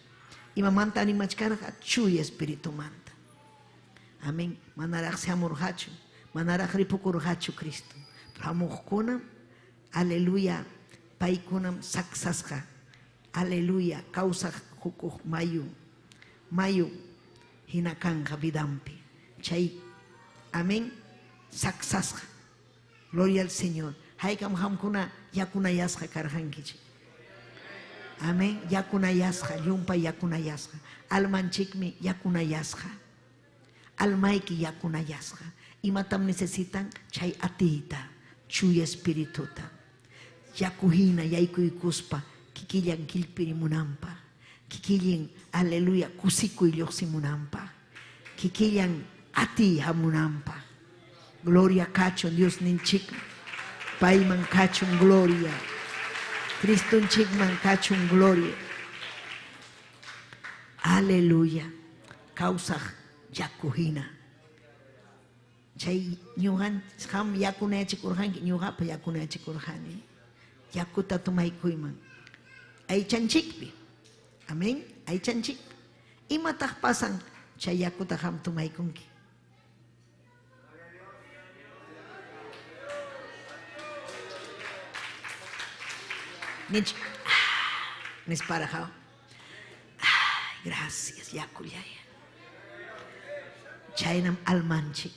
Imamanta animachkarqa Chuy Espíritu manta. Amén. Manaraq hamurqachu. Manaraq ripukurqachu Cristo. Pero hamuqkuna, aleluya, paykunam saksasqa. Aleluya, kawsaq hukuq mayu hina kanqa vidampi. Chay, amén, saksasqa. Gloria al Señor. Haykam hamkuna yakunayasqa karqankichik. Amén, yakunayasqa, llumpay yakunayasqa. Almanchikmi yakunayasqa. Almayki yakunayasqa. Imatam necesitan chay atita, Chuy Espirituta. Yakuhina yaykuykuspa kikillan kilpirimunampa. Kikillan, aleluya, kusikuy lluqsimunampa. Kikillan ati hamunampa. Gloria kachun Dios ninchik. Payman kachun gloria. Cristonchikman kachun gloria. Aleluya. Kausaj yakuhina. Chay ñuqan ham yakunayachikurqanki ñuqapa yakunayachikurqani. Yakuta tumaykuyman. Aychanchikpi. Amén. Aychanchikpi. Imataq pasan chay yakuta ham tumaykunki. Ninch. Nisparajao. Gracias, yakullaya. Chaynam almanchik.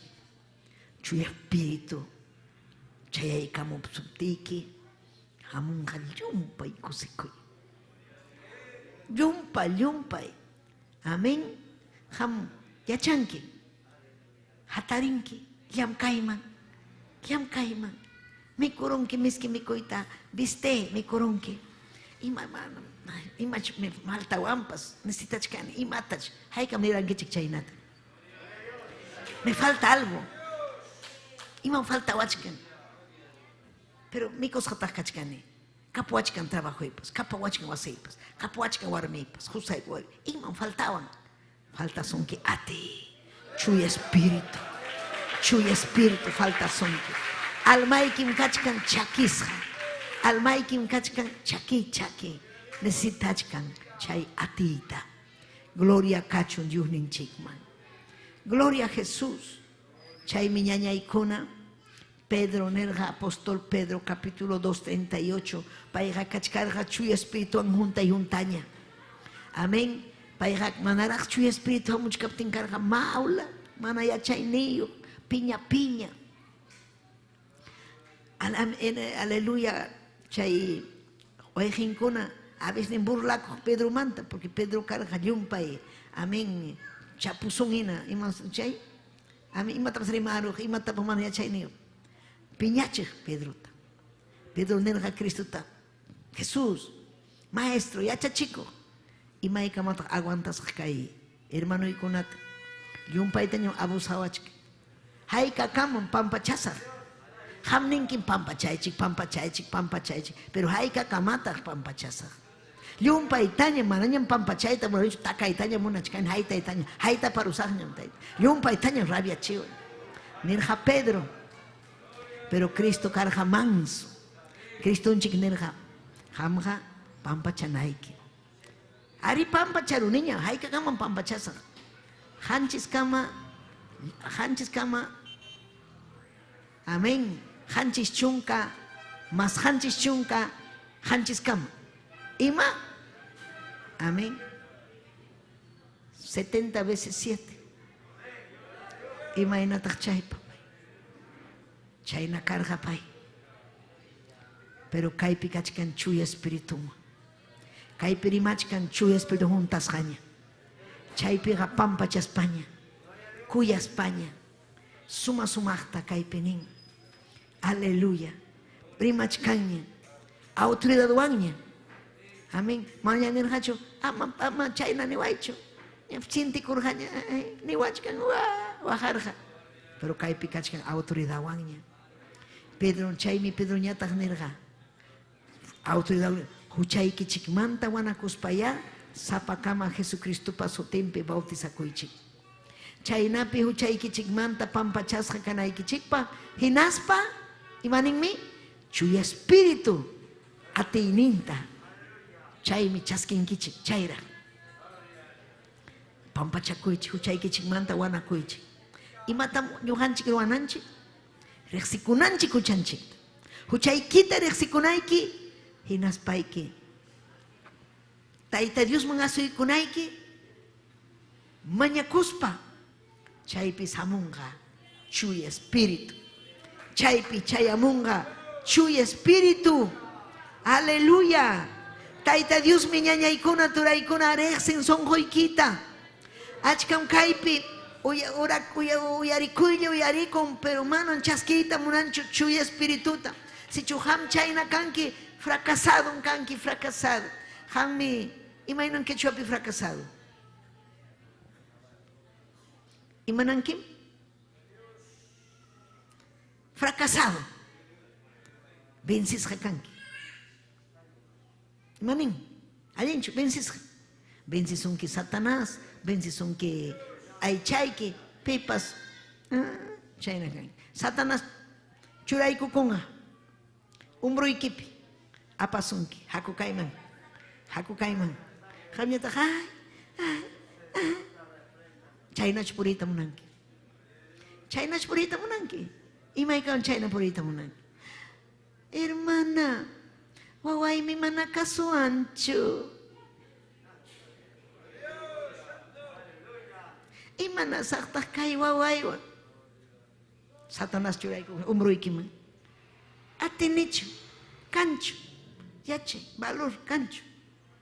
Chuy Espíritu. Chayaykamupsuptiki. Hamunqa llumpay kusikuy. Llumpay. Amén. Ham yachanki. Hatarinki. Llamkayman. Mikurunki miski mikuyta. Viste mikurunki. Imach me faltawampas. Necesitachkani. Imatach. Haykam nirankichik chaynata. Me falta algo. Iman falta wachkan. Pero mikos hatah kachkani. Kapuachkan trabajo ipas, kapuachkan waseipas, kapuachkan warmipas, jusay wari. Iman faltaban. Falta son que ati. Chuy espíritu falta son que. Almaikim kachkan chakisha. Almaikim kachkan chaki. Necesitachkan chay atita. Gloria kachun yuhnin chikman. Gloria a Jesús. Chay miñaña ikuna. Pedro, nerga, apóstol Pedro, capítulo 2:38. Paiga kachkarga chuy espíritu anjunta y juntaña. Amén. Paiga manarach chuy espíritu muchkaptin karga maula. Manaya chay niyo. Piña. Aleluya. Chay oejinkuna. A veces en burla con Pedro manta, porque Pedro carga yumpay. Amén. Chapuzungina. Imas chay. Amén. Imata pasrimaru. Imata pamanaya chay niyo. Piñache Pedrota. Pedro nerga Cristuta. Jesús, maestro, yacha chico. Y maika mata aguantas kai. Hermano y conat. Y un paitaño abusawachk. Haika kamon pampachasa. Hamninkin pampachaychik. Pero haika kamata pampachasa. Y un paitaño manañan pampachayta. Bueno, takaitaña monachkan. Haita itaña. Haita parusagña. Y un paitaño rabia chivo. Nerja Pedro. Pero Cristo carga manso. Cristo un chiknerja. Hamga pampachanaiki. Ari pampacharu niña. Haika kama pampachasa. Hanchis kama. Amén. Hanchis chunka. Mas hanchis chunka. Hanchis kama. Ima. Amén. 70 veces 7. Ima inatach chaypa. Chayna carga pay. Pero kaipi kachkan chuy espíritu. Kaipi rimachkan chuy espíritu juntas jaña. Chaypi pampa España. Cuya España. Sumachta kaipenin. Aleluya. Primachkaña. Autoridad waña. Amén. Mañana en hacho. Ama chayna ni waicho. Chinti kurjaña. Ni wachkan wajarja. Pero kaipi kachkan autoridad waña. Pedro chaymi Pedro ñataq nirqa autoridad huchayki chikmanta wanakuspaya sapakama Jesucristupa sutinpi bautizakuychik. Chaynapi huchayki chikmanta pampachasqa kanaykichikpa hinaspa imaninmi chuy espíritu atiyninta chaymi chaskinkichik chayra pampachakuychik huchayki chikmanta wanakuychik. Imatam ñuqanchik ruwananchik rexikunanchik huchanchik. Huchaykita rexikunayki hinaspayki. Tayta Dios man asuykunayki mañakuspa. Chaypi samunga chuy espíritu. Chaypi chayamunga chuy espíritu. Aleluya. Tayta Dios miñañaykuna turaykuna rexin sonjoykita. Achkam kaypi uyarikun, pero manon chasquita munanchu chuy espirituta. Si chuham chayna kanki fracasado. Hammi imainan que chuapi fracasado. Imanankim fracasado. Vencis kanki. Imanin alinchu vencis. Vencis unki Satanás, vencis unki aychayki pipas chayna kan. Satanás churayku kunga umbruykipi apasunki hakukayman hamñata chaynachu puriyta munanki imaykawan chayna puriyta munanki. Hermana wawaymi mana kasuwanchu. Imana saqtaq kay wawaywan Satanás churayku umruykiman atinichu kanchu yache valor kanchu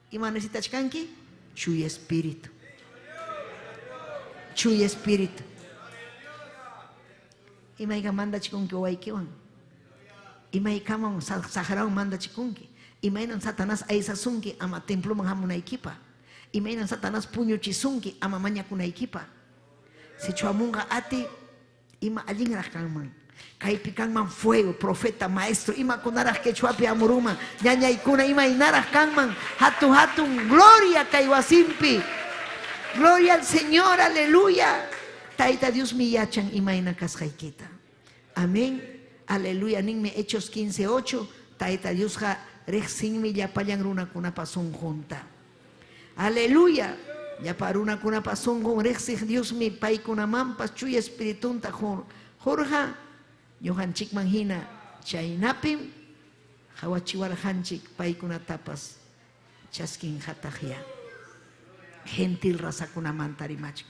ima necesitachkanki chuy espíritu imayka mandachikunki wawaykiwan imaykaman sagrawan mandachikunki imaynan Satanás aysasunki ama temploman hamunaykipa imaynan Satanás puñuchisunki ama mañakunaykipa. Si chuamunga ati ima allinraq kanman. Kay kangman fuego, profeta, maestro, ima kunaras quechuapi amuruma, ñañaykuna ima inaras kangman, hatun, gloria kay wasimpi. Gloria al Señor, aleluya. Taita Dios mi yachan imaina kasjaikita. Amén. Aleluya. Ninme Hechos 15:8. Taita Dios ja rexin mi yapayan runa kuna pasun junta. Aleluya. Yaparuna kuna pasun con rexin Dios mi pai kuna mampas chuy espiritunta jorja. Yohan chik manhina chainapim. Hawachiwar hanchik pai kuna tapas. Chaskin hatajya. Gentil raza kuna mantari machik.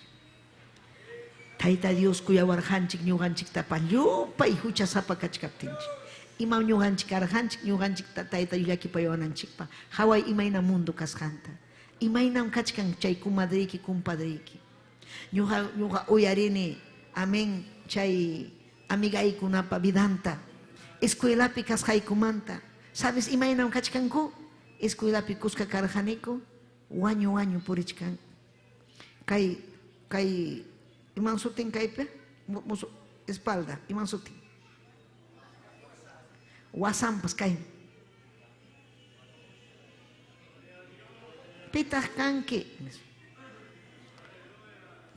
Taita Dios kuya warhanchik ñuganchik tapallupa y hucha sapa kachkaptinchik. Ima ñuganchik arhanchik ñuganchik taita yullakipayawananchikpa. Hawai imayna mundo kasjanta. Imaynam kachkan chay kumadriki kumpadriki. Ñuga uyarini amén chay amigaykunapa vidanta. Escuelapi kasjaykumanta. ¿Sabes imaynam kachkanku? Escuelapi kuska karjaniku. Waño purichkan. Kay iman sutin kaype musu espalda iman sutin. Wasampas kay. Pitah kanki.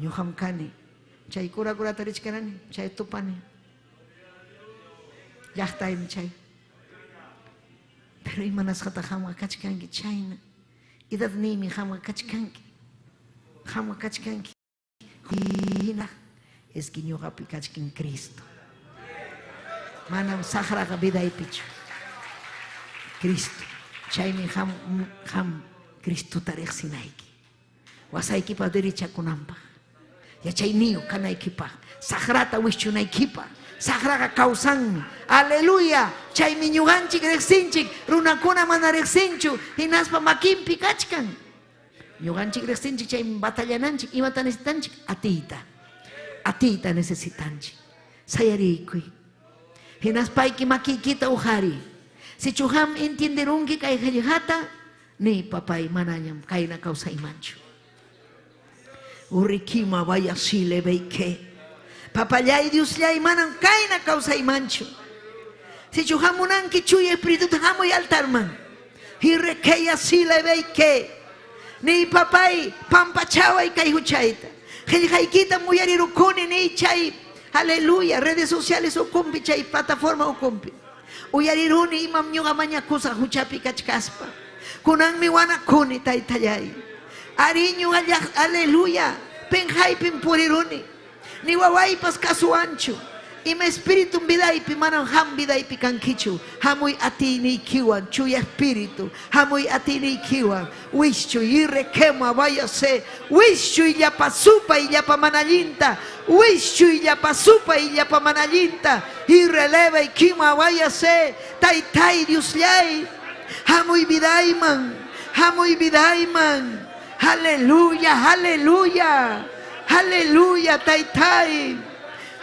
Ñuham kani. Chay kura tarichkanani. Chay tupani. Llaqtaymi chay. Pero imanas hatahama kachkanki chayna. Idad nimi hama kachkanki. Es que ñuqapi kachkin Cristo. Manam sagraga vida y pichu. Cristo. Chaymi ham Cristo tarexinaiki. Wasayki pa derecha kunampa. Ya chay niyo kanayki pa. Sagrata wischunayki pa. Sagraga kausanmi. Aleluya. Chaymi ñuganchik rexinchik. Runakuna mana rexinchu. Hinaspa makimpi kachkan. Ñuganchik rexinchik chay batallananchik. Imata necesitanchik. Atita necesitanchik. Sayarikuy. Hinaspayki makikita uhari. Si chuham entenderunki kay hallajata. Ni papay manayam kayna kausa imanchu. Urikima vaya sile beike. Papayay Dios ya imanan kayna kausa imanchu. Si chuhamunan ki chuy espíritu tamo y altarman. Hirrekeya sile beike. Ni papay pampachawa y kay huchaita. Hallajayquita muyarirukuni ni chay. Aleluya, redes sociales o compi chay plataforma o compi. Uyariruni imam ñuga mañakusa huchapi kachkaspa. Kunan mi wanakuni taytayay. Ariño aleluya. Penjay pimpuriruni. Ni wawaipas kasuanchu. Ima espíritu vidaipi manan ham vidaipi kankichu. Hamuy ati ni kiwan. Chuya espíritu. Hamuy ati ni kiwan. Wischu y requema vaya se. Wischu y yapa supa y yapa manalinta. Wischu y yapa supa y yapa manalinta. Y releva y kima vaya se. Tai Dios yay. Hamuy vidaiman. Hamuy vidaiman. Aleluya, aleluya. Aleluya, tai.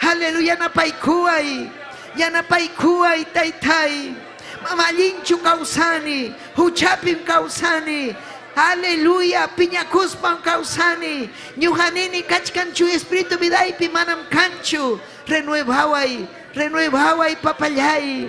Aleluya, napaikuay. Yanapaikuay, tai. Mamalinchu kausani. Huchapim kausani. Aleluya, piñacuspam kausani. Ñujanini kachkanchu espíritu vidaipi manam kanchu. Renuevaway papayay.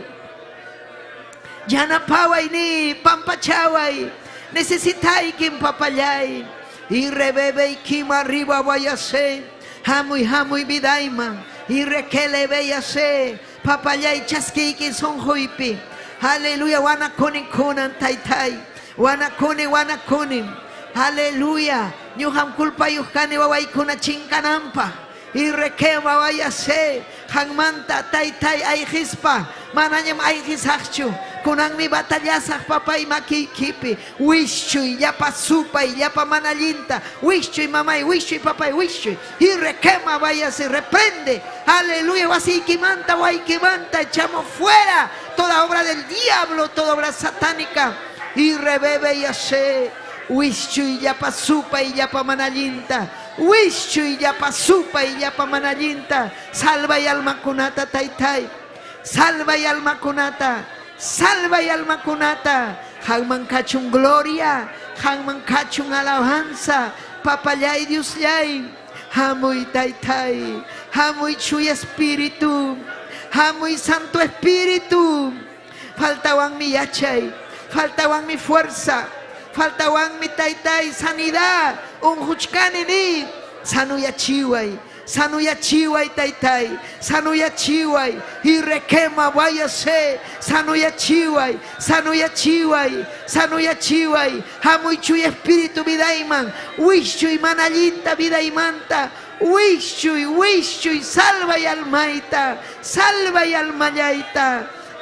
Yanapaway ni pampachaway. Necesitai kim papayay. Y rebebe y kim arriba vayase. Hamuy vidaiman. Y requele vayase. Papayay chaskiki son huipi. Aleluya, wanakuni kunan tai. Wanakuni. Aleluya. Ñuham culpa yuhkani waway kuna chinkanampa. Y requema vayase. Hangmanta tai ay hispa. Mananyam ay hisakchu. Kunang mi batallasaq papay makikipi. Wischuy, yapa supay, yapa manalinta. Wischuy mamay, wischuy papay, wischuy. Y requema vayase, reprende. Aleluya, wasiikimanta, waikimanta. Echamos fuera toda obra del diablo, toda obra satánica. Y rebebe yase. Wischuy, yapa supay, yapa manalinta. Wischuy, yapa supay, yapa manalinta. Salva y alma kunata, tai. Salva y alma kunata. Salva y alma kunata. Hangman kachung gloria. Hangman kachung alabanza. Papayay Dios yay. Hamuy tai. Hamuy chuy espíritu. Muy Santo Espíritu. Faltaban mi yachay, faltaban mi fuerza, faltaban mi taitai, sanidad, un huchkanini, sanuya chihuay, taitai, sanuya chihuay, y requema vayase, sanuya chihuay, muy chuy espíritu vidaiman, wishuy manallinta vidaimanta, wishuy, salva y almaita,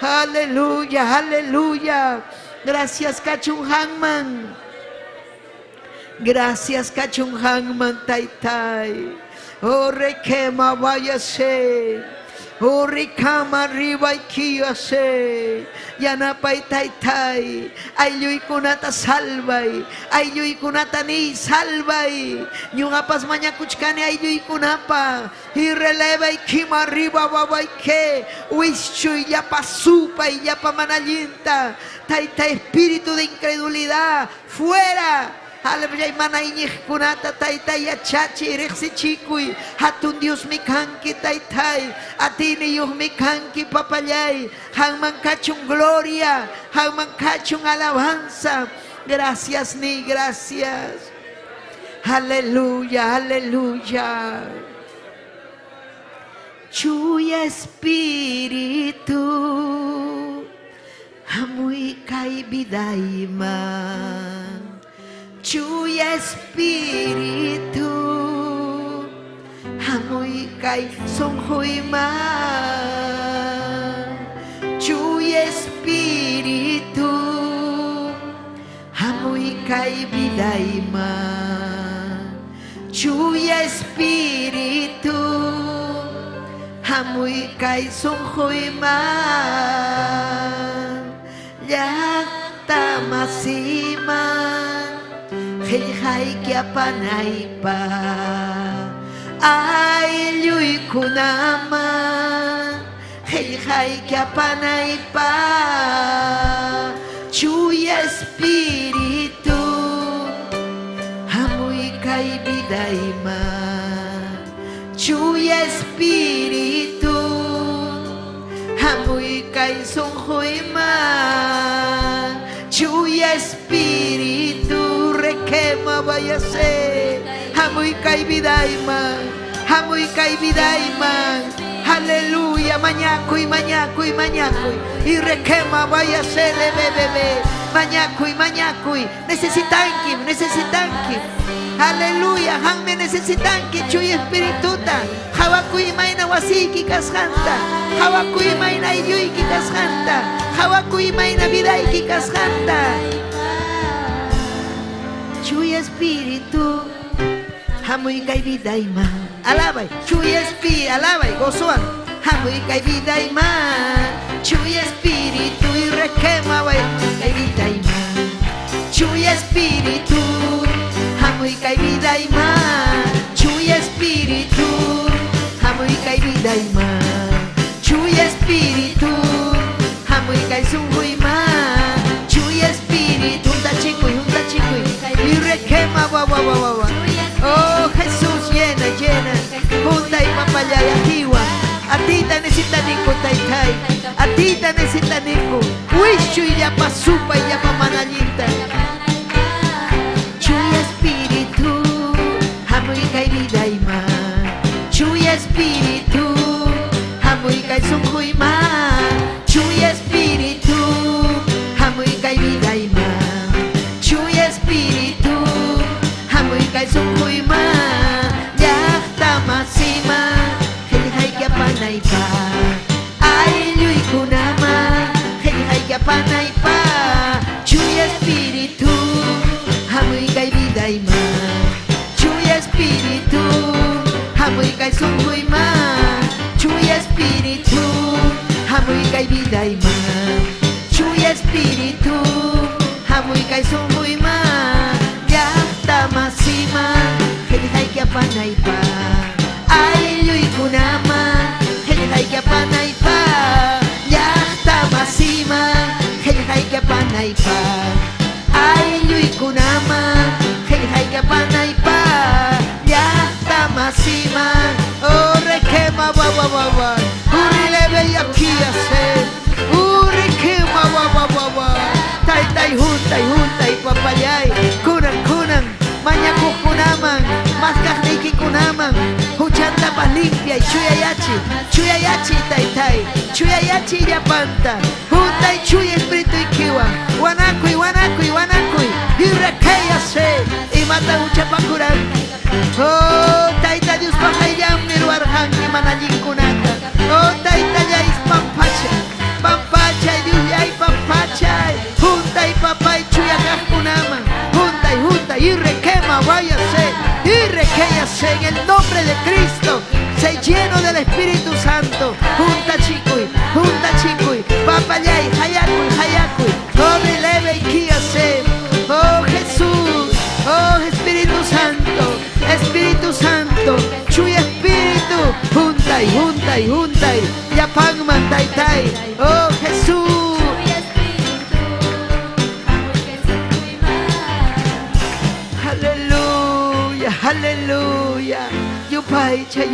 aleluya, gracias Kachung Hangman, taitai, oh requema vayase, oh ricama arriba y kiyase, yanapay taitai, ayuy kunata salvay, ayuy kunata ni salvay, nyungapas manyakuchkane ayuy kunapa, y releva y kima arriba babay que, wishuy yapa supa y yapa manalinta, taitai espíritu de incredulidad, fuera. Aleluya, mana iñej kunata taitai achachi rexi chikuy hatun Dios mi kanki taitai atini Dios mi kanki papayay hangman kachung gloria hangman kachung alabanza. Gracias ni gracias. Aleluya. Chuy espíritu hamuy kay bidayman. Chuy espíritu hamuy kay sonjoyman. Chuy espíritu hamuy kay bidayman. Chuy espíritu hamuy kay sonjoyman. Yakta masiman hay que apanay pa ay yuy kunama hay que apanay pa. Chuy espíritu hamuy kay bidayman. Chuy espíritu hamuy kay sonjoyman. Chuy espíritu requema vayase, hamuy kay bidayman, aleluya, mañacuy, y requema vayase le bebé, mañacuy, necesitanki, aleluya, hanme necesitanki, chuy espirituta, hawakuy mayna wasiki kasjanta, hawakuy mayna iyuyki kasjanta, hawakuy mayna vidayki kasjanta. Chuy espíritu hamuy kay bidayman. Alabay, chuy espíritu, alabay, gozoan. Hamuy kay bidayman. Chuy espíritu y requema way kay bidayman. Chuy espíritu hamuy kay bidayman. Chuy espíritu hamuy kay bidayman. Chuy espíritu hamuy kay sunguyman. Chuy espíritu junta chikuy y requema wa. Oh Jesús, llena, junta y papayaya tiwa. A ti te necesita nico taitai, a ti te necesita nico. Wishu y yapa supa y yapa manalita. Chuy espíritu hamuy kay bidayman. Chuy espíritu hamuy kay sunguyman. Chuy espíritu hamuy kay bidayman. Chuy espíritu hamuy kay sunguyman. Yakta masiman hay que apanay pa. Ay yuy kunama hay que apanay pa. Chuy espíritu hamuy kay bidayman. Chuy espíritu hamuy kay sunguyman. Chuy espíritu hamuy kay bidayman. Chuy espíritu hamuy kay sunguyman. Yakta masiman hay que apanay pa. Ay yuy kunama hay que apanay pa. Yakta masiman hay que apanay pa. Ay yuy kunama hay que apanay pa. Yakta masiman oh requema wa. Urile bella kia se urike wa tai huntai papayay kunang mañaku kunaman maskakniki kunaman huchanta pa limpia y chuyayachi chuyayachi yapanta huntai chuya espíritu ikiwa wanakui irrekeya se y mata uchapakuran oh taita Dios pajayam niruarhanki manajinkunata oh taita yais pampacha Dios yai pampachay juntai papay chuyakakunaman juntai irrequema váyase irrequéyase en el nombre de Cristo se lleno del Espíritu Santo junta chicuy papayay hayakui oh releve y guíase oh Jesús oh Espíritu Santo chuy Espíritu juntai yapangman tai oh Jesús Hallelujah. Yupai chay.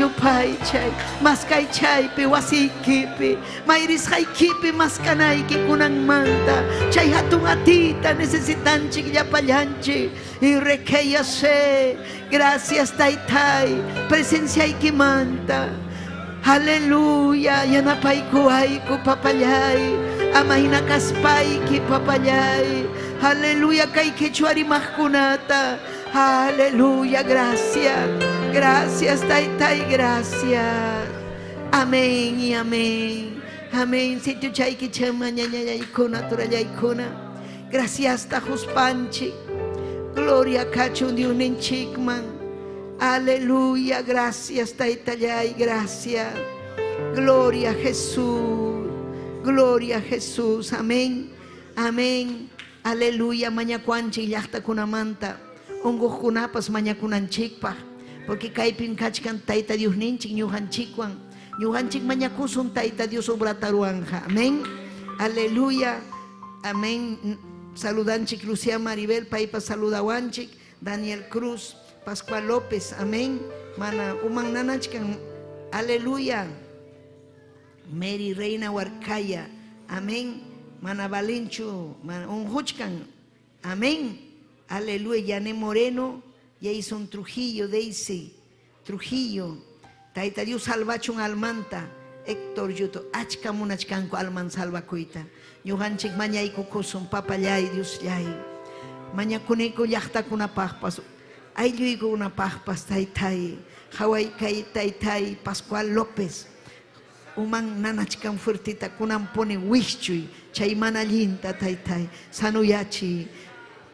Maskay chay pi wasikipi. Mayris kipi maskanay ki kunang manta. Chay hatong atita necesitan chikyapayanchi. Irekeya se. Gracias taytay. Presencia ki manta. Hallelujah. Yanapay ko papayay. Amahina kaspay ki papayay. Hallelujah kay kichuari mahkunata. Aleluya, gracias, taitai, gracias. Amén y amén. Amén. Si tu chay que chama ñaña ikuna turaya ikuna. Gracias tajus panchi. Gloria cachun de un enchikman. Aleluya, gracias taitai, gracias. Gloria a Jesús. Gloria a Jesús. Amén. Amén. Aleluya, mañacuanchi yachta kunamanta. Ongo kunapas mañakunan chikpa porque kaipin kachkan taita Dios ninchik ñujanchik mañakusun taita Dios obrataruanja. Amén. Aleluya. Amén. Saludanchik Lucía Maribel paipa saludawanchik Daniel Cruz Pascual López. Amén. Mana umang nanachkan. Aleluya. Mary Reina Huarcaya. Amén. Mana Valencho mana unhuchkan. Amén. Aleluya, Yané Moreno, Jason Trujillo, Daisy Trujillo, Taita Dios Salvachun Almanta, Héctor Yuto, Achkamunachkanko Alman Salvacuita, Yohanchik Mañaiko Kosun, Papayay, Dios Yay, Mañakuneko Yachta kuna pahpas, Ayuigo una pahpas, Taitai, Hawaii Kai Taitai, Pascual López, Uman Nanachkan Fuertita, Kunan pone Wishui, Chaimana Linta, Taitai, Sanuyachi,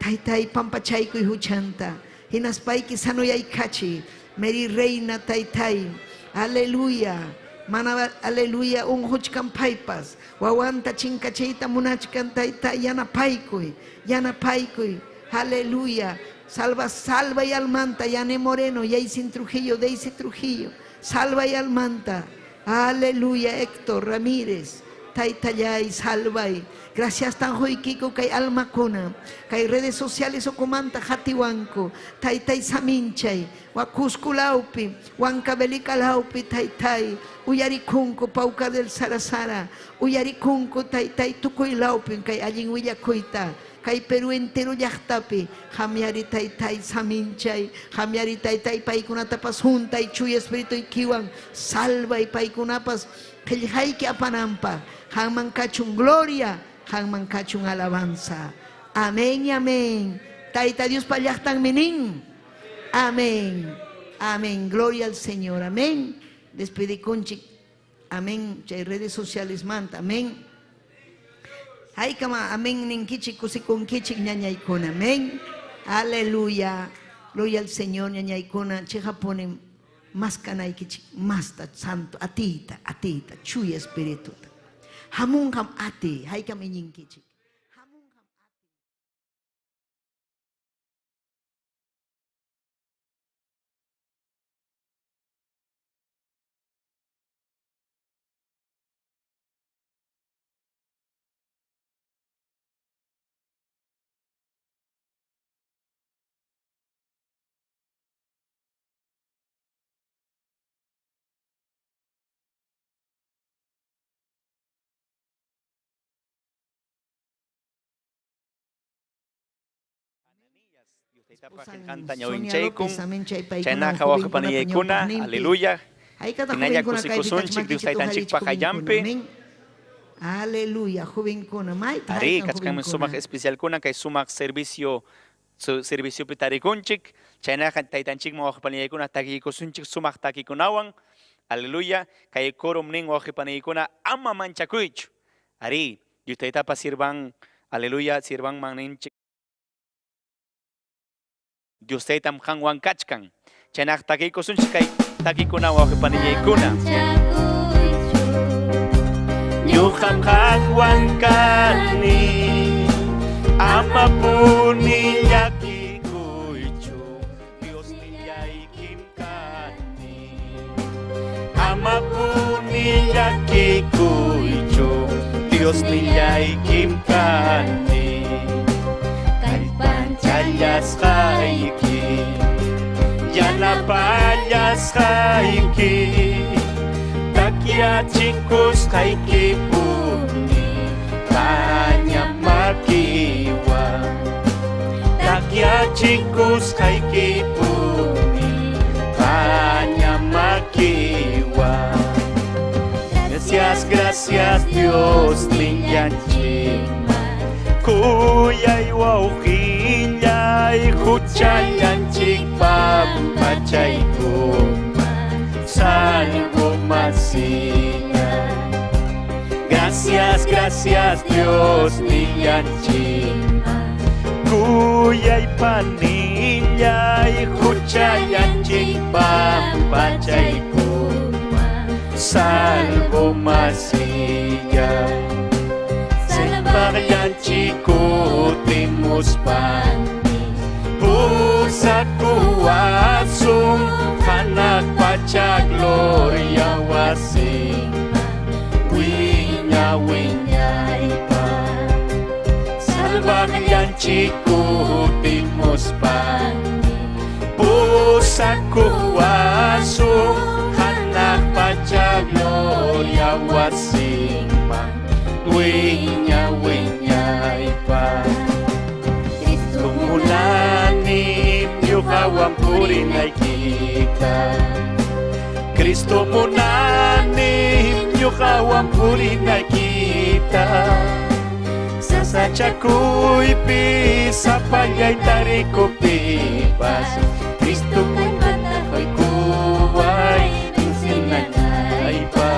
Taitai pampachayku huchanta hinaspayki sanuyay kachi Mary Reina Taitai aleluya mana aleluya huchkan paipas wawanta chinkachayta munachkan Taitai yanapaykuy aleluya salva y almanta Yané Moreno Yaisin Trujillo Daisy Trujillo salva y almanta aleluya Héctor Ramírez Taitayay salvay. Gracias tan Kiko kay almakuna. Kay redes sociales o comanta hatiwanko. Taitai saminchay. Wakuskulaupi. Wankabelikalaupi taitai. Uyarikunko pauka del Sarasara. Uyarikunko taitai tukoy laupi. Kay allin willakuita. Kay Perú entero yachtapi. Jamiari taitai saminchay. Jamiari taitai paikunatapas junta y chuy espíritu ikiwan. Salva y paikunapas. Kelhaiki apanampa. Hangman kachun gloria, hangman kachun alabanza. Amén y amén. Taita Dios payachtan menin. Amén. Amén. Gloria al Señor. Amén. Despedí conchi. Amén. Chay redes sociales manta. Amén. Ay kama amén ninkichi kusikon kichik ñañaykuna. Amén. Aleluya. Gloria al Señor ñañaykuna. Chejaponem más kanaykichik más santo atita chuy espíritu. Hamun kam ati, hay kam inyingkichik. Kanta nyawin chaykun, chayna kawaja panayaykuna, aleluya. Tinaya kusikusunchik Dios taytanchik pakayampi. Aleluya, jovencuna, Ari, kachkan sumak especial kuna kay sumak servicio pitarikunchik, chayna taytanchik mawaja panayaykuna takikusunchik sumak takikunawan. Aleluya, kay korom ning waja panayaykuna ama manchakuychu. Ari, Dios taytapa sirvan, aleluya, sirvan maninchik. Dios taytam hangwan kachkan. Chayna takikusunchik kay takikuna waja panayaykuna. Yuham hangwan kani, ama puni yakikuychu, Dios niyaykim kani. Ama puni yakikuychu, Dios niyaykim kani. Kalpanchayas hayki, yanapayas hayki. Takia chicos hayki puni, tanya makiwa. Takia chicos hayki puni, tanya makiwa. Gracias, gracias Dios linyanchima. Kuyay wauhiyay huchayanchik pampachaykum. Salvo Masía. Gracias, gracias Dios nillanchima. Kuyay panilla y huchayanchik pampachaykum. Salvo Masía. Salvayanchiko timus pani. Pusaku asum anak paca gloria wasing winya ipa salvayan chiku timus pani pusaku asum anak paca gloria wasing winya ipa Tumulani yuhawam purinay kita Kristo munani yuhawam purinay kita Sasachakuy pisa pagay tariko pipas Kristo munani ko'y kuway sinanay pa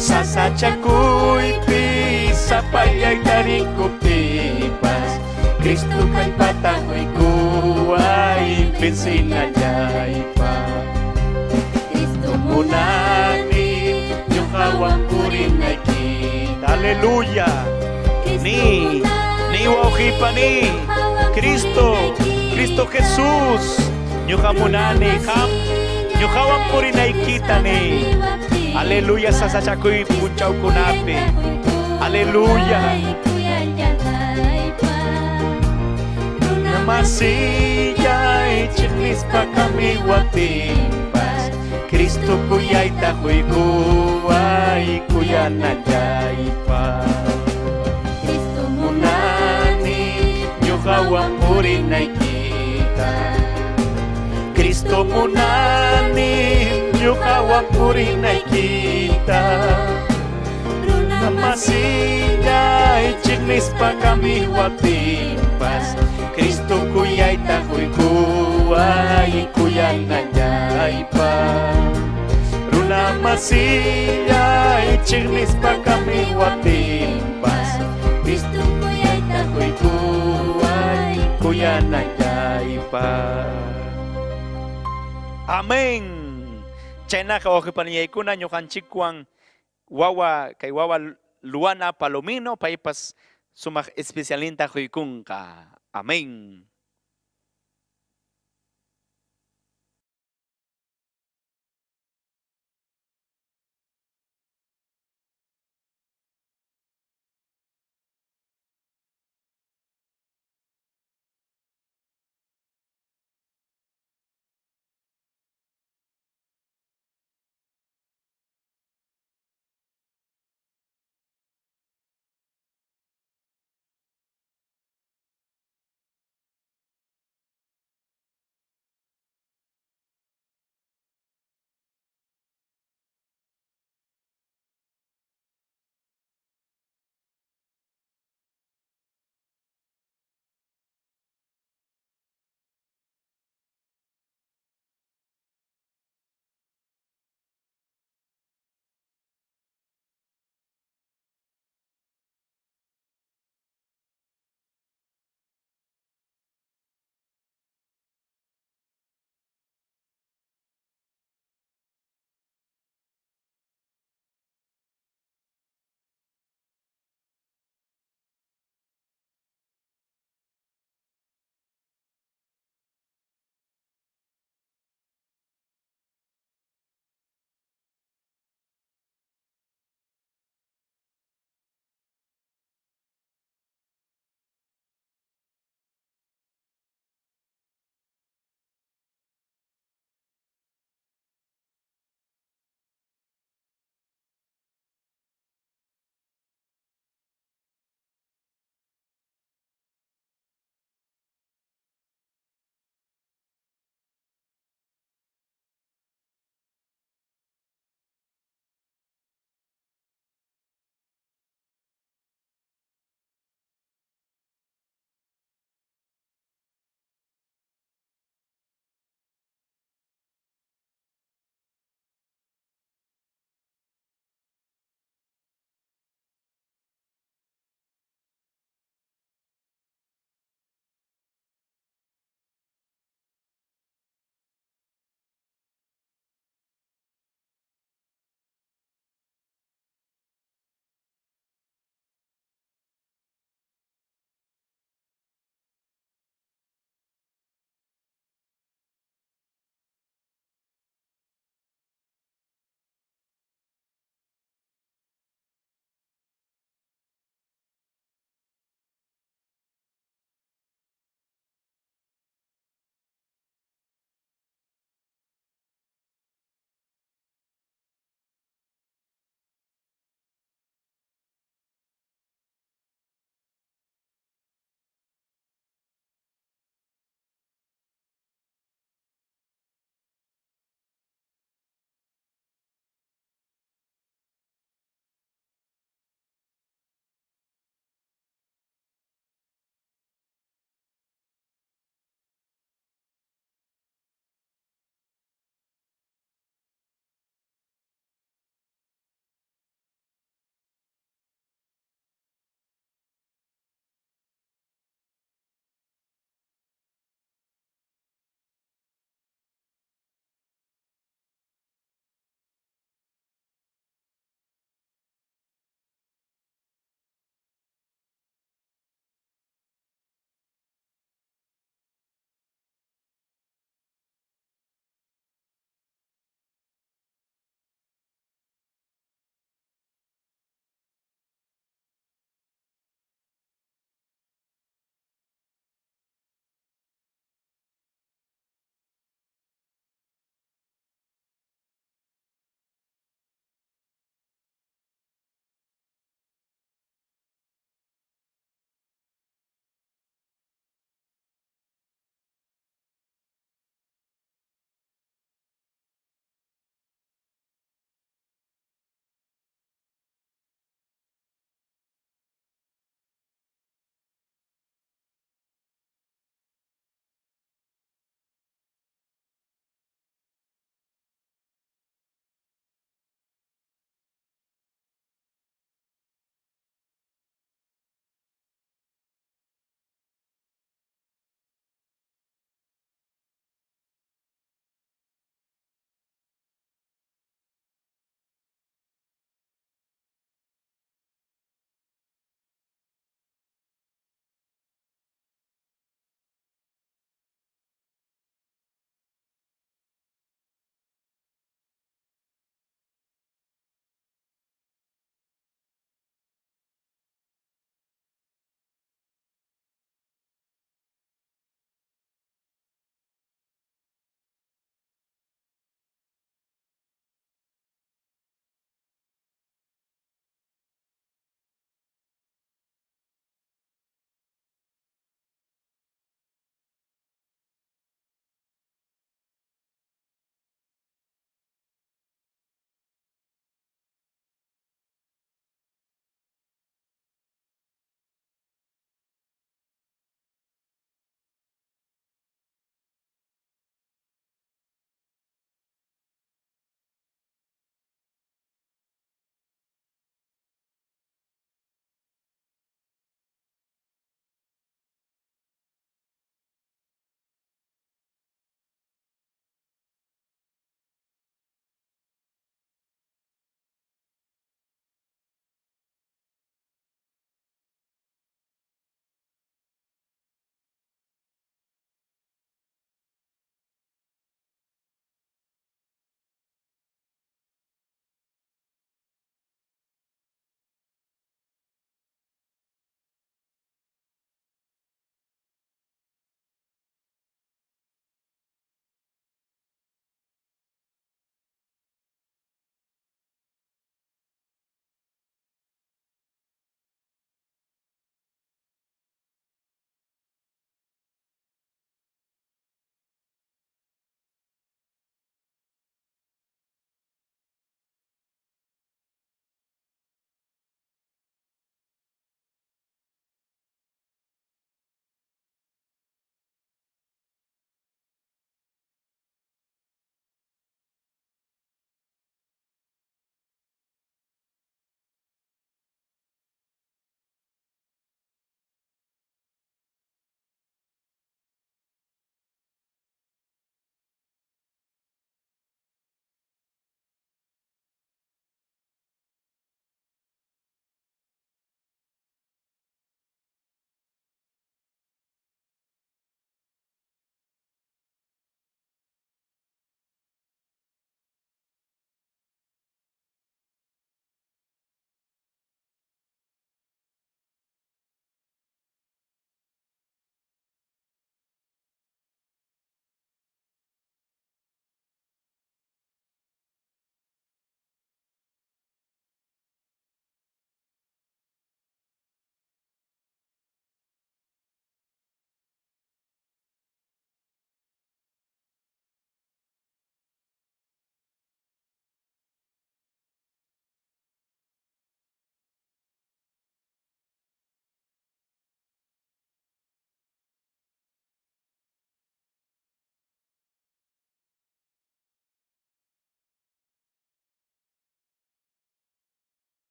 Sasachakuy pisa pagay tariko pipas Kristo kay patakoy kuway pinsinayay pa Kristo munani yung kawang purin ay kita Aleluya Ni wauhipa ni Kristo Jesus yung kamunani yung kawang purin ay kita ni Aleluya sa sasakoy punchaw kunapi Aleluya Masiyay chiklis pa kami watimpas Kristo kuyay takoy kuway kuya nagyay pa Kristo munani nyukawang purin ay kita Kristo munani nyukawang purin ay kita Masiyay chiklis pa kami watimpas Kristo kuyay takoy kuway kuya nagyay pa Runa masiyay chiklis pa kami watimpas Kristo kuyay takoy kuway kuya nagyay pa Amen Chayna kawakipan paniyay ko na nyo kanchikwang wawa kay wawa Luana Palomino paipas sumak especialinta ko'y kung ka. Amen.